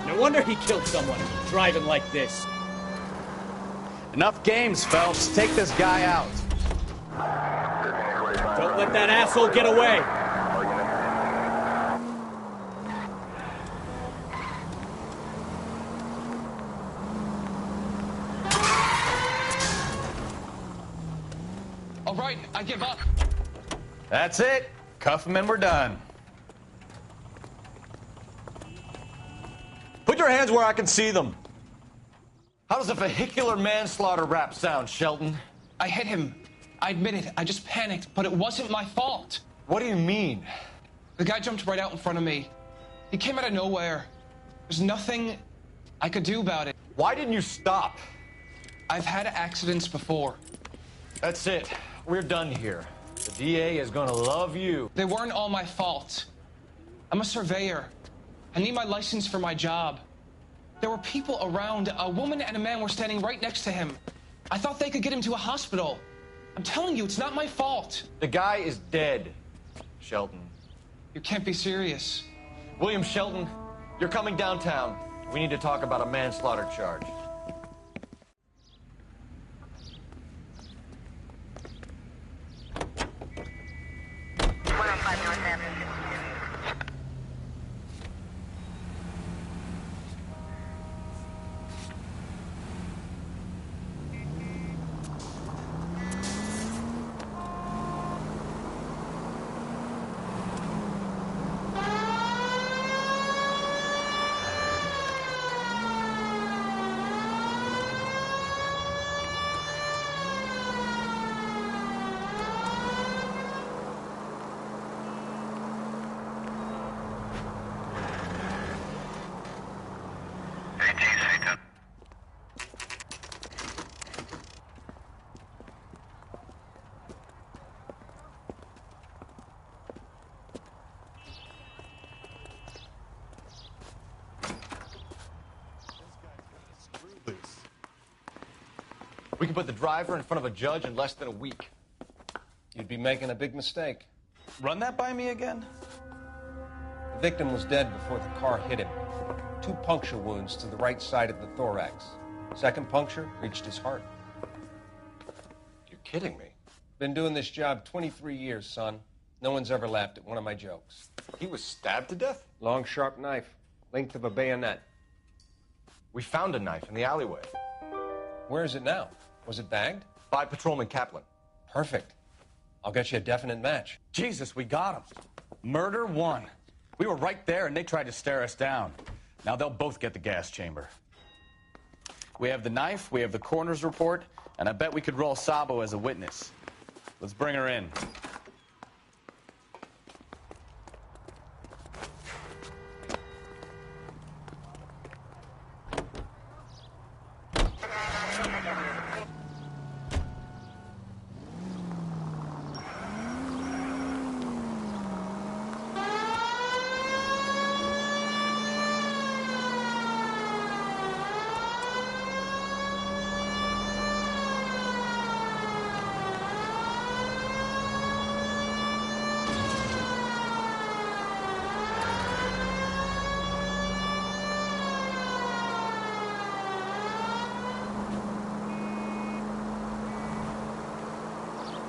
No wonder he killed someone, driving like this. Enough games, Phelps. Take this guy out. Don't let that asshole get away. All right, I give up. That's it. Cuff him and we're done. Put your hands where I can see them. How does a vehicular manslaughter rap sound, Shelton? I hit him. I admit it. I just panicked, but it wasn't my fault. What do you mean? The guy jumped right out in front of me. He came out of nowhere. There's nothing I could do about it. Why didn't you stop? I've had accidents before. That's it. We're done here. The DA is gonna love you. They weren't all my fault. I'm a surveyor. I need my license for my job. There were people around. A woman and a man were standing right next to him. I thought they could get him to a hospital. I'm telling you, it's not my fault. The guy is dead, Shelton. You can't be serious. William Shelton, you're coming downtown. We need to talk about a manslaughter charge. We can put the driver in front of a judge in less than a week. You'd be making a big mistake. Run that by me again? The victim was dead before the car hit him. 2 puncture wounds to the right side of the thorax. Second puncture reached his heart. You're kidding me. Been doing this job 23 years, son. No one's ever laughed at one of my jokes. He was stabbed to death? Long, sharp knife. Length of a bayonet. We found a knife in the alleyway. Where is it now? Was it bagged? By Patrolman Kaplan. Perfect. I'll get you a definite match. Jesus, we got him. Murder one. We were right there and they tried to stare us down. Now they'll both get the gas chamber. We have the knife, we have the coroner's report, and I bet we could roll Sabo as a witness. Let's bring her in.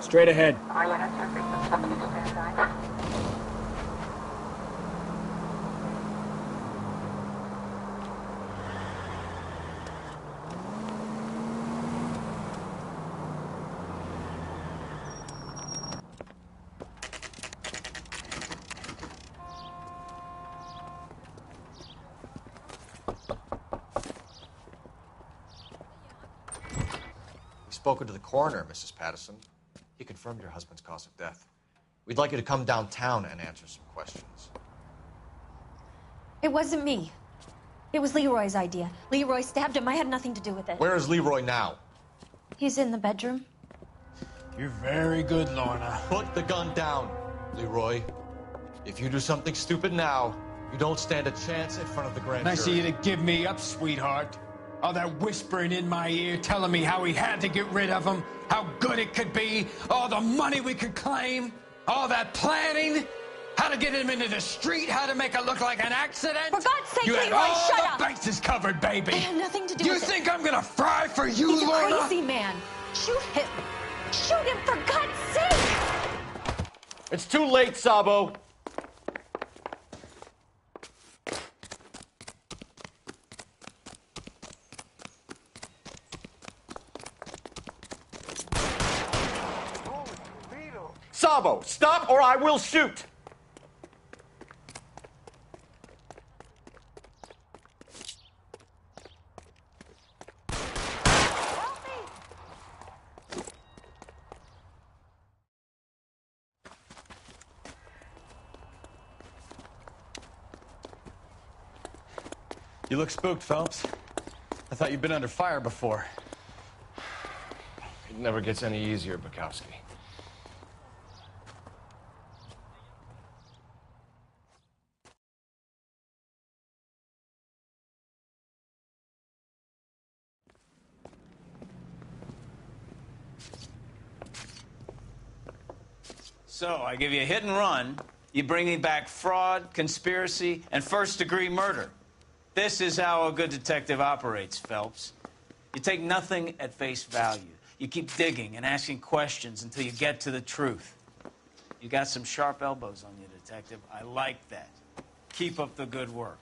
Straight ahead. We've spoken to the coroner, Mrs. Patterson. He confirmed your husband's cause of death. We'd like you to come downtown and answer some questions. It wasn't me. It was Leroy's idea. Leroy stabbed him. I had nothing to do with it. Where is Leroy now? He's in the bedroom. You're very good, Lorna. Put the gun down, Leroy. If you do something stupid now, you don't stand a chance in front of the grand jury. Nice of you to give me up, sweetheart. All that whispering in my ear telling me how we had to get rid of him, how good it could be, all the money we could claim, all that planning, how to get him into the street, how to make it look like an accident. For God's sake, you had Leroy, all shut the up. bases covered, baby. I had nothing to do you with it. think I'm gonna fry for you, He's Lorna? a crazy man. Shoot him. Shoot him, for God's sake. It's too late, Sabo. Sabo, stop or I will shoot! You look spooked, Phelps. I thought you'd been under fire before. It never gets any easier, Bukowski. So, I give you a hit and run. You bring me back fraud, conspiracy, and first-degree murder. This is how a good detective operates, Phelps. You take nothing at face value. You keep digging and asking questions until you get to the truth. You got some sharp elbows on you, detective. I like that. Keep up the good work.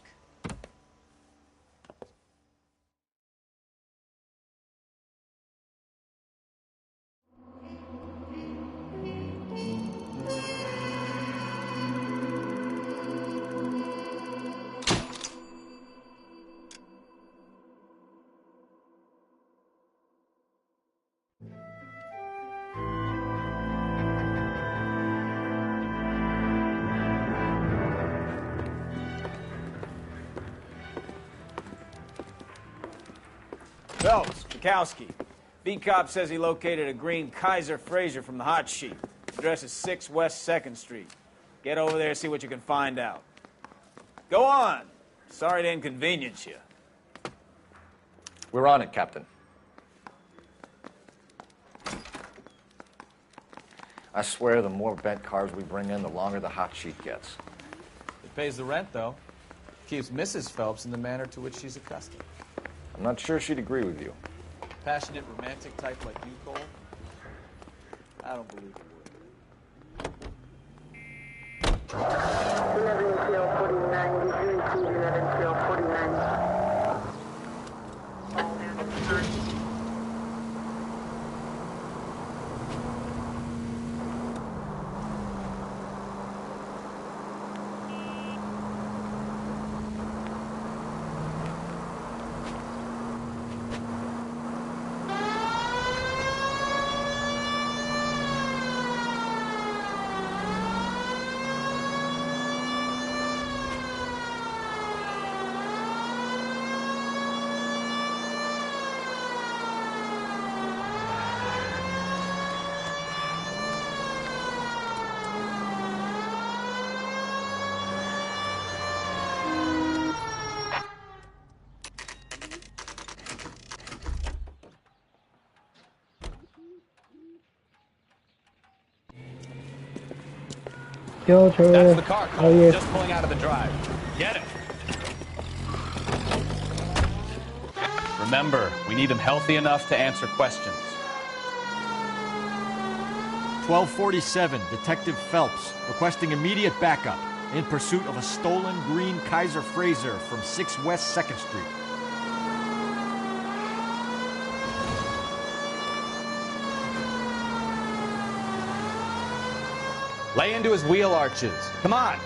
Phelps, Bukowski. V-Cop says he located a green Kaiser Fraser from the hot sheet. Address is 6 West 2nd Street. Get over there and see what you can find out. Go on. Sorry to inconvenience you. We're on it, Captain. I swear the more bent cars we bring in, the longer the hot sheet gets. It pays the rent, though. Keeps Mrs. Phelps in the manner to which she's accustomed. I'm not sure she'd agree with you. Passionate, romantic type like you, Cole? I don't believe it would. 11-49, did you receive 11-49? That's the car, Cole, just pulling out of the drive. Get it. Remember, we need him healthy enough to answer questions. 1247, Detective Phelps, requesting immediate backup in pursuit of a stolen green Kaiser Frazer from 6 West 2nd Street. Lay into his wheel arches. Come on.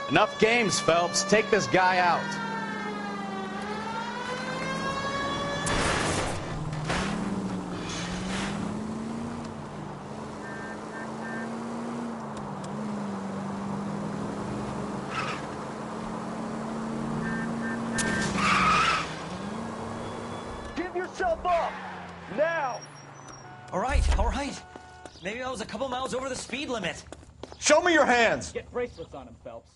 Enough games, Phelps. Take this guy out. Give yourself up! Now! All right. Maybe I was a couple miles over the speed limit. Show me your hands! Get bracelets on him, Phelps.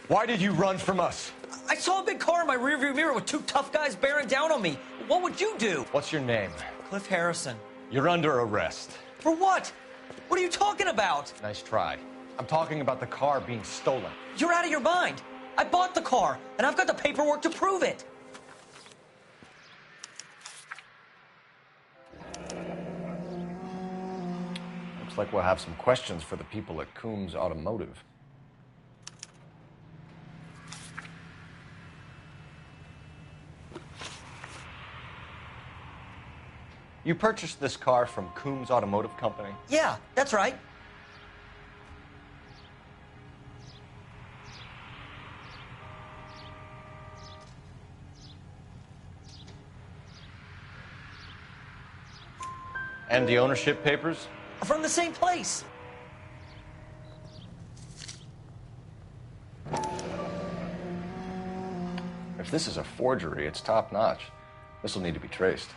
Why did you run from us? I saw a big car in my rearview mirror with two tough guys bearing down on me. What would you do? What's your name? Cliff Harrison. You're under arrest. For what? What are you talking about? Nice try. I'm talking about the car being stolen. You're out of your mind. I bought the car, and I've got the paperwork to prove it. Looks like we'll have some questions for the people at Coombs Automotive. You purchased this car from Coombs Automotive Company? Yeah, that's right. And the ownership papers? From the same place. If this is a forgery, it's top-notch. This will need to be traced.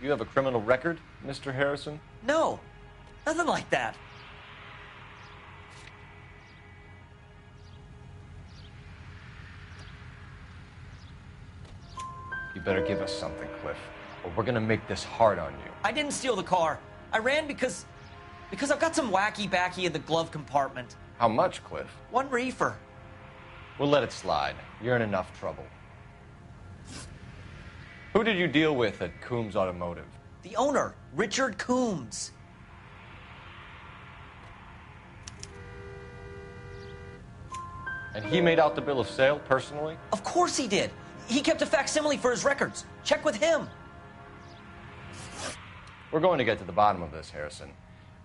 You have a criminal record, Mr. Harrison? No, nothing like that. You better give us something, Cliff, or we're gonna make this hard on you. I didn't steal the car. I ran because I've got some wacky-backy in the glove compartment. How much, Cliff? 1 reefer. We'll let it slide. You're in enough trouble. Who did you deal with at Coombs Automotive? The owner, Richard Coombs. And he made out the bill of sale personally? Of course he did. He kept a facsimile for his records. Check with him. We're going to get to the bottom of this, Harrison.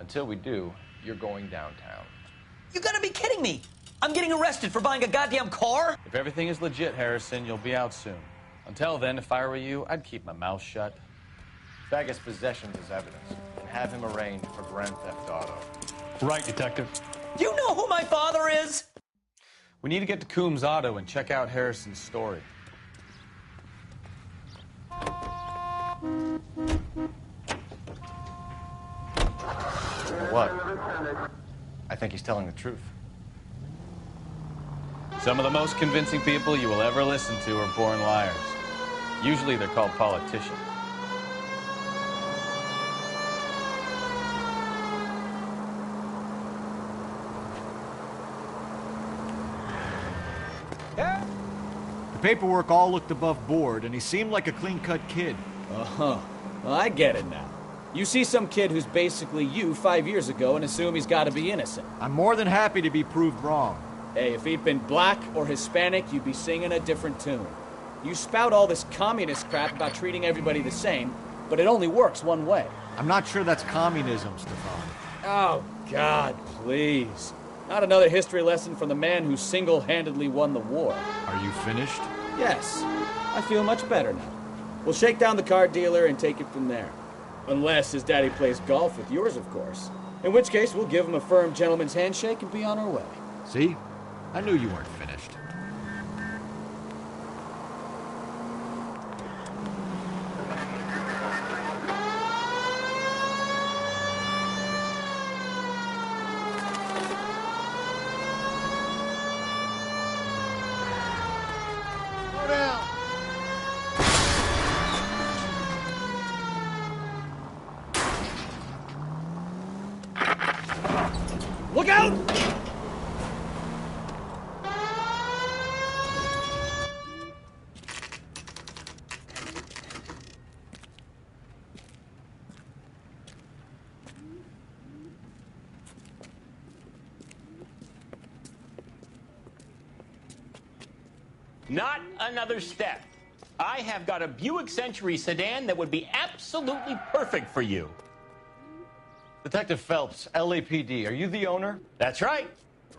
Until we do, you're going downtown. You gotta be kidding me. I'm getting arrested for buying a goddamn car? If everything is legit, Harrison, you'll be out soon. Until then, if I were you, I'd keep my mouth shut. Bag his possessions as evidence and have him arraigned for grand theft auto. Right, Detective. Do you know who my father is? We need to get to Coombs Auto and check out Harrison's story. What? I think he's telling the truth. Some of the most convincing people you will ever listen to are born liars. Usually they're called politicians. The paperwork all looked above board, and he seemed like a clean-cut kid. Uh-huh. Well, I get it now. You see some kid who's basically you 5 years ago and assume he's got to be innocent. I'm more than happy to be proved wrong. Hey, if he'd been black or Hispanic, you'd be singing a different tune. You spout all this communist crap about treating everybody the same, but it only works one way. I'm not sure that's communism, Stefan. Oh, God, please. Not another history lesson from the man who single-handedly won the war. Are you finished? Yes. I feel much better now. We'll shake down the car dealer and take it from there. Unless his daddy plays golf with yours, of course. In which case, we'll give him a firm gentleman's handshake and be on our way. See? I knew you weren't finished. Slow down. Look out! Not another step. I have got a Buick Century sedan that would be absolutely perfect for you. Detective Phelps, LAPD, are you the owner? That's right.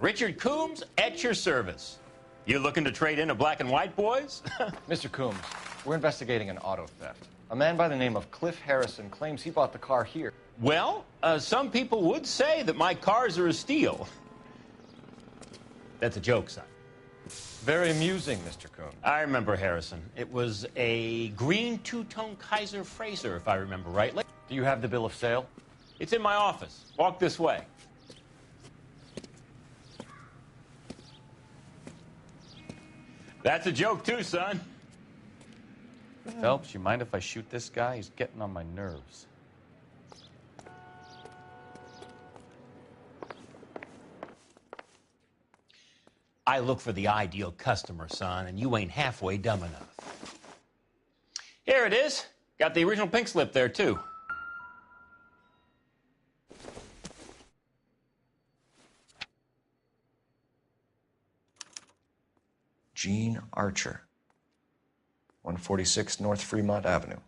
Richard Coombs at your service. You looking to trade in a black and white, boys? Mr. Coombs, we're investigating an auto theft. A man by the name of Cliff Harrison claims he bought the car here. Well, some people would say that my cars are a steal. That's a joke, son. Very amusing, Mr. Coombs. I remember Harrison. It was a green two-tone Kaiser Frazer, if I remember rightly. Do you have the bill of sale? It's in my office. Walk this way. That's a joke, too, son. Phelps, you mind if I shoot this guy? He's getting on my nerves. I look for the ideal customer, son, and you ain't halfway dumb enough. Here it is. Got the original pink slip there, too. Gene Archer, 146 North Fremont Avenue.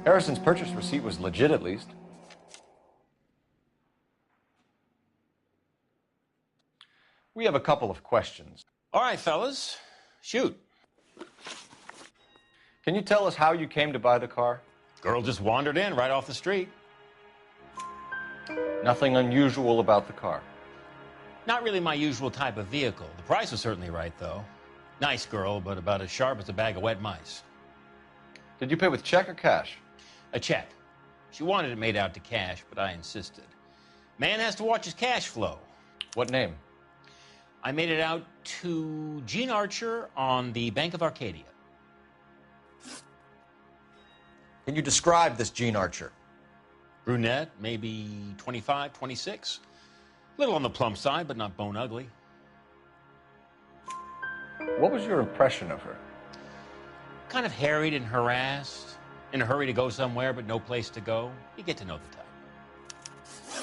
Harrison's purchase receipt was legit, at least. We have a couple of questions. All right, fellas. Shoot. Can you tell us how you came to buy the car? Girl just wandered in right off the street. Nothing unusual about the car. Not really my usual type of vehicle. The price was certainly right, though. Nice girl, but about as sharp as a bag of wet mice. Did you pay with check or cash? A check. She wanted it made out to cash, but I insisted. Man has to watch his cash flow. What name? I made it out to Gene Archer on the Bank of Arcadia. Can you describe this Gene Archer? Brunette, maybe 25, 26. Little on the plump side, but not bone ugly. What was your impression of her? Kind of harried and harassed. In a hurry to go somewhere, but no place to go. You get to know the type.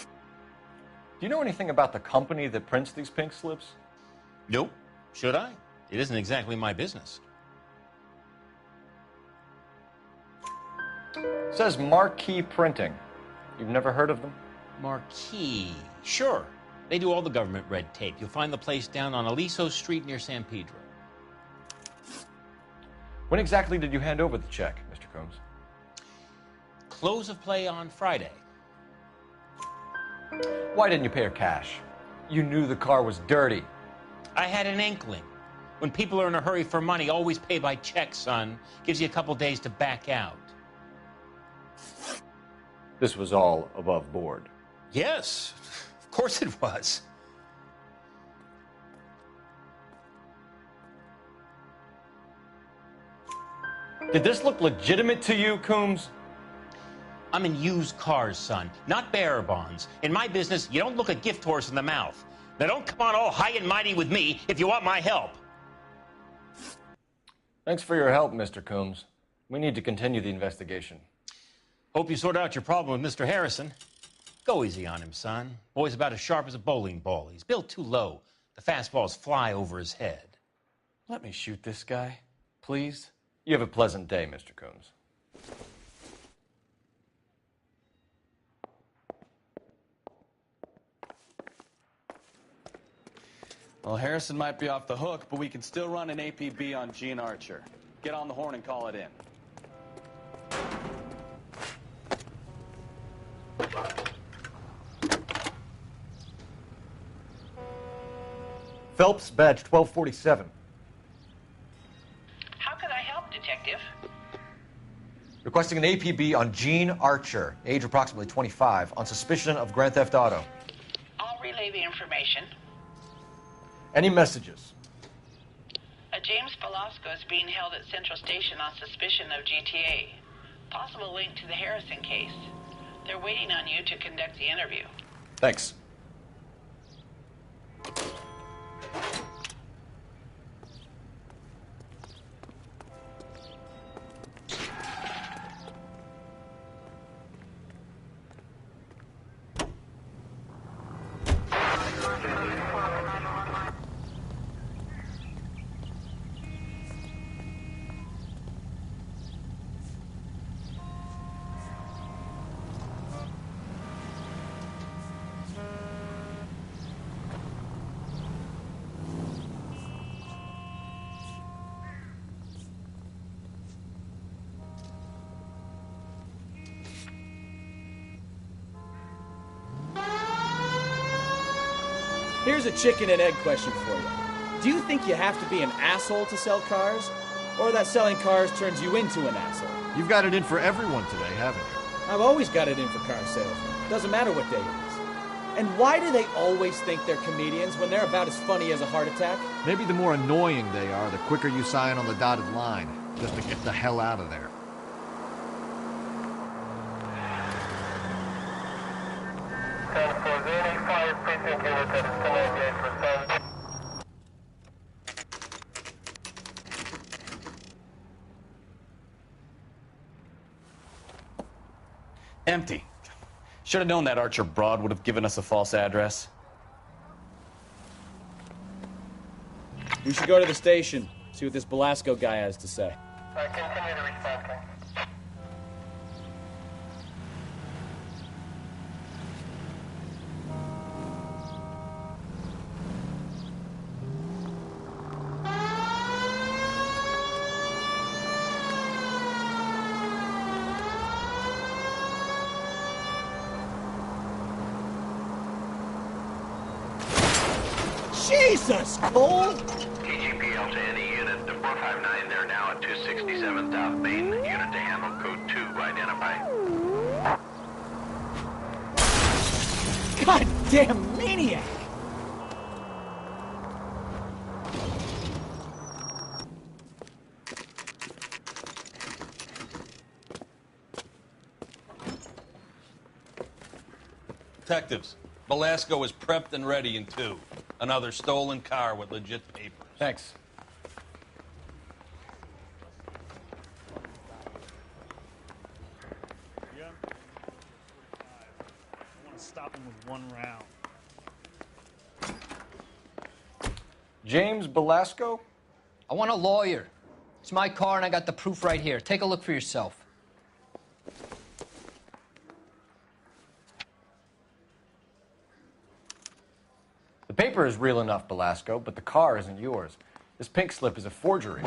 Do you know anything about the company that prints these pink slips? Nope. Should I? It isn't exactly my business. It says Marquee Printing. You've never heard of them? Marquee. Sure. They do all the government red tape. You'll find the place down on Aliso Street near San Pedro. When exactly did you hand over the check, Mr. Combs? Close of play on Friday. Why didn't you pay her cash? You knew the car was dirty. I had an inkling. When people are in a hurry for money, always pay by check, son. Gives you a couple days to back out. This was all above board. Yes, of course it was. Did this look legitimate to you, Coombs? I'm in used cars, son, not bearer bonds. In my business, you don't look a gift horse in the mouth. Now don't come on all high and mighty with me if you want my help. Thanks for your help, Mr. Coombs. We need to continue the investigation. Hope you sort out your problem with Mr. Harrison. Go easy on him, son. Boy's about as sharp as a bowling ball. He's built too low. The fastballs fly over his head. Let me shoot this guy, please. You have a pleasant day, Mr. Coombs. Well, Harrison might be off the hook, but we can still run an APB on Gene Archer. Get on the horn and call it in. Phelps, badge 1247. How can I help, Detective? Requesting an APB on Gene Archer, age approximately 25, on suspicion of Grand Theft Auto. I'll relay the information. Any messages? A James Velasco is being held at Central Station on suspicion of GTA. Possible link to the Harrison case. They're waiting on you to conduct the interview. Thanks. Here's a chicken and egg question for you. Do you think you have to be an asshole to sell cars? Or that selling cars turns you into an asshole? You've got it in for everyone today, haven't you? I've always got it in for car salesmen. Doesn't matter what day it is. And why do they always think they're comedians when they're about as funny as a heart attack? Maybe the more annoying they are, the quicker you sign on the dotted line, just to get the hell out of there. Empty. Should have known that Archer broad would have given us a false address. We should go to the station, see what this Velasco guy has to say. Continue to respond. Jesus, Cole! TGPL to any unit, the 459, they're now at 267 South Main. Unit to handle code 2, identify. Goddamn maniac! Detectives, Velasco is prepped and ready in 2. Another stolen car with legit papers. Thanks. Yeah. I want to stop him with one round. James Velasco? I want a lawyer. It's my car and I got the proof right here. Take a look for yourself. The paper is real enough, Belasco, but the car isn't yours. This pink slip is a forgery.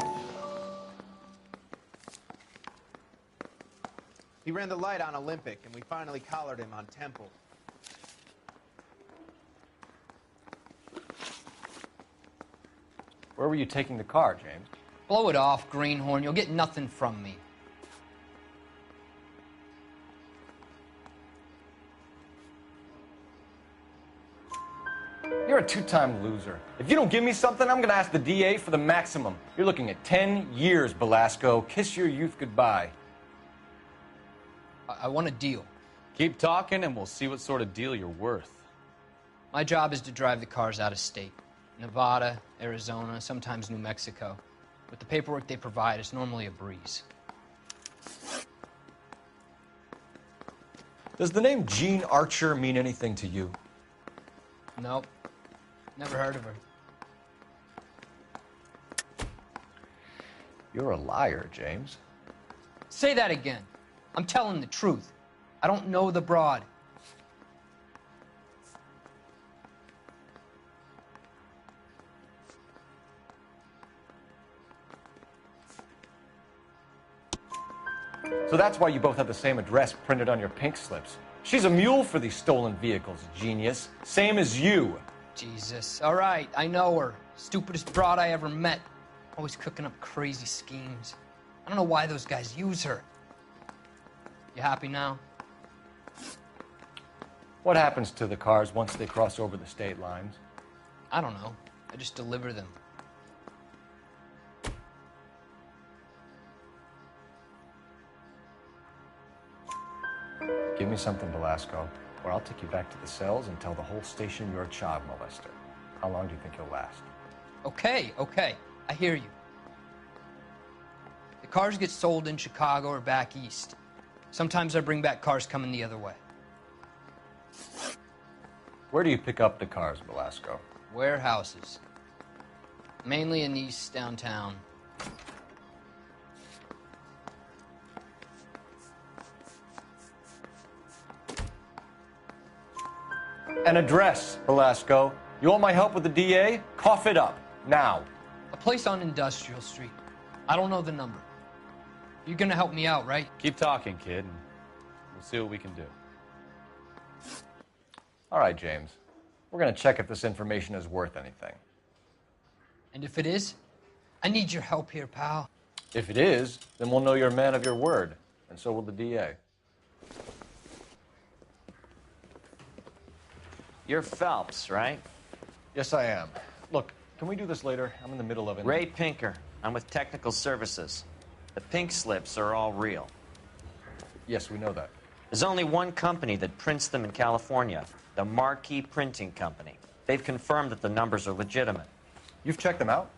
He ran the light on Olympic, and we finally collared him on Temple. Where were you taking the car, James? Blow it off, Greenhorn. You'll get nothing from me. You're a two-time loser. If you don't give me something, I'm gonna ask the DA for the maximum. You're looking at 10 years, Belasco. Kiss your youth goodbye. I want a deal. Keep talking and we'll see what sort of deal you're worth. My job is to drive the cars out of state. Nevada, Arizona, sometimes New Mexico. With the paperwork they provide, it's normally a breeze. Does the name Jean Archer mean anything to you? Nope. Never heard of her. You're a liar, James. Say that again. I'm telling the truth. I don't know the broad. So that's why you both have the same address printed on your pink slips. She's a mule for these stolen vehicles, genius. Same as you. Jesus. All right, I know her. Stupidest broad I ever met. Always cooking up crazy schemes. I don't know why those guys use her. You happy now? What happens to the cars once they cross over the state lines? I don't know. I just deliver them. Give me something, Belasco, or I'll take you back to the cells and tell the whole station you're a child molester. How long do you think you'll last? Okay. I hear you. The cars get sold in Chicago or back east. Sometimes I bring back cars coming the other way. Where do you pick up the cars, Belasco? Warehouses. Mainly in East downtown. An address, Belasco. You want my help with the DA? Cough it up, now. A place on Industrial Street. I don't know the number. You're gonna help me out, right? Keep talking, kid, and we'll see what we can do. All right, James. We're gonna check if this information is worth anything. And if it is, I need your help here, pal. If it is, then we'll know you're a man of your word, and so will the DA. You're Phelps, right? Yes, I am. Look, can we do this later? I'm in the middle of it. Ray Pinker. I'm with Technical Services. The pink slips are all real. Yes, we know that. There's only one company that prints them in California, the Marquee Printing Company. They've confirmed that the numbers are legitimate. You've checked them out?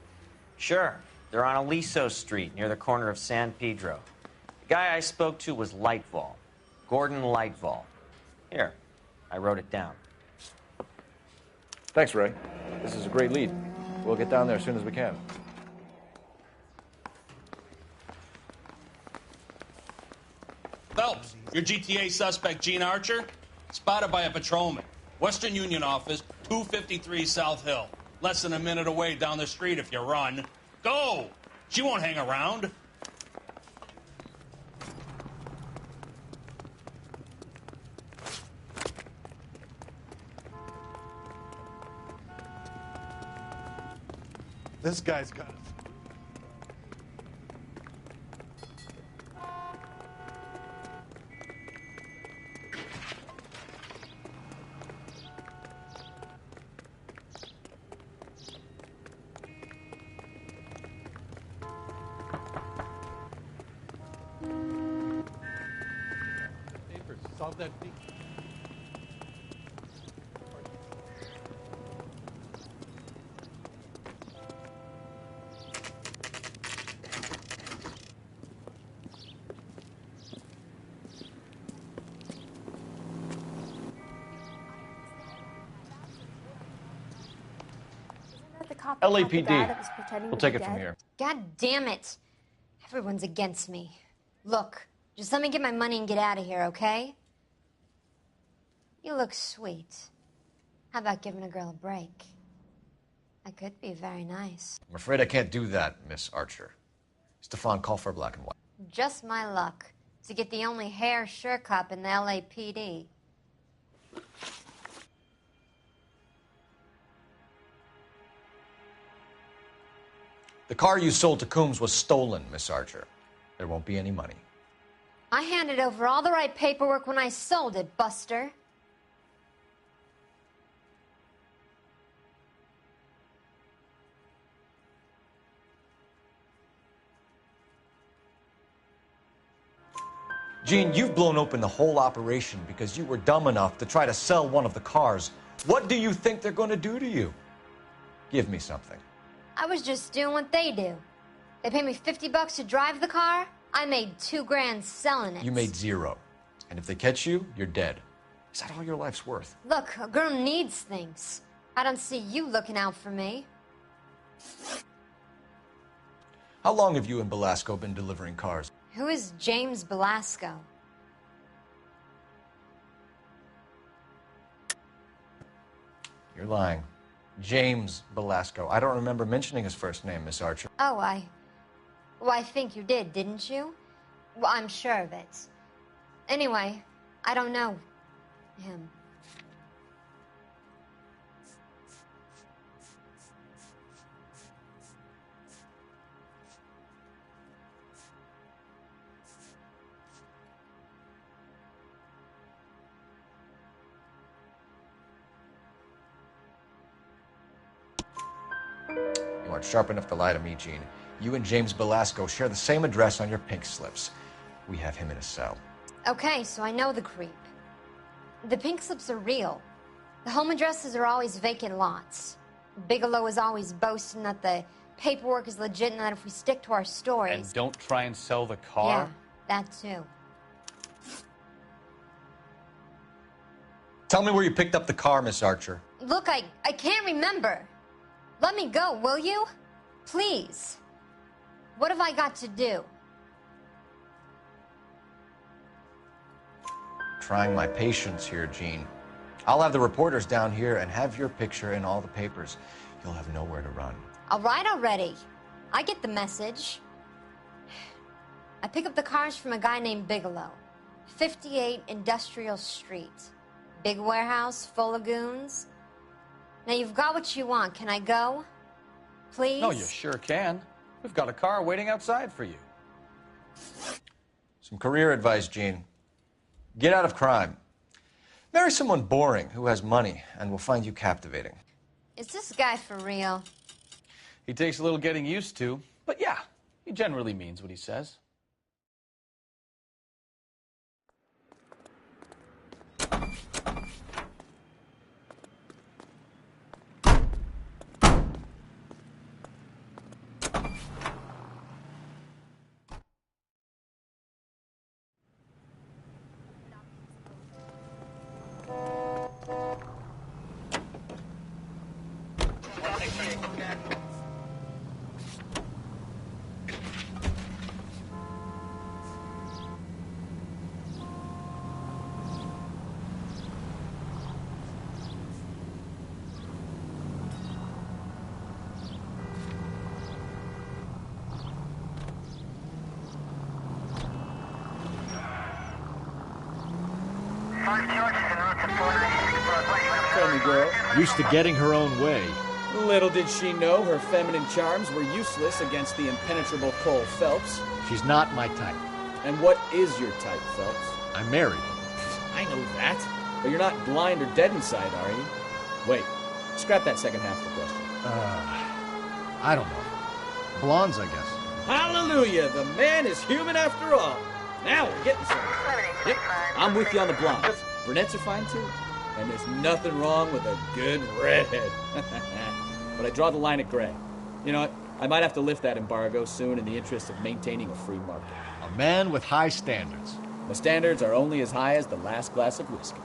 Sure. They're on Aliso Street, near the corner of San Pedro. The guy I spoke to was Lightval. Gordon Lightval. Here, I wrote it down. Thanks, Ray. This is a great lead. We'll get down there as soon as we can. Phelps, your GTA suspect, Gene Archer, spotted by a patrolman. Western Union office, 253 South Hill. Less than a minute away down the street if you run. Go! She won't hang around. This guy's got it. Papers, solve that beat. LAPD. We'll take it from here. God damn it. Everyone's against me. Look, just let me get my money and get out of here, okay? You look sweet. How about giving a girl a break? I could be very nice. I'm afraid I can't do that, Miss Archer. Stefan, call for black and white. Just my luck to get the only hair sure cop in the LAPD. The car you sold to Coombs was stolen, Miss Archer. There won't be any money. I handed over all the right paperwork when I sold it, Buster. Gene, you've blown open the whole operation because you were dumb enough to try to sell one of the cars. What do you think they're going to do to you? Give me something. I was just doing what they do. They paid me $50 to drive the car. I made $2 grand selling it. You made $0. And if they catch you, you're dead. Is that all your life's worth? Look, a girl needs things. I don't see you looking out for me. How long have you and Belasco been delivering cars? Who is James Belasco? You're lying. James Belasco. I don't remember mentioning his first name, Miss Archer. Oh, well, I think you did, didn't you? Well, I'm sure of it. Anyway, I don't know him. You aren't sharp enough to lie to me, Gene. You and James Belasco share the same address on your pink slips. We have him in a cell. Okay, so I know the creep. The pink slips are real. The home addresses are always vacant lots. Bigelow is always boasting that the paperwork is legit and that if we stick to our stories... And don't try and sell the car? Yeah, that too. Tell me where you picked up the car, Miss Archer. Look, I can't remember. Let me go, will you? Please. What have I got to do? Trying my patience here, Gene. I'll have the reporters down here and have your picture in all the papers. You'll have nowhere to run. All right already. I get the message. I pick up the cars from a guy named Bigelow. 58 Industrial Street. Big warehouse full of goons. Now you've got what you want. Can I go? Please? No, you sure can. We've got a car waiting outside for you. Some career advice, Gene. Get out of crime. Marry someone boring who has money and will find you captivating. Is this guy for real? He takes a little getting used to, but yeah, he generally means what he says. Tell me, girl. Used to getting her own way. Little did she know her feminine charms were useless against the impenetrable Cole Phelps. She's not my type. And what is your type, Phelps? I'm married. I know that. But you're not blind or dead inside, are you? Wait, scrap that second half of the question. I don't know. Blondes, I guess. Hallelujah! The man is human after all. Now we're getting somewhere. Yep, I'm with you on the blondes. Brunettes are fine too. And there's nothing wrong with a good redhead. But I draw the line at gray. You know what? I might have to lift that embargo soon in the interest of maintaining a free market. A man with high standards. The standards are only as high as the last glass of whiskey.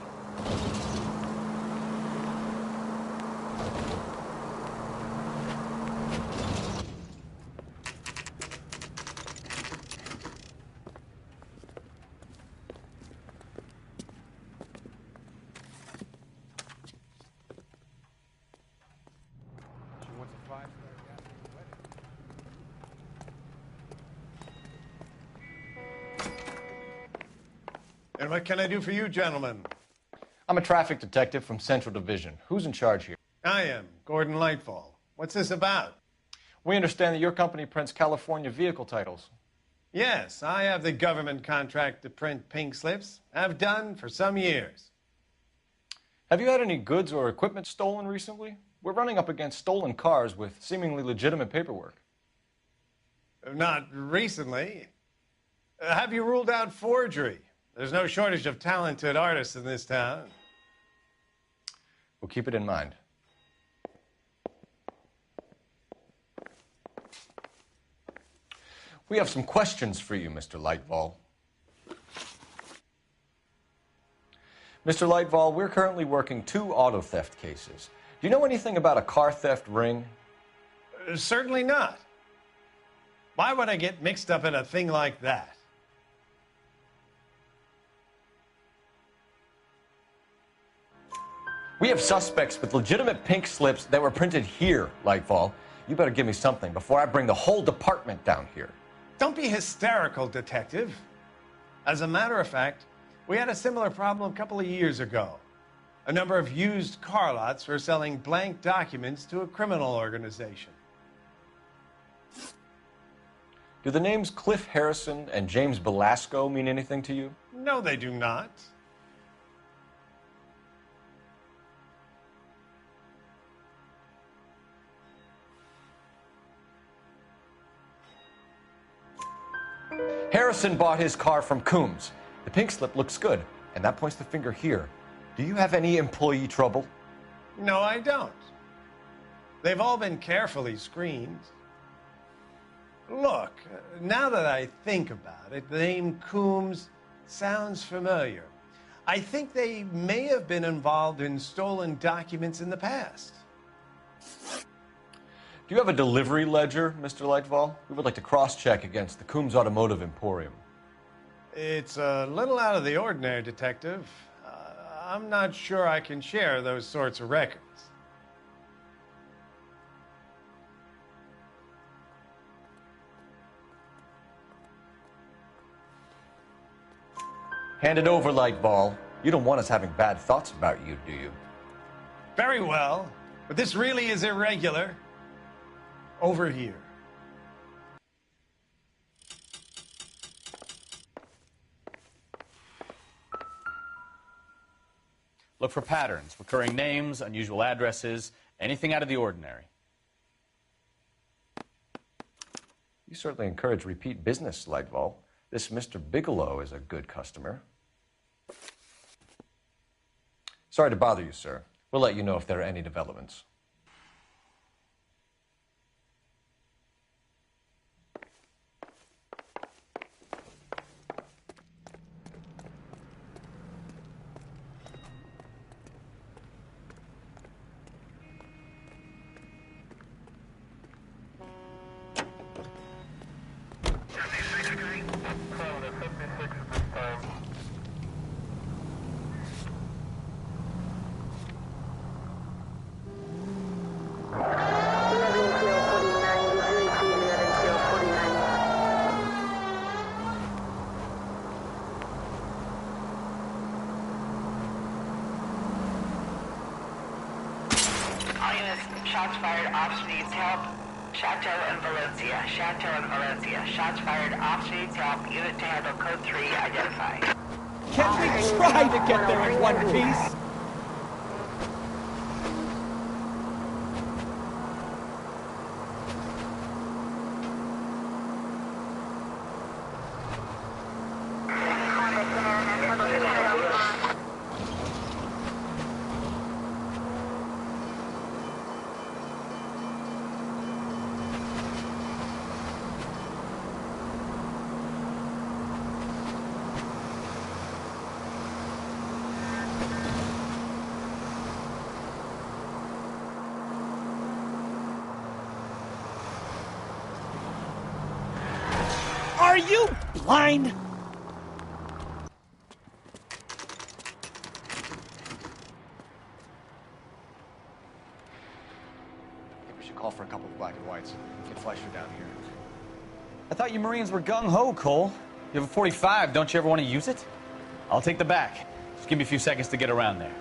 And what can I do for you, gentlemen? I'm a traffic detective from Central Division. Who's in charge here? I am, Gordon Lightfall. What's this about? We understand that your company prints California vehicle titles. Yes, I have the government contract to print pink slips. I've done for some years. Have you had any goods or equipment stolen recently? We're running up against stolen cars with seemingly legitimate paperwork. Not recently. Have you ruled out forgery? There's no shortage of talented artists in this town. We'll keep it in mind. We have some questions for you, Mr. Lightfall. Mr. Lightfall, we're currently working 2 auto theft cases. Do you know anything about a car theft ring? Certainly not. Why would I get mixed up in a thing like that? We have suspects with legitimate pink slips that were printed here, Lightfall. You better give me something before I bring the whole department down here. Don't be hysterical, Detective. As a matter of fact, we had a similar problem a couple of years ago. A number of used car lots were selling blank documents to a criminal organization. Do the names Cliff Harrison and James Belasco mean anything to you? No, they do not. Harrison bought his car from Coombs. The pink slip looks good, and that points the finger here. Do you have any employee trouble? No, I don't. They've all been carefully screened. Look, now that I think about it, the name Coombs sounds familiar. I think they may have been involved in stolen documents in the past. Do you have a delivery ledger, Mr. Lightfall? We would like to cross-check against the Coombs Automotive Emporium. It's a little out of the ordinary, Detective. I'm not sure I can share those sorts of records. Hand it over, Lightfall. You don't want us having bad thoughts about you, do you? Very well, but this really is irregular. Over here. Look for patterns, recurring names, unusual addresses, anything out of the ordinary. You certainly encourage repeat business, Lightfall. This Mr. Bigelow is a good customer. Sorry to bother you, sir. We'll let you know if there are any developments. Shots fired, officer needs help. Chateau and Valencia. Chateau and Valencia. Shots fired, officer needs help. Unit to handle code 3, identify. Can we try to get there in one piece? Are you blind? I think we should call for a couple of black and whites. Get Fleischer down here. I thought you Marines were gung-ho, Cole. You have a .45, don't you ever want to use it? I'll take the back. Just give me a few seconds to get around there.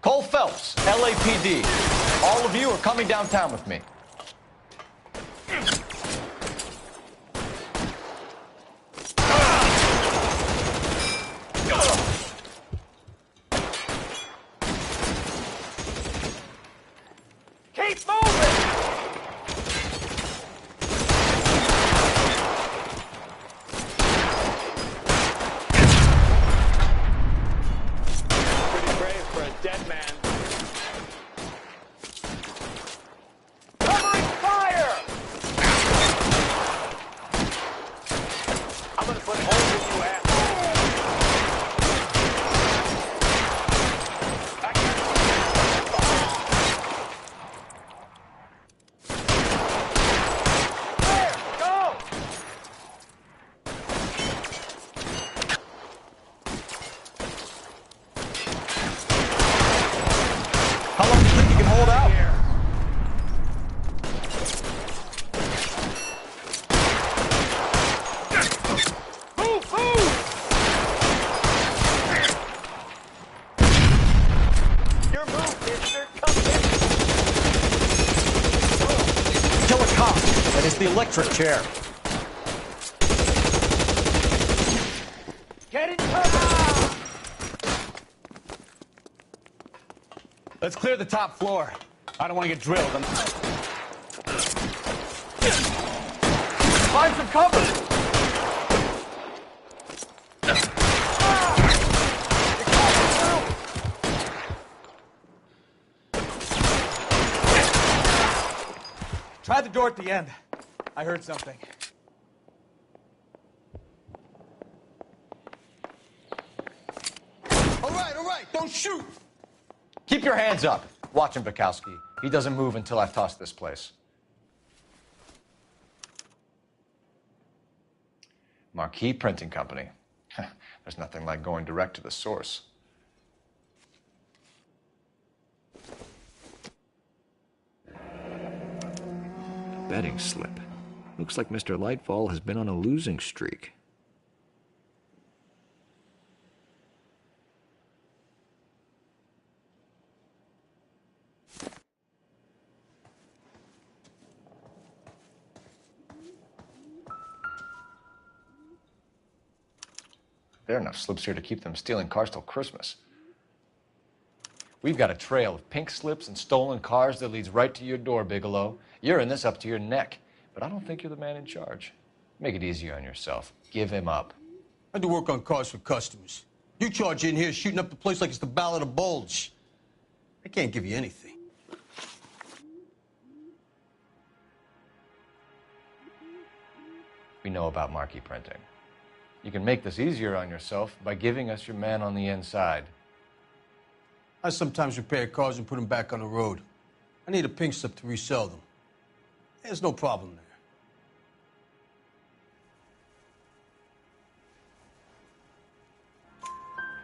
Cole Phelps, LAPD. All of you are coming downtown with me. Keep moving! Pretty brave for a dead man. Covering fire! I'm gonna put holes in you, ass. How long do you think you can hold out? Move, move! Your move, mister. Come here. Kill a cop. That is the electric chair. Get in cover! Let's clear the top floor. I don't want to get drilled. Find some cover. Try the door at the end. I heard something. All right, don't shoot. Keep your hands up. Watch him, Bukowski. He doesn't move until I've tossed this place. Marquee Printing Company. There's nothing like going direct to the source. Betting slip. Looks like Mr. Lightfall has been on a losing streak. There are enough slips here to keep them stealing cars till Christmas. We've got a trail of pink slips and stolen cars that leads right to your door, Bigelow. You're in this up to your neck, but I don't think you're the man in charge. Make it easier on yourself. Give him up. I do work on cars for customers. You charge in here shooting up the place like it's the Ballad of Bulge. I can't give you anything. We know about marquee printing. You can make this easier on yourself by giving us your man on the inside. I sometimes repair cars and put them back on the road. I need a pink slip to resell them. There's no problem there.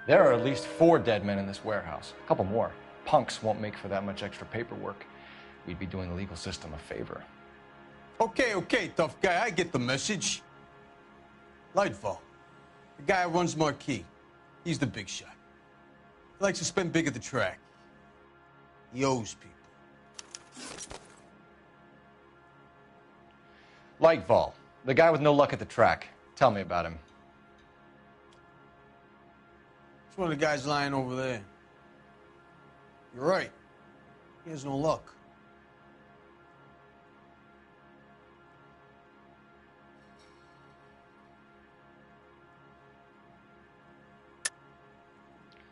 There are at least 4 dead men in this warehouse. A couple more. Punks won't make for that much extra paperwork. We'd be doing the legal system a favor. Okay, tough guy, I get the message. Lightfall, the guy who runs Marquee. He's the big shot. He likes to spend big at the track. He owes people. Lightfall, the guy with no luck at the track. Tell me about him. It's one of the guys lying over there. You're right. He has no luck.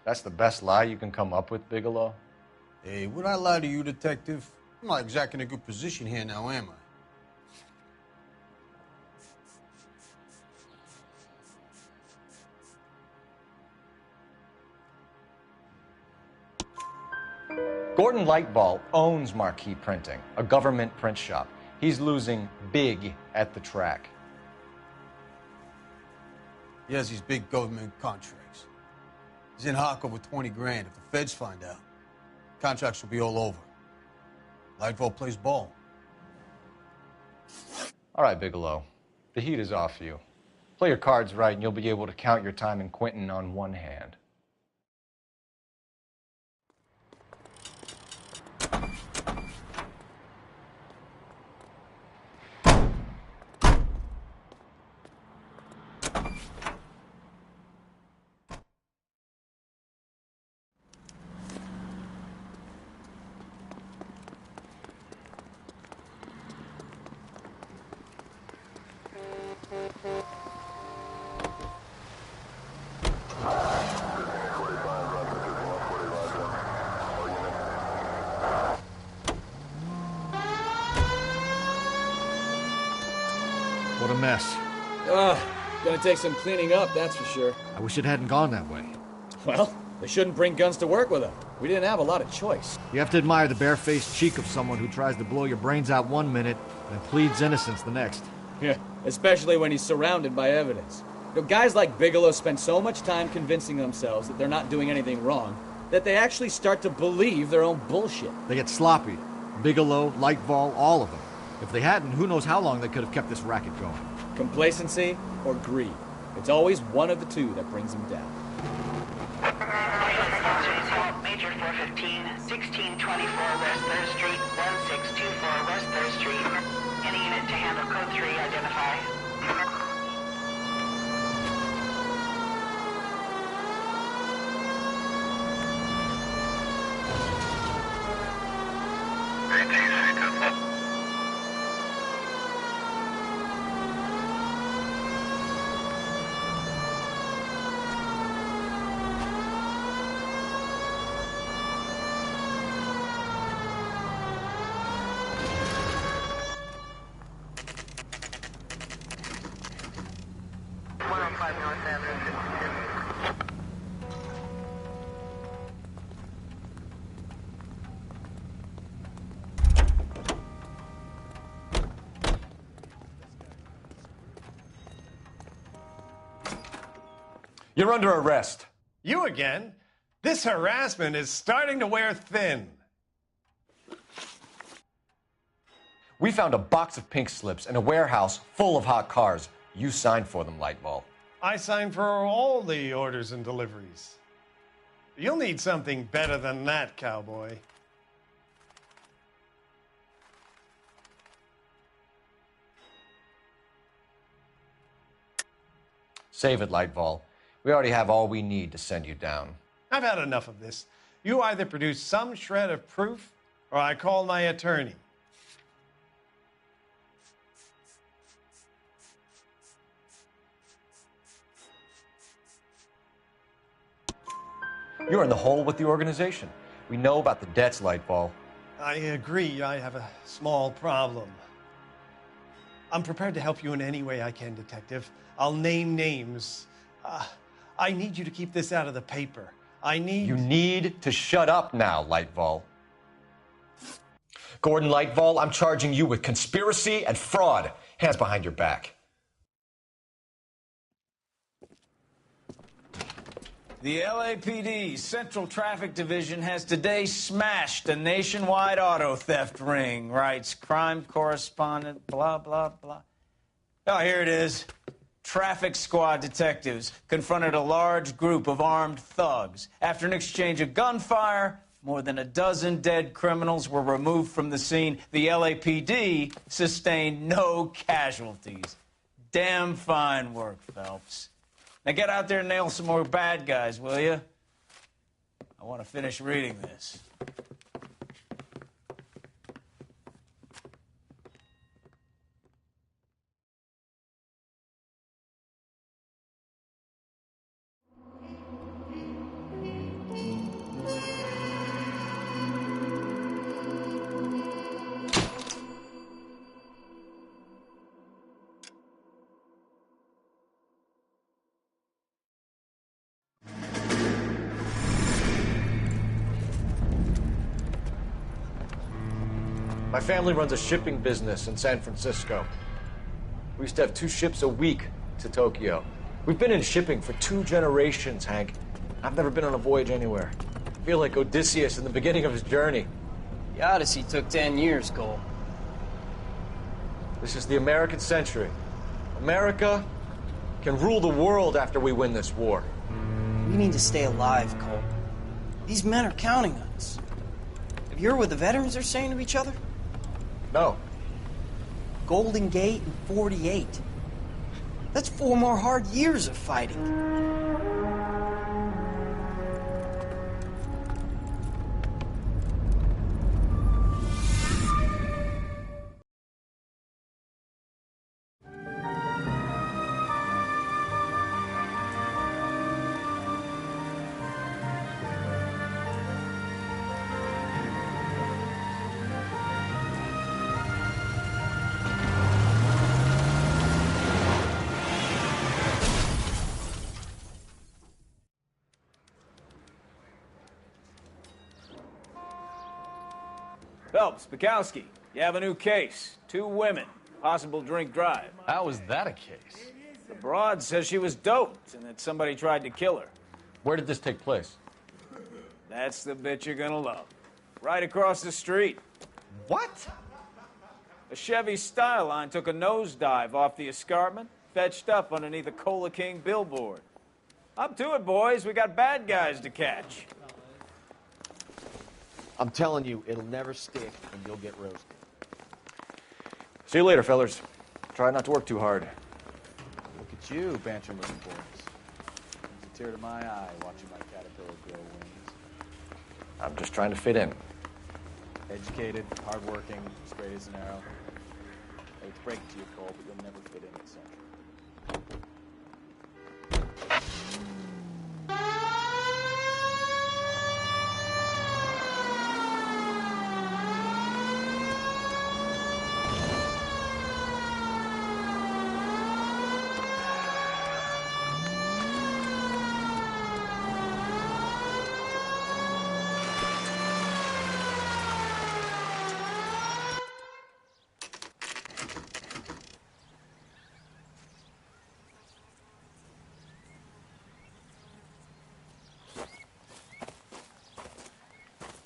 That's the best lie you can come up with, Bigelow? Hey, would I lie to you, detective? I'm not exactly in a good position here now, am I? Gordon Lightfall owns Marquee Printing, a government print shop. He's losing big at the track. He has these big government contracts. He's in hock over 20 grand. If the feds find out, contracts will be all over. Lightfall plays ball. All right, Bigelow. The heat is off you. Play your cards right and you'll be able to count your time in Quentin on one hand. What a mess. Gonna take some cleaning up, that's for sure. I wish it hadn't gone that way. Well, they shouldn't bring guns to work with them. We didn't have a lot of choice. You have to admire the barefaced cheek of someone who tries to blow your brains out one minute and pleads innocence the next. Yeah, especially when he's surrounded by evidence. You know, guys like Bigelow spend so much time convincing themselves that they're not doing anything wrong that they actually start to believe their own bullshit. They get sloppy. Bigelow, Lightfall, all of them. If they hadn't, who knows how long they could have kept this racket going. Complacency or greed. It's always one of the two that brings them down. Major 415, 1624 West 3rd Street, 1624 West 3rd Street. Any unit to handle code 3, identify. You're under arrest. You again? This harassment is starting to wear thin. We found a box of pink slips in a warehouse full of hot cars. You signed for them, Lightfall. I signed for all the orders and deliveries. You'll need something better than that, cowboy. Save it, Lightfall. We already have all we need to send you down. I've had enough of this. You either produce some shred of proof, or I call my attorney. You're in the hole with the organization. We know about the debts, Lightfall. I agree, I have a small problem. I'm prepared to help you in any way I can, Detective. I'll name names. I need you to keep this out of the paper. You need to shut up now, Lightfall. Gordon Lightfall, I'm charging you with conspiracy and fraud. Hands behind your back. The LAPD Central Traffic Division has today smashed a nationwide auto theft ring, writes crime correspondent, blah, blah, blah. Oh, here it is. Traffic squad detectives confronted a large group of armed thugs. After an exchange of gunfire, more than a dozen dead criminals were removed from the scene. The LAPD sustained no casualties. Damn fine work, Phelps. Now get out there and nail some more bad guys, will you? I want to finish reading this. My family runs a shipping business in San Francisco. We used to have 2 ships a week to Tokyo. We've been in shipping for 2 generations, Hank. I've never been on a voyage anywhere. I feel like Odysseus in the beginning of his journey. The Odyssey took 10 years, Cole. This is the American century. America can rule the world after we win this war. We need to stay alive, Cole. These men are counting on us. Have you heard what the veterans are saying to each other? No. Golden Gate and 48. That's 4 more hard years of fighting. Phelps, Bukowski, you have a new case. 2 women, possible drink drive. How was that a case? The broad says she was doped and that somebody tried to kill her. Where did this take place? That's the bit you're gonna love. Right across the street. What? A Chevy Styline took a nosedive off the escarpment, fetched up underneath a Cola King billboard. Up to it, boys. We got bad guys to catch. I'm telling you, it'll never stick, and you'll get roasted. See you later, fellas. Try not to work too hard. Look at you, banter moving boys. It's a tear to my eye watching my caterpillar grow wings. I'm just trying to fit in. Educated, hardworking, straight as an arrow. I hate to break it to you, Cole, but you'll never fit in at Central.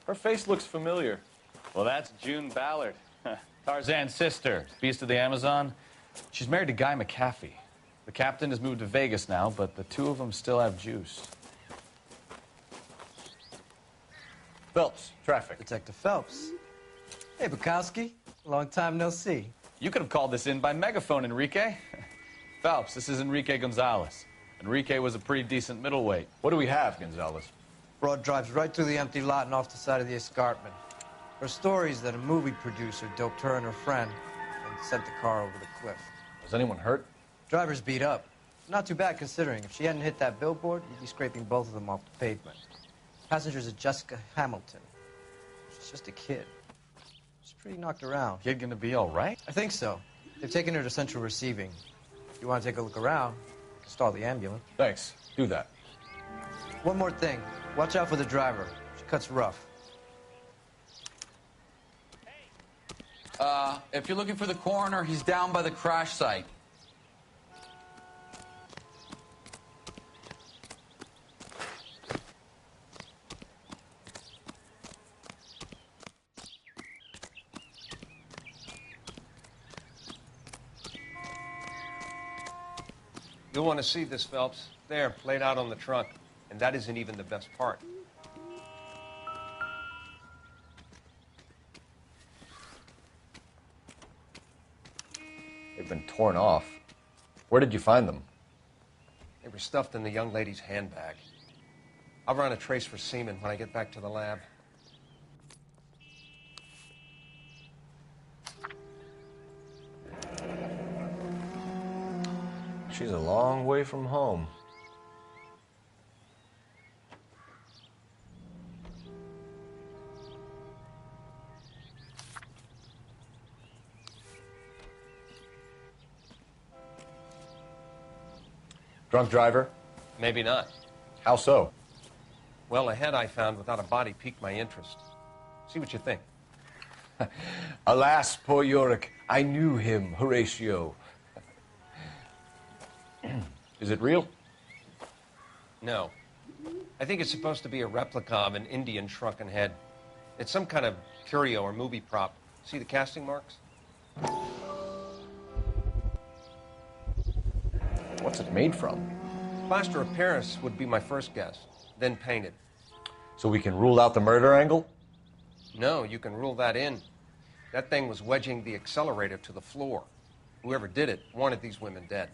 Her face looks familiar. Well, that's June Ballard, Tarzan's sister, beast of the Amazon. She's married to Guy McAfee. The captain has moved to Vegas now, but the 2 of them still have juice. Phelps, traffic. Detective Phelps. Hey, Bukowski. Long time no see. You could have called this in by megaphone, Enrique. Phelps, this is Enrique Gonzalez. Enrique was a pretty decent middleweight. What do we have, Gonzalez? Broad drives right through the empty lot and off the side of the escarpment. Her story is that a movie producer doped her and her friend and sent the car over the cliff. Was anyone hurt? Driver's beat up. Not too bad considering. If she hadn't hit that billboard, you'd be scraping both of them off the pavement. Passenger's a Jessica Hamilton. She's just a kid. She's pretty knocked around. Kid gonna be all right? I think so. They've taken her to central receiving. If you want to take a look around, you can stall the ambulance. Thanks. Do that. One more thing. Watch out for the driver. She cuts rough. If you're looking for the coroner, he's down by the crash site. You'll want to see this, Phelps. There, laid out on the trunk. And that isn't even the best part. They've been torn off. Where did you find them? They were stuffed in the young lady's handbag. I'll run a trace for semen when I get back to the lab. She's a long way from home. Drunk driver? Maybe not. How so? Well, a head I found without a body piqued my interest. See what you think. Alas, poor Yorick. I knew him, Horatio. Is it real? No. I think it's supposed to be a replica of an Indian shrunken head. It's some kind of curio or movie prop. See the casting marks? What's it made from? Plaster of Paris would be my first guess, then painted. So we can rule out the murder angle? No, you can rule that in. That thing was wedging the accelerator to the floor. Whoever did it wanted these women dead.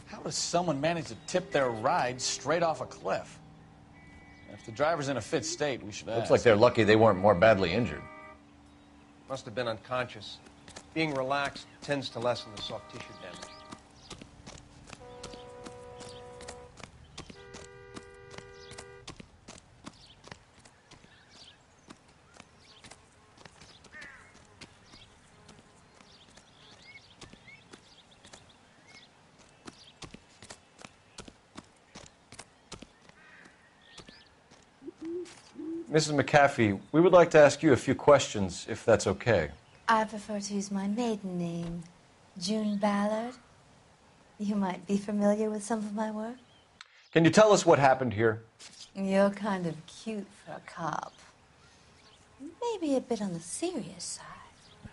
How does someone manage to tip their ride straight off a cliff? If the driver's in a fit state, we should ask. Looks like they're lucky they weren't more badly injured. Must have been unconscious. Being relaxed tends to lessen the soft tissue damage. Mrs. McAfee, we would like to ask you a few questions, if that's okay. I prefer to use my maiden name, June Ballard. You might be familiar with some of my work. Can you tell us what happened here? You're kind of cute for a cop. Maybe a bit on the serious side.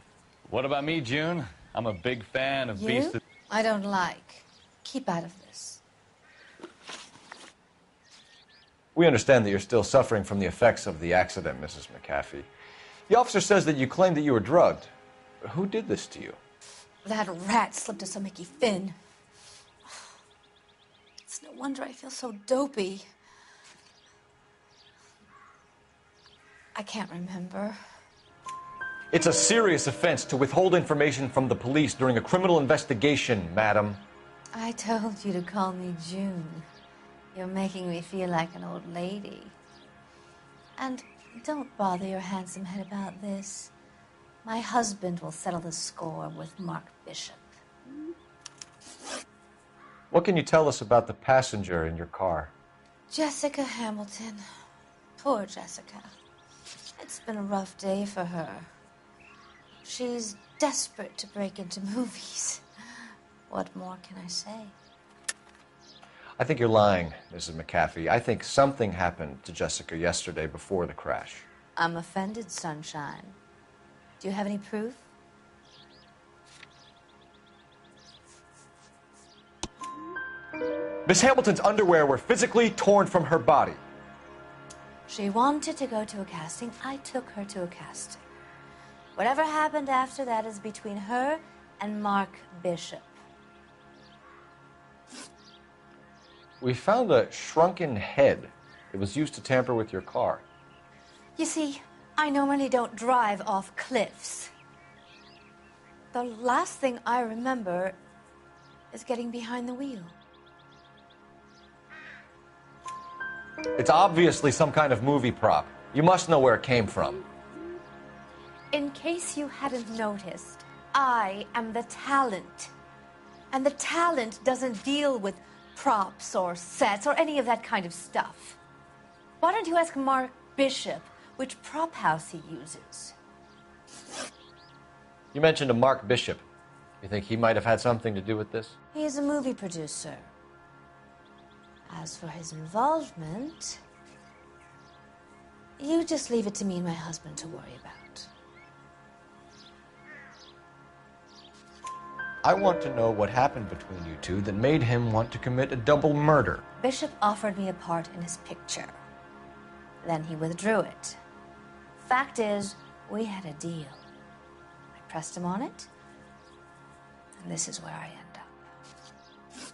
What about me, June? I'm a big fan of You? I don't like. Keep out of this. We understand that you're still suffering from the effects of the accident, Mrs. McAfee. The officer says that you claimed that you were drugged. Who did this to you? That rat slipped us a Mickey Finn. It's no wonder I feel so dopey. I can't remember. It's a serious offense to withhold information from the police during a criminal investigation, madam. I told you to call me June. You're making me feel like an old lady. And don't bother your handsome head about this. My husband will settle the score with Mark Bishop. What can you tell us about the passenger in your car? Jessica Hamilton. Poor Jessica. It's been a rough day for her. She's desperate to break into movies. What more can I say? I think you're lying, Mrs. McAfee. I think something happened to Jessica yesterday before the crash. I'm offended, Sunshine. Do you have any proof? Miss Hamilton's underwear were physically torn from her body. She wanted to go to a casting. I took her to a casting. Whatever happened after that is between her and Mark Bishop. We found a shrunken head. It was used to tamper with your car. You see, I normally don't drive off cliffs. The last thing I remember is getting behind the wheel. It's obviously some kind of movie prop. You must know where it came from. In case you hadn't noticed, I am the talent. And the talent doesn't deal with props or sets or any of that kind of stuff. Why don't you ask Mark Bishop which prop house he uses? You mentioned a Mark Bishop. You think he might have had something to do with this? He is a movie producer. As for his involvement, you just leave it to me and my husband to worry about. I want to know what happened between you two that made him want to commit a double murder. Bishop offered me a part in his picture. Then he withdrew it. Fact is, we had a deal. I pressed him on it, and this is where I end up.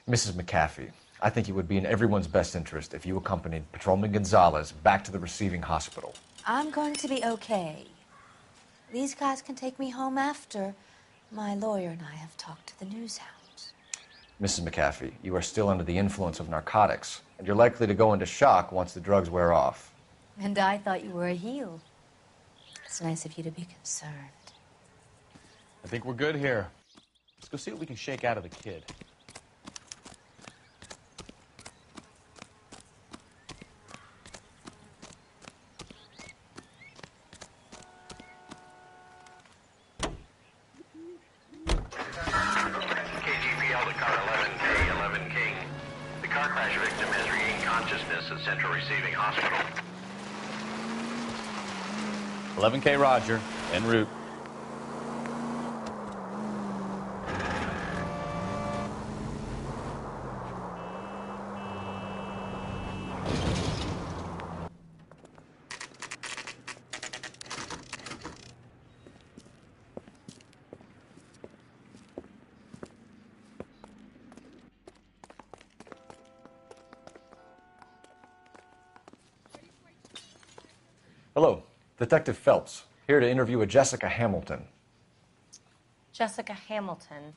Mrs. McAfee, I think it would be in everyone's best interest if you accompanied Patrolman Gonzalez back to the receiving hospital. I'm going to be okay. These guys can take me home after. My lawyer and I have talked to the news hounds. Mrs. McAfee, you are still under the influence of narcotics, and you're likely to go into shock once the drugs wear off. And I thought you were a heel. It's nice of you to be concerned. I think we're good here. Let's go see what we can shake out of the kid. Central Receiving Hospital. 11K Roger, en route. Hello, Detective Phelps, here to interview a Jessica Hamilton. Jessica Hamilton.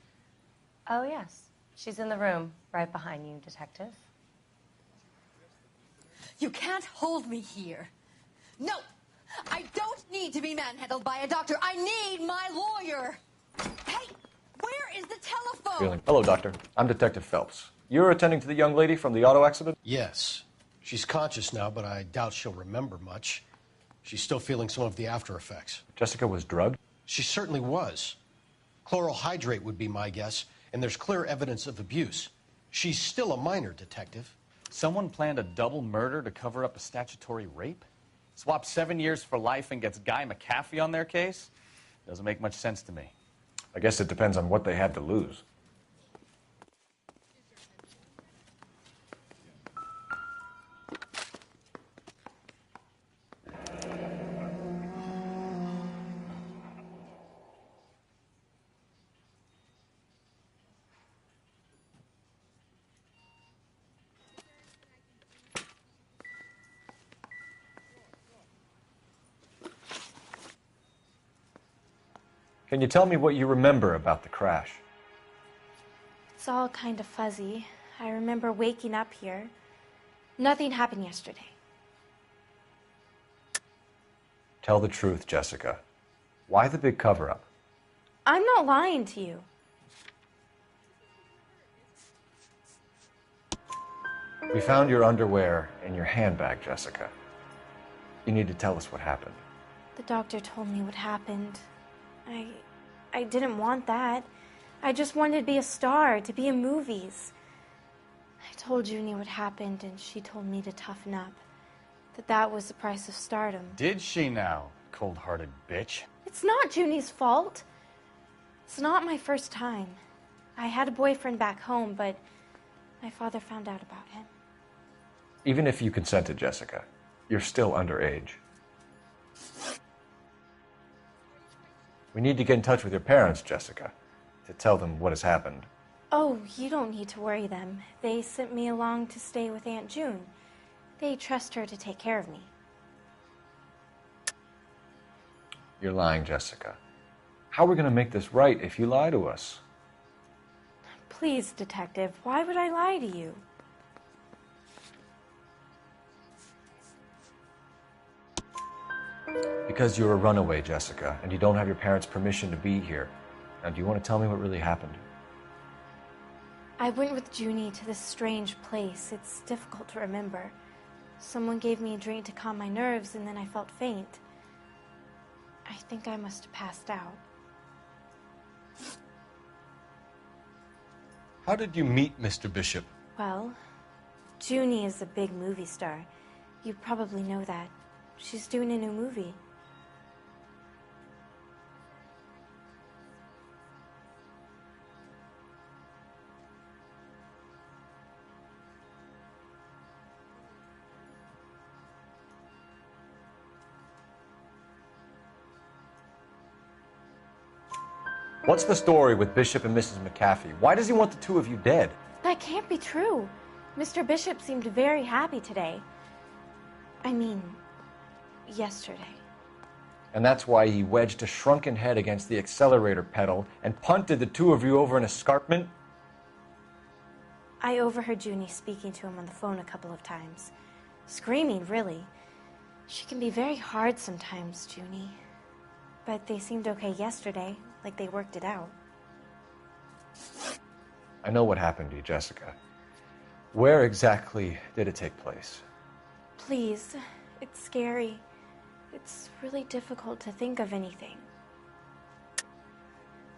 Oh, yes. She's in the room right behind you, Detective. You can't hold me here. No! I don't need to be manhandled by a doctor. I need my lawyer. Hey, where is the telephone? Hello, Doctor. I'm Detective Phelps. You're attending to the young lady from the auto accident? Yes. She's conscious now, but I doubt she'll remember much. She's still feeling some of the after effects. Jessica was drugged? She certainly was. Chloral hydrate would be my guess, and there's clear evidence of abuse. She's still a minor, Detective. Someone planned a double murder to cover up a statutory rape? Swap 7 years for life and gets Guy McAfee on their case? Doesn't make much sense to me. I guess it depends on what they had to lose. Can you tell me what you remember about the crash? It's all kind of fuzzy. I remember waking up here. Nothing happened yesterday. Tell the truth, Jessica. Why the big cover-up? I'm not lying to you. We found your underwear in your handbag, Jessica. You need to tell us what happened. The doctor told me what happened. I didn't want that. I just wanted to be a star, to be in movies. I told Junie what happened, and she told me to toughen up. That was the price of stardom. Did she now, cold-hearted bitch? It's not Junie's fault. It's not my first time. I had a boyfriend back home, but my father found out about him. Even if you consented, Jessica, you're still underage. We need to get in touch with your parents, Jessica, to tell them what has happened. Oh, you don't need to worry them. They sent me along to stay with Aunt June. They trust her to take care of me. You're lying, Jessica. How are we going to make this right if you lie to us? Please, Detective, why would I lie to you? Because you're a runaway, Jessica, and you don't have your parents' permission to be here. Now, do you want to tell me what really happened? I went with Junie to this strange place. It's difficult to remember. Someone gave me a drink to calm my nerves, and then I felt faint. I think I must have passed out. How did you meet Mr. Bishop? Well, Junie is a big movie star. You probably know that. She's doing a new movie. What's the story with Bishop and Mrs. McAfee? Why does he want the two of you dead? That can't be true. Mr. Bishop seemed very happy today. I mean, yesterday. And that's why he wedged a shrunken head against the accelerator pedal and punted the two of you over an escarpment? I overheard Junie speaking to him on the phone a couple of times. Screaming, really. She can be very hard sometimes, Junie. But they seemed okay yesterday, like they worked it out. I know what happened to you, Jessica. Where exactly did it take place? Please, it's scary. It's really difficult to think of anything.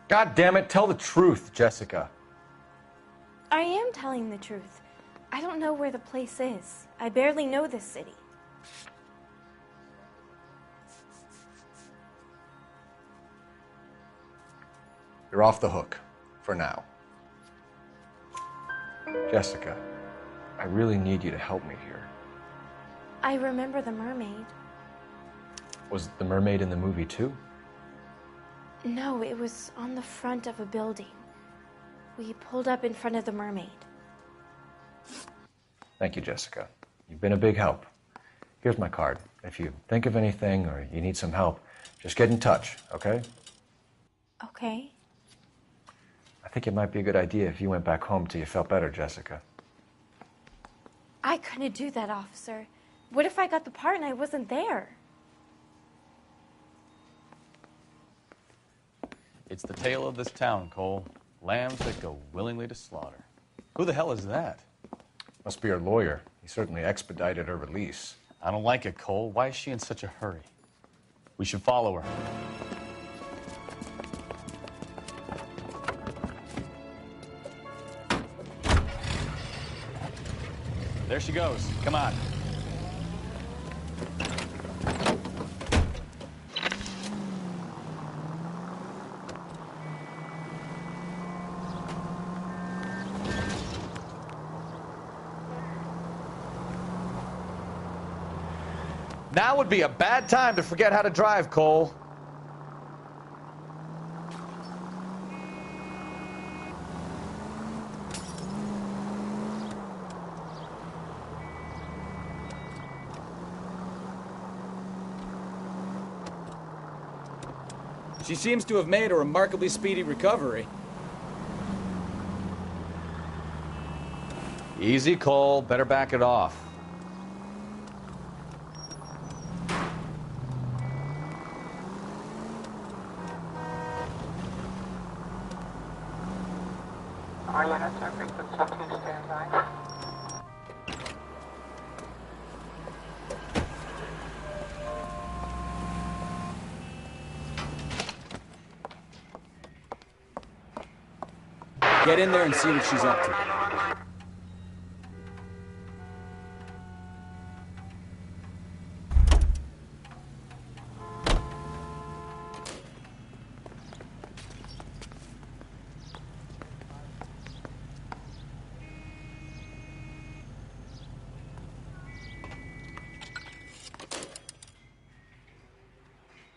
God damn it, tell the truth, Jessica. I am telling the truth. I don't know where the place is. I barely know this city. You're off the hook, for now. Jessica, I really need you to help me here. I remember the mermaid. Was the mermaid in the movie too? No, it was on the front of a building. We pulled up in front of the mermaid. Thank you, Jessica. You've been a big help. Here's my card. If you think of anything or you need some help, just get in touch, okay? Okay. I think it might be a good idea if you went back home till you felt better, Jessica. I couldn't do that, officer. What if I got the part and I wasn't there? It's the tale of this town, Cole. Lambs that go willingly to slaughter. Who the hell is that? Must be her lawyer. He certainly expedited her release. I don't like it, Cole. Why is she in such a hurry? We should follow her. There she goes. Come on. Now would be a bad time to forget how to drive, Cole. She seems to have made a remarkably speedy recovery. Easy, Cole. Better back it off. All units are frequent sub 2 standby. Get in there and see what she's up to.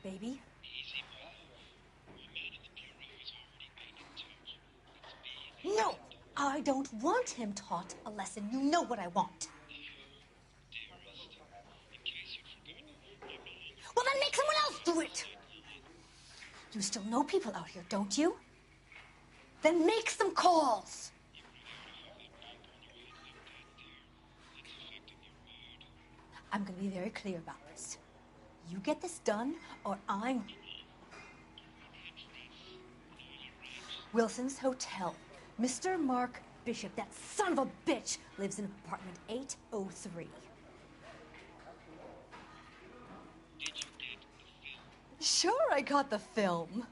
Baby? No! I don't want him taught a lesson. You know what I want. Well, then make someone else do it! You still know people out here, don't you? Then make some calls! I'm gonna be very clear about this. You get this done, or I'm... Wilson's Hotel. Mr. Mark Bishop, that son of a bitch, lives in apartment 803. Sure, I got the film.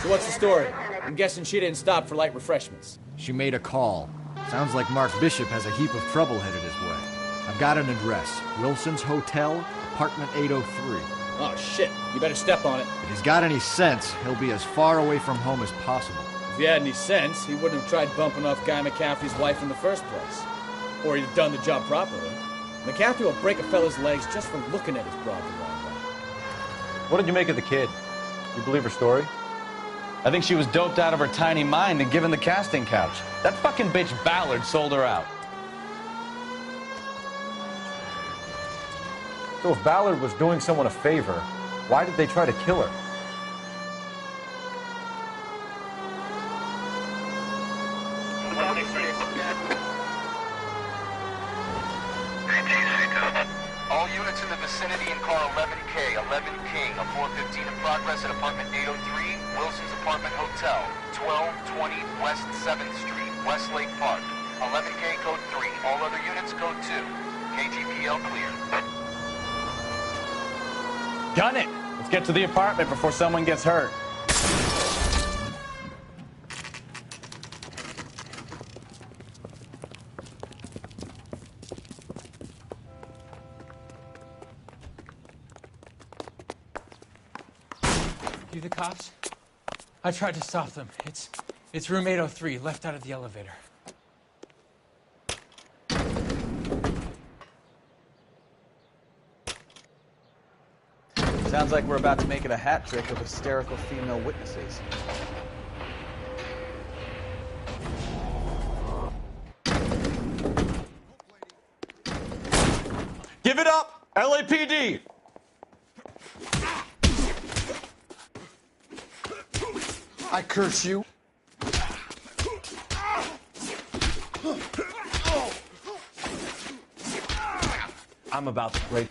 So what's the story? I'm guessing she didn't stop for light refreshments. She made a call. Sounds like Mark Bishop has a heap of trouble headed his way. I've got an address. Wilson's Hotel, apartment 803. Oh, shit. You better step on it. If he's got any sense, he'll be as far away from home as possible. If he had any sense, he wouldn't have tried bumping off Guy McCaffrey's wife in the first place. Or he'd have done the job properly. McCaffrey will break a fella's legs just for looking at his broad the wrong way. What did you make of the kid? You believe her story? I think she was doped out of her tiny mind and given the casting couch. That fucking bitch Ballard sold her out. So if Ballard was doing someone a favor, why did they try to kill her? All units units in the vicinity in car 11K, 11 King, a 415 in progress at apartment 803, Wilson's Apartment Hotel, 1220 West 7th Street, Westlake Park. 11K code 3, all other units code 2. KGPL clear. Gun it! Let's get to the apartment before someone gets hurt. You the cops? I tried to stop them. It's room 803, left out of the elevator. Sounds like we're about to make it a hat trick of hysterical female witnesses. Give it up, LAPD! I curse you. I'm about to break.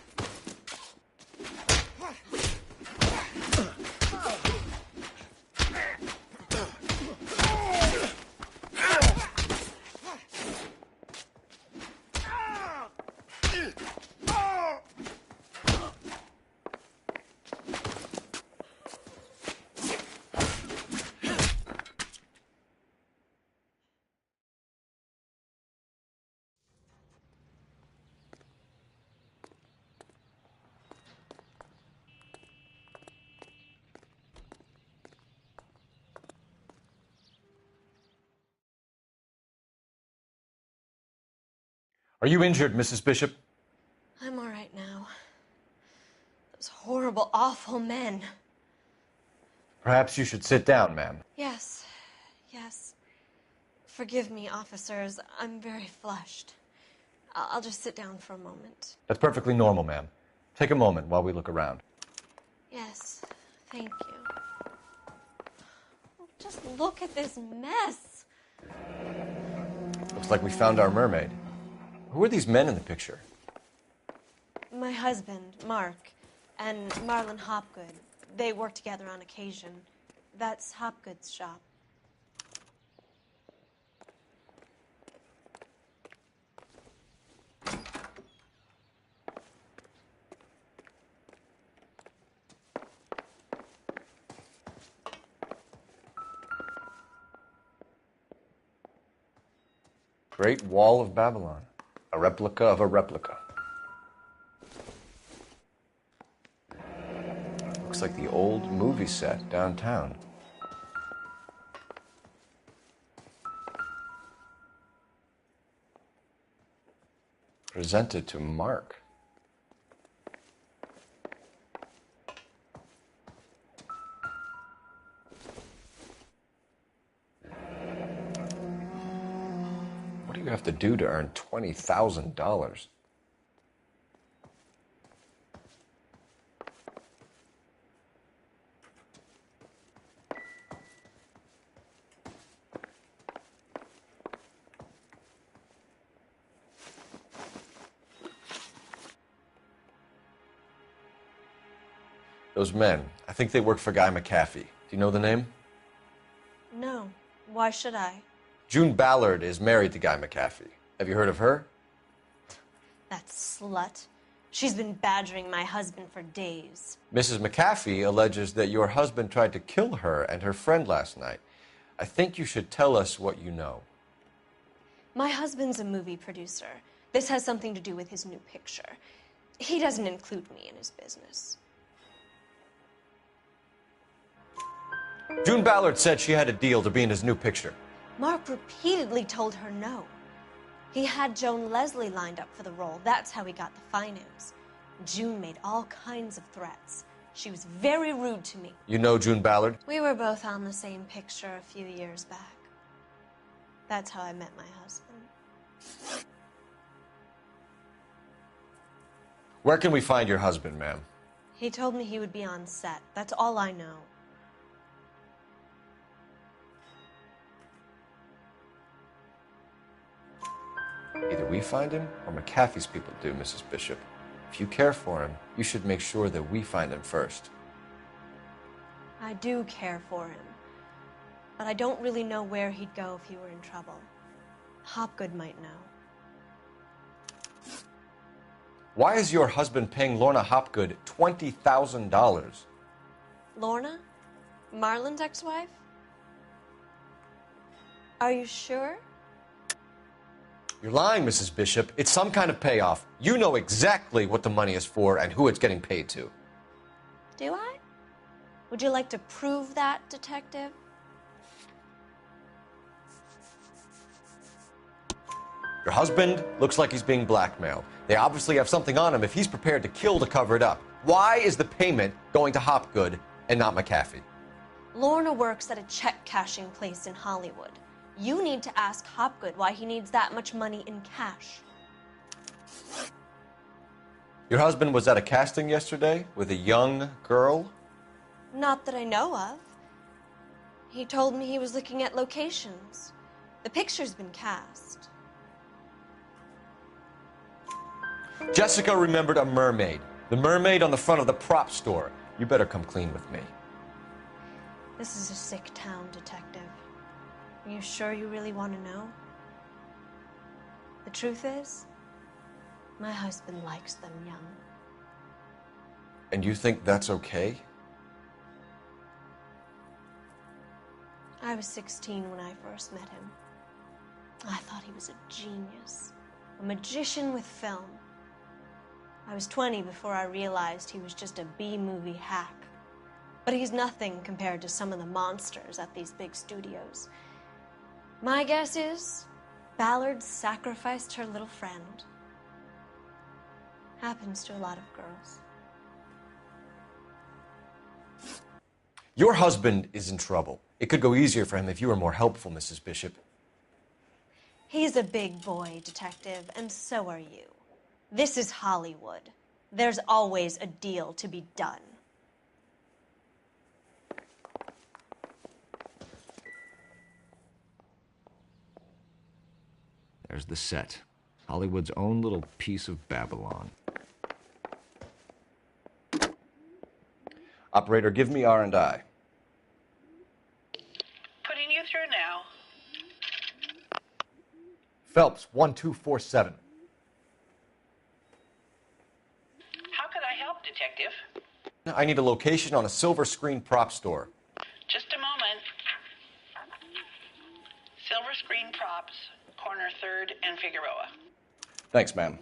Are you injured, Mrs. Bishop? I'm all right now. Those horrible, awful men. Perhaps you should sit down, ma'am. Yes, yes. Forgive me, officers. I'm very flushed. I'll just sit down for a moment. That's perfectly normal, ma'am. Take a moment while we look around. Yes, thank you. Just look at this mess. Looks like we found our mermaid. Who are these men in the picture? My husband, Mark, and Marlon Hopgood. They work together on occasion. That's Hopgood's shop. Great Wall of Babylon. A replica of a replica. Looks like the old movie set downtown. Presented to Mark. What do you have to do to earn $20,000? Those men, I think they work for Guy McAfee. Do you know the name? No. Why should I? June Ballard is married to Guy McAfee. Have you heard of her? That slut. She's been badgering my husband for days. Mrs. McAfee alleges that your husband tried to kill her and her friend last night. I think you should tell us what you know. My husband's a movie producer. This has something to do with his new picture. He doesn't include me in his business. June Ballard said she had a deal to be in his new picture. Mark repeatedly told her no. He had Joan Leslie lined up for the role. That's how he got the finance. June made all kinds of threats. She was very rude to me. You know June Ballard? We were both on the same picture a few years back. That's how I met my husband. Where can we find your husband, ma'am? He told me he would be on set. That's all I know. Either we find him or McAfee's people do, Mrs. Bishop. If you care for him, you should make sure that we find him first. I do care for him, but I don't really know where he'd go if he were in trouble. Hopgood might know. Why is your husband paying Lorna Hopgood $20,000? Lorna? Marlon's ex-wife? Are you sure? You're lying, Mrs. Bishop. It's some kind of payoff. You know exactly what the money is for and who it's getting paid to. Do I? Would you like to prove that, detective? Your husband looks like he's being blackmailed. They obviously have something on him if he's prepared to kill to cover it up. Why is the payment going to Hopgood and not McAfee? Lorna works at a check-cashing place in Hollywood. You need to ask Hopgood why he needs that much money in cash. Your husband was at a casting yesterday with a young girl? Not that I know of. He told me he was looking at locations. The picture's been cast. Jessica remembered a mermaid. The mermaid on the front of the prop store. You better come clean with me. This is a sick town, detective. Are you sure you really want to know? The truth is, my husband likes them young. And you think that's okay? I was 16 when I first met him. I thought he was a genius, a magician with film. I was 20 before I realized he was just a B-movie hack. But he's nothing compared to some of the monsters at these big studios. My guess is Ballard sacrificed her little friend. Happens to a lot of girls. Your husband is in trouble. It could go easier for him if you were more helpful, Mrs. Bishop. He's a big boy, detective, and so are you. This is Hollywood. There's always a deal to be done. There's the set. Hollywood's own little piece of Babylon. Operator, give me R&I. Putting you through now. Phelps, 1247. How could I help, Detective? I need a location on a silver screen prop store. Just a moment. Silver Screen Props, corner 3rd and Figueroa. Thanks, ma'am.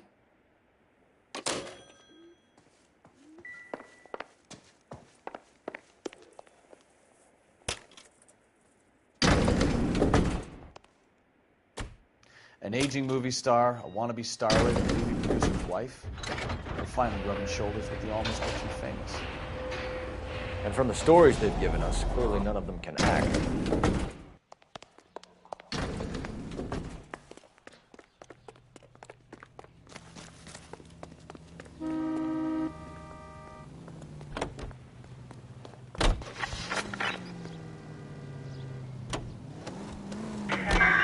An aging movie star, a wannabe starlet, a movie producer's wife. They're finally rubbing shoulders with the almost too famous. And from the stories they've given us, clearly none of them can act.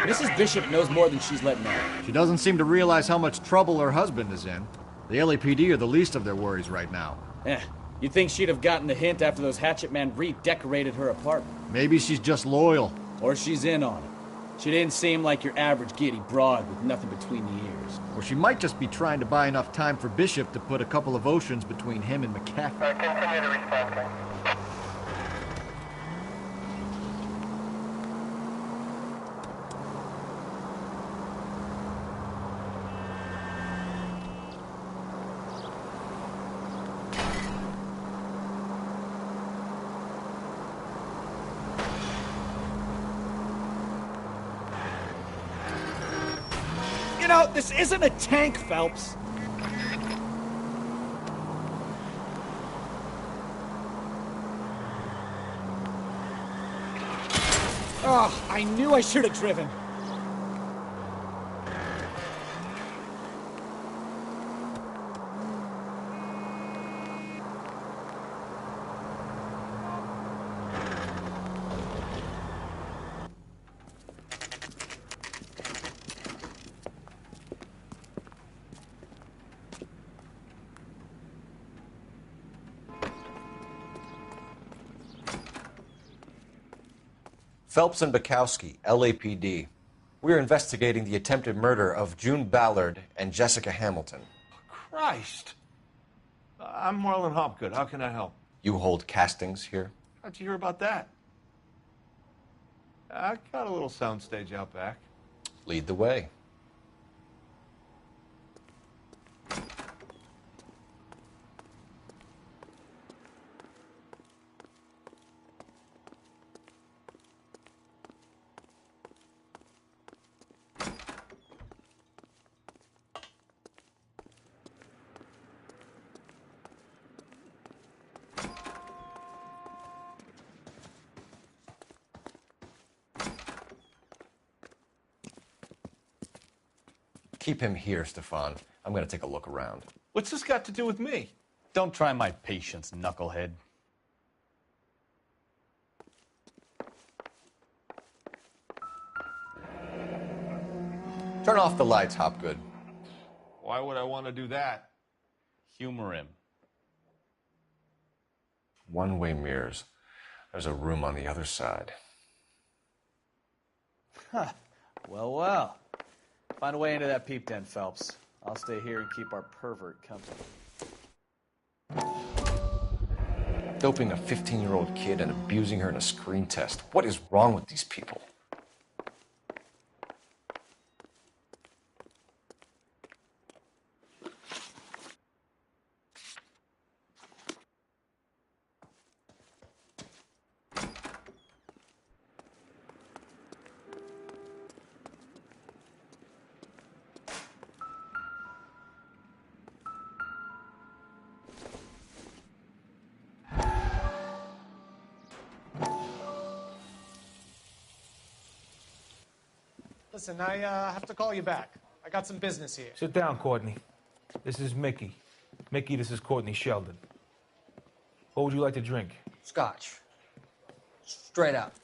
Mrs. Bishop knows more than she's letting on. She doesn't seem to realize how much trouble her husband is in. The LAPD are the least of their worries right now. You'd think she'd have gotten the hint after those hatchet men redecorated her apartment. Maybe she's just loyal. Or she's in on it. She didn't seem like your average giddy broad with nothing between the ears. Or she might just be trying to buy enough time for Bishop to put a couple of oceans between him and McAfee. Continue to respond. You know, this isn't a tank, Phelps. Oh, I knew I should have driven. Phelps and Bukowski, LAPD. We're investigating the attempted murder of June Ballard and Jessica Hamilton. Christ. I'm Marlon Hopgood. How can I help? You hold castings here? How'd you hear about that? I got a little soundstage out back. Lead the way. Keep him here, Stefan. I'm going to take a look around. What's this got to do with me? Don't try my patience, knucklehead. Turn off the lights, Hopgood. Why would I want to do that? Humor him. One-way mirrors. There's a room on the other side. Huh. Well, well. Find a way into that peep den, Phelps. I'll stay here and keep our pervert company. Doping a 15-year-old kid and abusing her in a screen test. What is wrong with these people? Listen, I have to call you back. I got some business here. Sit down, Courtney. This is Mickey. Mickey, this is Courtney Sheldon. What would you like to drink? Scotch. Straight up.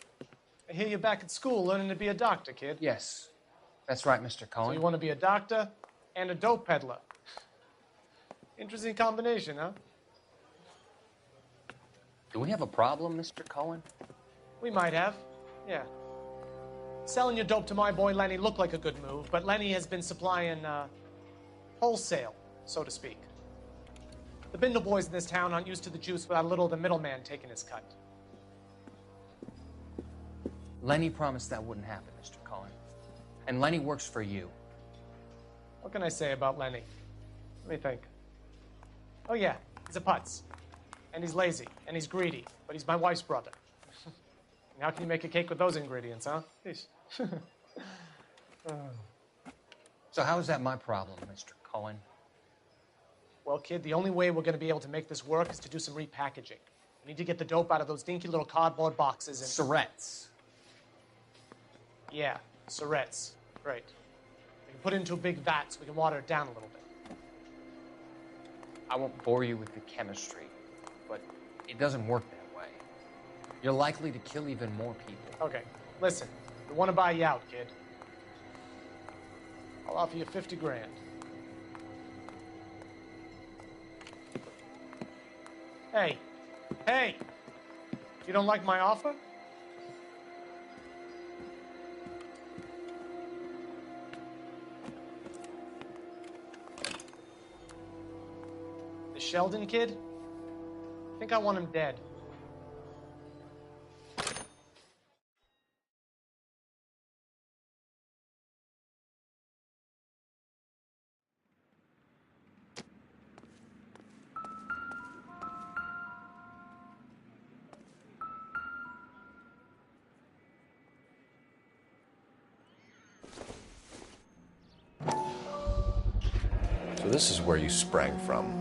I hear you're back at school learning to be a doctor, kid. Yes. That's right, Mr. Cohen. So you want to be a doctor and a dope peddler. Interesting combination, huh? Do we have a problem, Mr. Cohen? We might have, yeah. Selling your dope to my boy Lenny looked like a good move, but Lenny has been supplying, wholesale, so to speak. The Bindle boys in this town aren't used to the juice without a little of the middleman taking his cut. Lenny promised that wouldn't happen, Mr. Cohen. And Lenny works for you. What can I say about Lenny? Let me think. Oh yeah, he's a putz. And he's lazy, and he's greedy, but he's my wife's brother. And how can you make a cake with those ingredients, huh? Jeez. So how is that my problem, Mr. Cohen? Well, kid, the only way we're going to be able to make this work is to do some repackaging. We need to get the dope out of those dinky little cardboard boxes and... Syrettes. Yeah, syrettes. Great. We can put it into a big vat so we can water it down a little bit. I won't bore you with the chemistry, but it doesn't work that way. You're likely to kill even more people. Okay, listen. We want to buy you out, kid. I'll offer you 50 grand. Hey, hey! You don't like my offer? The Sheldon kid? I think I want him dead. So this is where you sprang from.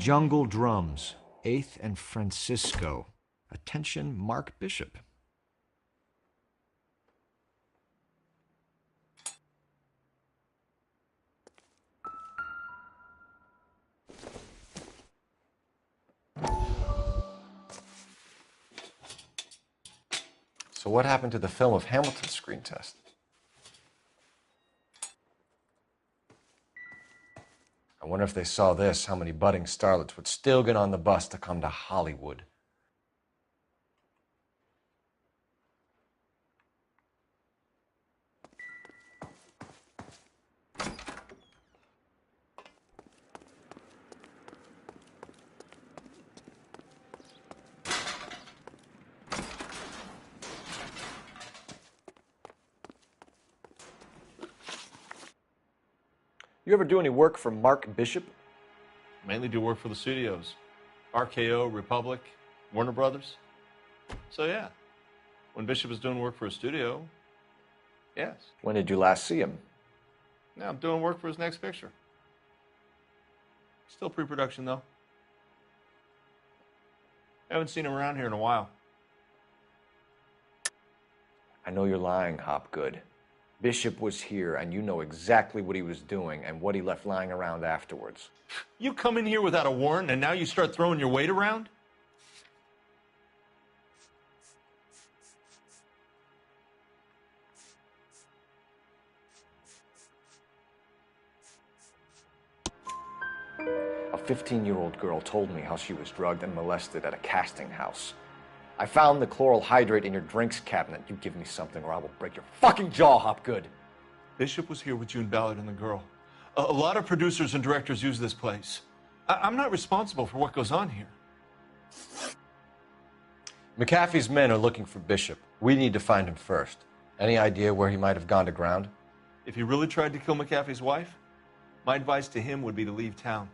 Jungle Drums, 8th and Francisco. Attention, Mark Bishop. So what happened to the film of Hamilton's screen test? I wonder if they saw this, how many budding starlets would still get on the bus to come to Hollywood. You ever do any work for Mark Bishop? Mainly do work for the studios. RKO, Republic, Warner Brothers. So yeah, when Bishop was doing work for a studio, yes. When did you last see him? Now I'm doing work for his next picture. Still pre-production though. Haven't seen him around here in a while. I know you're lying, Hopgood. Bishop was here, and you know exactly what he was doing and what he left lying around afterwards. You come in here without a warrant, and now you start throwing your weight around? A 15-year-old girl told me how she was drugged and molested at a casting house. I found the chloral hydrate in your drinks cabinet. You give me something or I will break your fucking jaw, Hopgood. Bishop was here with June Ballard and the girl. A lot of producers and directors use this place. I'm not responsible for what goes on here. McAfee's men are looking for Bishop. We need to find him first. Any idea where he might have gone to ground? If he really tried to kill McAfee's wife, my advice to him would be to leave town.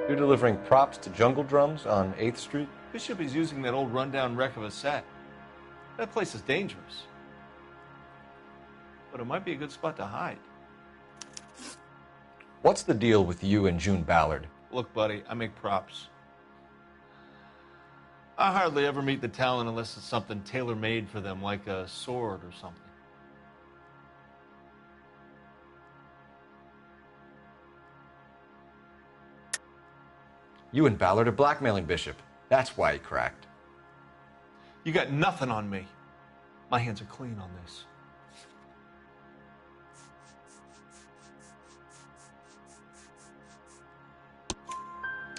You're delivering props to Jungle Drums on 8th Street? Bishop is using that old rundown wreck of a set. That place is dangerous. But it might be a good spot to hide. What's the deal with you and June Ballard? Look, buddy, I make props. I hardly ever meet the talent unless it's something tailor-made for them, like a sword or something. You and Ballard are blackmailing Bishop. That's why he cracked. You got nothing on me. My hands are clean on this.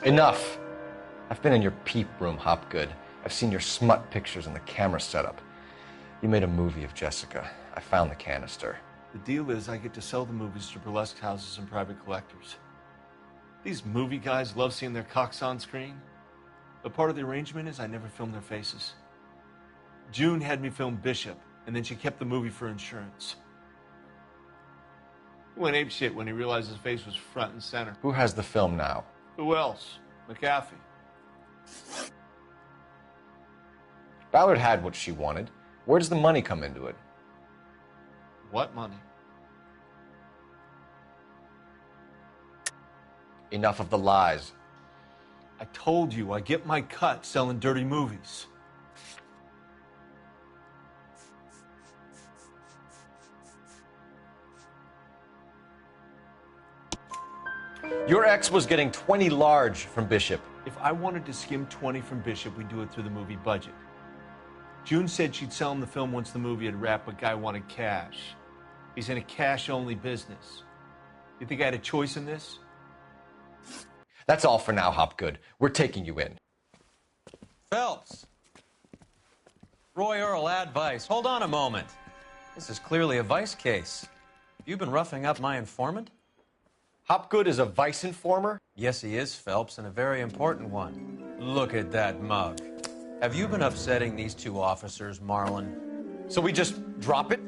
Enough. I've been in your peep room, Hopgood. I've seen your smut pictures and the camera setup. You made a movie of Jessica. I found the canister. The deal is I get to sell the movies to burlesque houses and private collectors. These movie guys love seeing their cocks on screen. But part of the arrangement is I never film their faces. June had me film Bishop, and then she kept the movie for insurance. He went apeshit when he realized his face was front and center. Who has the film now? Who else? McAfee. Ballard had what she wanted. Where does the money come into it? What money? Enough of the lies. I told you, I get my cut selling dirty movies. Your ex was getting 20 large from Bishop. If I wanted to skim 20 from Bishop, we'd do it through the movie budget. June said she'd sell him the film once the movie had wrapped, but Guy wanted cash. He's in a cash-only business. You think I had a choice in this? That's all for now, Hopgood. We're taking you in. Phelps. Roy Earl, advice. Hold on a moment. This is clearly a vice case. You've been roughing up my informant? Hopgood is a vice informer? Yes, he is, Phelps, and a very important one. Look at that mug. Have you been upsetting these two officers, Marlon? So we just drop it?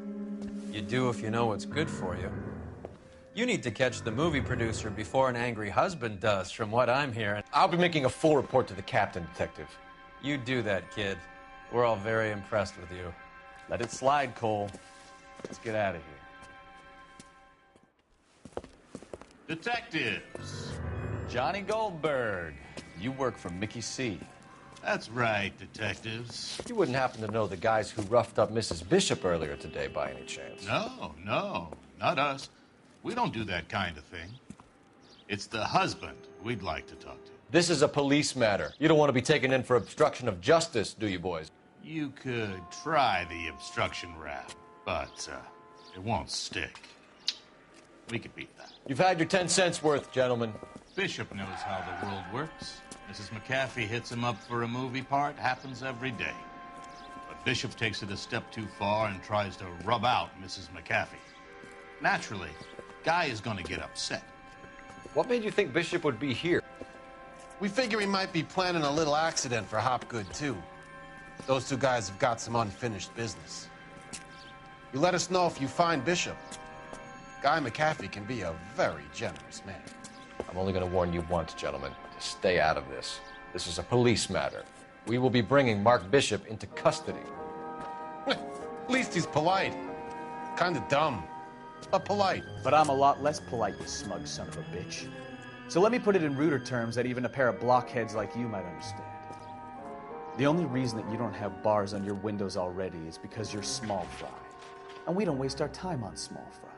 You do if you know what's good for you. You need to catch the movie producer before an angry husband does, from what I'm hearing. I'll be making a full report to the captain, Detective. You do that, kid. We're all very impressed with you. Let it slide, Cole. Let's get out of here. Detectives. Johnny Goldberg. You work for Mickey C. That's right, detectives. You wouldn't happen to know the guys who roughed up Mrs. Bishop earlier today by any chance? No, not us. We don't do that kind of thing. It's the husband we'd like to talk to. This is a police matter. You don't want to be taken in for obstruction of justice, do you, boys? You could try the obstruction rap, but it won't stick. We could beat that. You've had your 10 cents worth, gentlemen. Bishop knows how the world works. Mrs. McAfee hits him up for a movie part. Happens every day. But Bishop takes it a step too far and tries to rub out Mrs. McAfee. Naturally, Guy is going to get upset. What made you think Bishop would be here? We figure he might be planning a little accident for Hopgood, too. Those two guys have got some unfinished business. You let us know if you find Bishop. Guy McAfee can be a very generous man. I'm only going to warn you once, gentlemen, to stay out of this. This is a police matter. We will be bringing Mark Bishop into custody. At least he's polite. Kind of dumb, but polite. But I'm a lot less polite, you smug son of a bitch. So let me put it in ruder terms that even a pair of blockheads like you might understand. The only reason that you don't have bars on your windows already is because you're small fry. And we don't waste our time on small fry.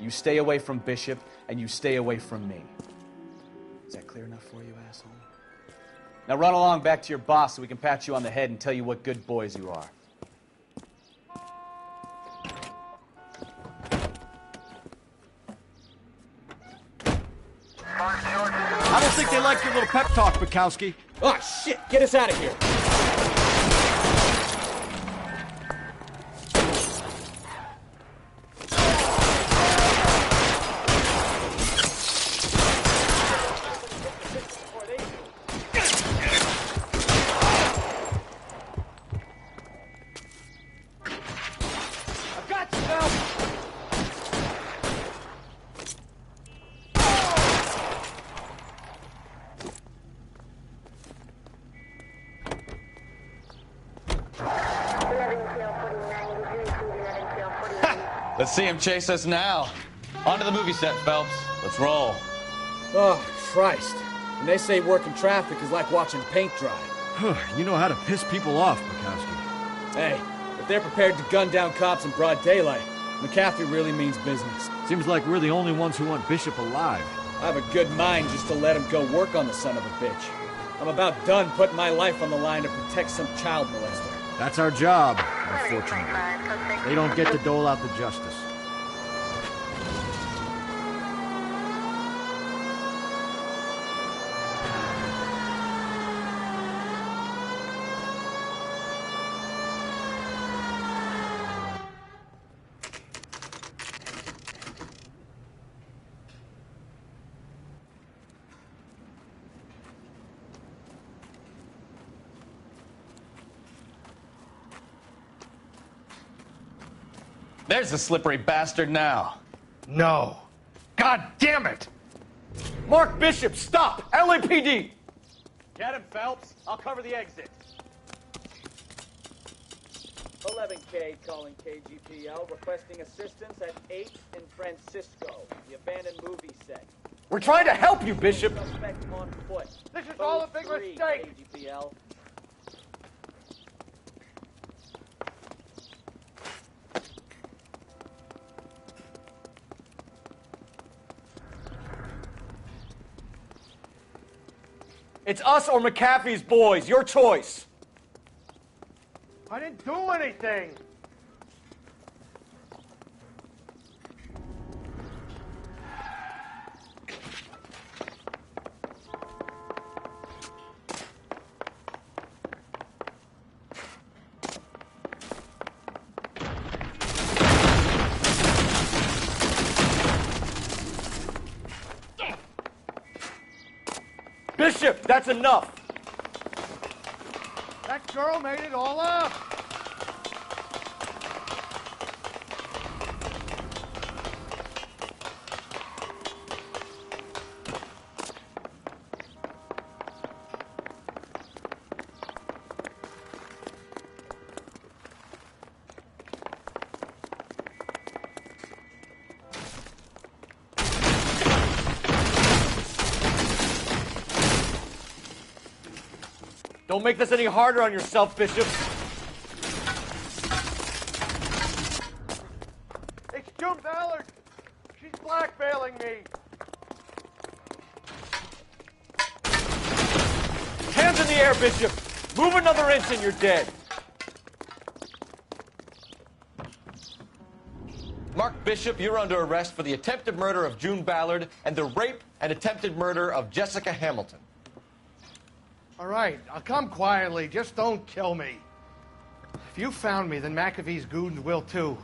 You stay away from Bishop, and you stay away from me. Is that clear enough for you, asshole? Now run along back to your boss so we can pat you on the head and tell you what good boys you are. I don't think they like your little pep talk, Bukowski. Oh, shit! Get us out of here! Let's see him chase us now. On to the movie set, Phelps. Let's roll. Oh, Christ. When they say working traffic is like watching paint dry. You know how to piss people off, Bukowski. Hey, if they're prepared to gun down cops in broad daylight, McAfee really means business. Seems like we're the only ones who want Bishop alive. I have a good mind just to let him go work on the son of a bitch. I'm about done putting my life on the line to protect some child molester. That's our job, unfortunately. They don't get to dole out the justice. There's the slippery bastard now. No. God damn it! Mark Bishop, stop! LAPD! Get him, Phelps. I'll cover the exit. 11K calling KGPL, requesting assistance at 8th and Francisco, the abandoned movie set. We're trying to help you, Bishop! Suspect on foot. This is all a big 03 mistake! KGPL. It's us or McAfee's boys. Your choice. I didn't do anything. Bishop, that's enough. That girl made it all up. Don't make this any harder on yourself, Bishop. It's June Ballard. She's blackmailing me. Hands in the air, Bishop. Move another inch and you're dead. Mark Bishop, you're under arrest for the attempted murder of June Ballard and the rape and attempted murder of Jessica Hamilton. All right, I'll come quietly. Just don't kill me. If you found me, then McAfee's goons will too.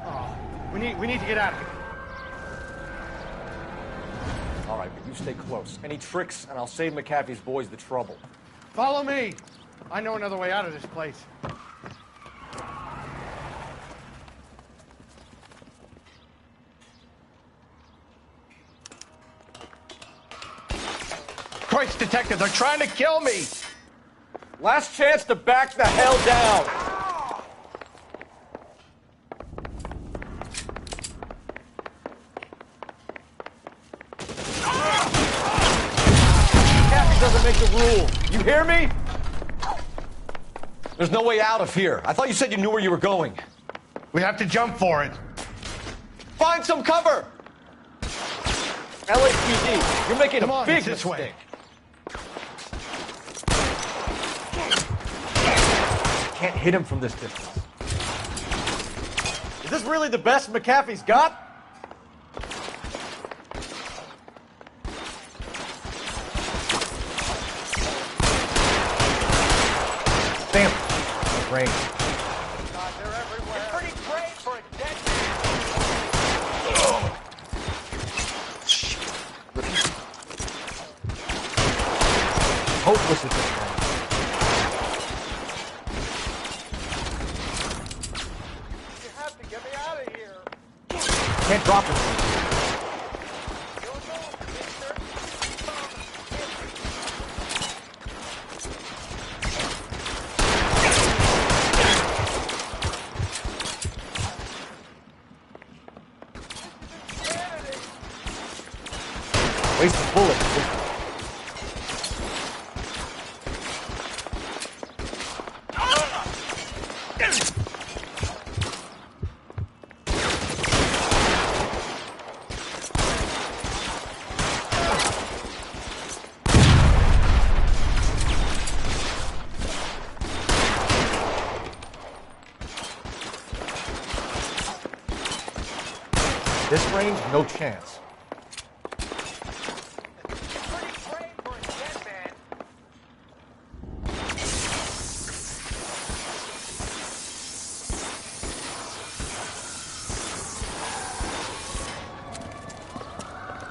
Oh, we need to get out of here. All right, but you stay close. Any tricks, and I'll save McAfee's boys the trouble. Follow me. I know another way out of this place. Christ, detective, they're trying to kill me. Last chance to back the hell down. McAfee doesn't make the rule. You hear me? There's no way out of here. I thought you said you knew where you were going. We have to jump for it. Find some cover. LAPD, you're making a big this way. Can't hit him from this distance. Is this really the best McAfee's got? Damn it. Rain. God, they're everywhere. It's pretty great for a dead Hopeless at this point. Can't drop it. Waste the bullet. This range, no chance.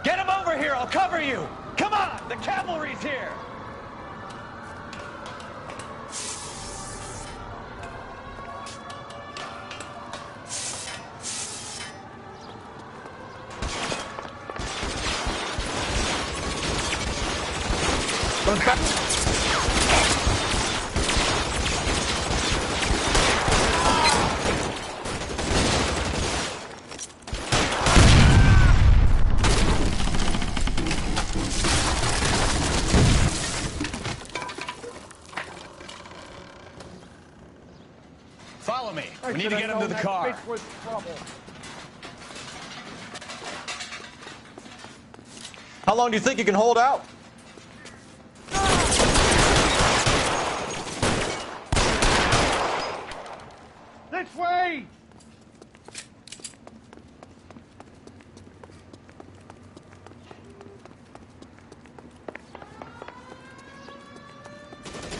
Get him over here, I'll cover you! Come on, the cavalry's here! Follow me. We need to get him to the car. How long do you think you can hold out? This way!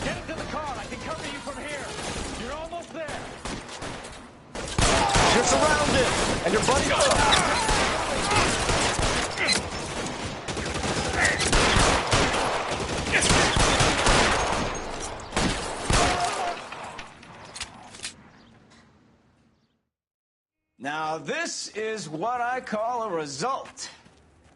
Get him to the car. I can cover you from here. You're almost there. You're surrounded, and your buddy's Now, this is what I call a result.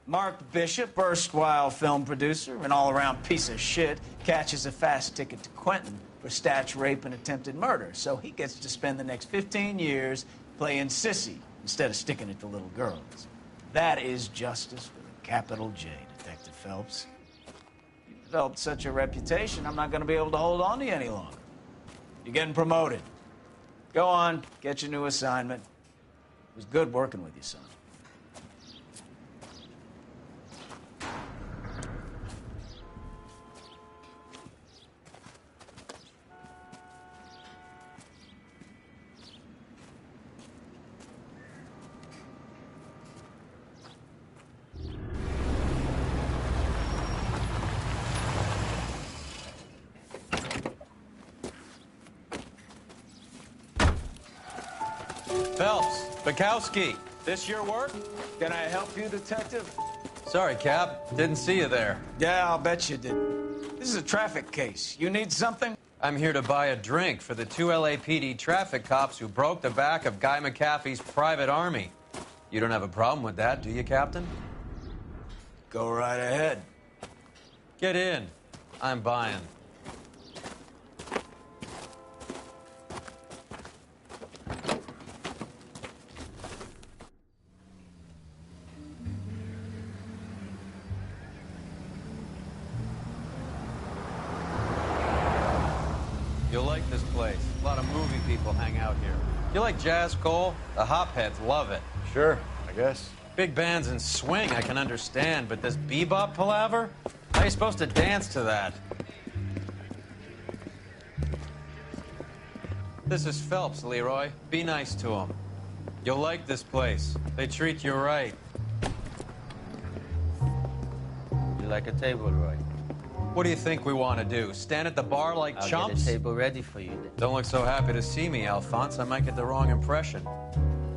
Mark Bishop, erstwhile film producer and all-around piece of shit, catches a fast ticket to Quentin for statch rape and attempted murder, so he gets to spend the next 15 years playing sissy instead of sticking it to little girls. That is justice with a capital J, Detective Phelps. developed such a reputation, I'm not going to be able to hold on to you any longer. You're getting promoted. Go on, get your new assignment. It was good working with you, son. Phelps, Bukowski, this your work? Can I help you, Detective? Sorry, Cap. Didn't see you there. Yeah, I'll bet you did. This is a traffic case. You need something? I'm here to buy a drink for the 2 LAPD traffic cops who broke the back of Guy McAfee's private army. You don't have a problem with that, do you, Captain? Go right ahead. Get in. I'm buying. You'll like this place. A lot of movie people hang out here. You like jazz, Cole? The hopheads love it. Sure, I guess. Big bands and swing I can understand, but this bebop palaver? How are you supposed to dance to that? This is Phelps, Leroy. Be nice to him. You'll like this place. They treat you right. You like a table, Roy? What do you think we want to do? Stand at the bar like I'll chumps? get a table ready for you then. Don't look so happy to see me, Alphonse. I might get the wrong impression.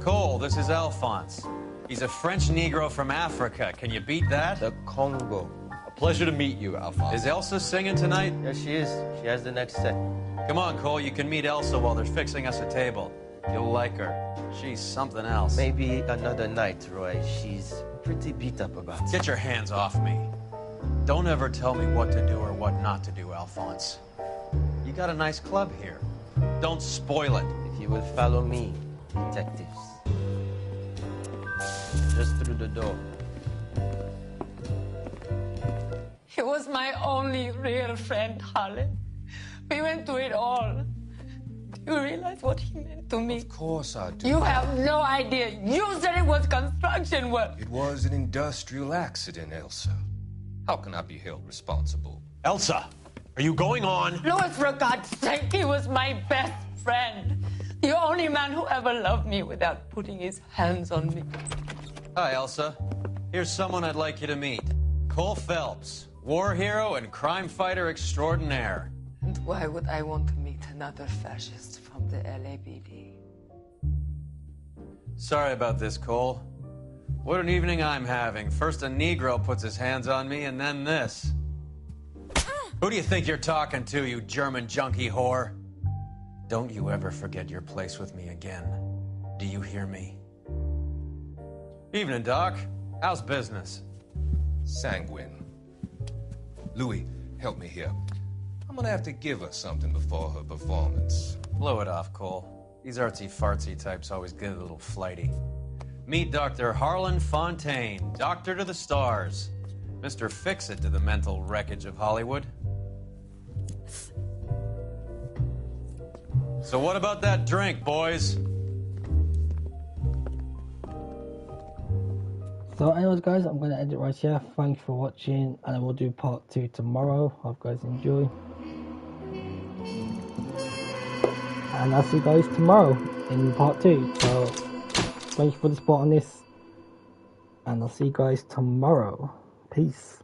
Cole, this is Alphonse. He's a French Negro from Africa. Can you beat that? The Congo. A pleasure to meet you, Alphonse. Is Elsa singing tonight? Yes, she is. She has the next set. Come on, Cole. You can meet Elsa while they're fixing us a table. You'll like her. She's something else. Maybe another night, Roy. She's pretty beat up about it. Get your hands off me. Don't ever tell me what to do or what not to do, Alphonse. You got a nice club here. Don't spoil it. If you will follow me, detectives. Just through the door. He was my only real friend, Harlan. We went through it all. Do you realize what he meant to me? Of course I do. You have no idea. You said it was construction work. It was an industrial accident, Elsa. How can I be held responsible? Elsa, are you going on? Louis, for God's sake, he was my best friend. The only man who ever loved me without putting his hands on me. Hi, Elsa. Here's someone I'd like you to meet. Cole Phelps, war hero and crime fighter extraordinaire. And why would I want to meet another fascist from the LAPD? Sorry about this, Cole. What an evening I'm having. First a Negro puts his hands on me, and then this. Who do you think you're talking to, you German junkie whore? Don't you ever forget your place with me again. Do you hear me? Evening, Doc. How's business? Sanguine. Louis, help me here. I'm gonna have to give her something before her performance. Blow it off, Cole. These artsy-fartsy types always get a little flighty. Meet Dr. Harlan Fontaine, doctor to the stars. Mr. Fix-It to the mental wreckage of Hollywood. So what about that drink, boys? So anyways guys, I'm going to end it right here. Thanks for watching, and I will do part 2 tomorrow. Hope you guys enjoy. And I'll see you guys tomorrow in part 2. So thanks for the support on this, and I'll see you guys tomorrow. Peace.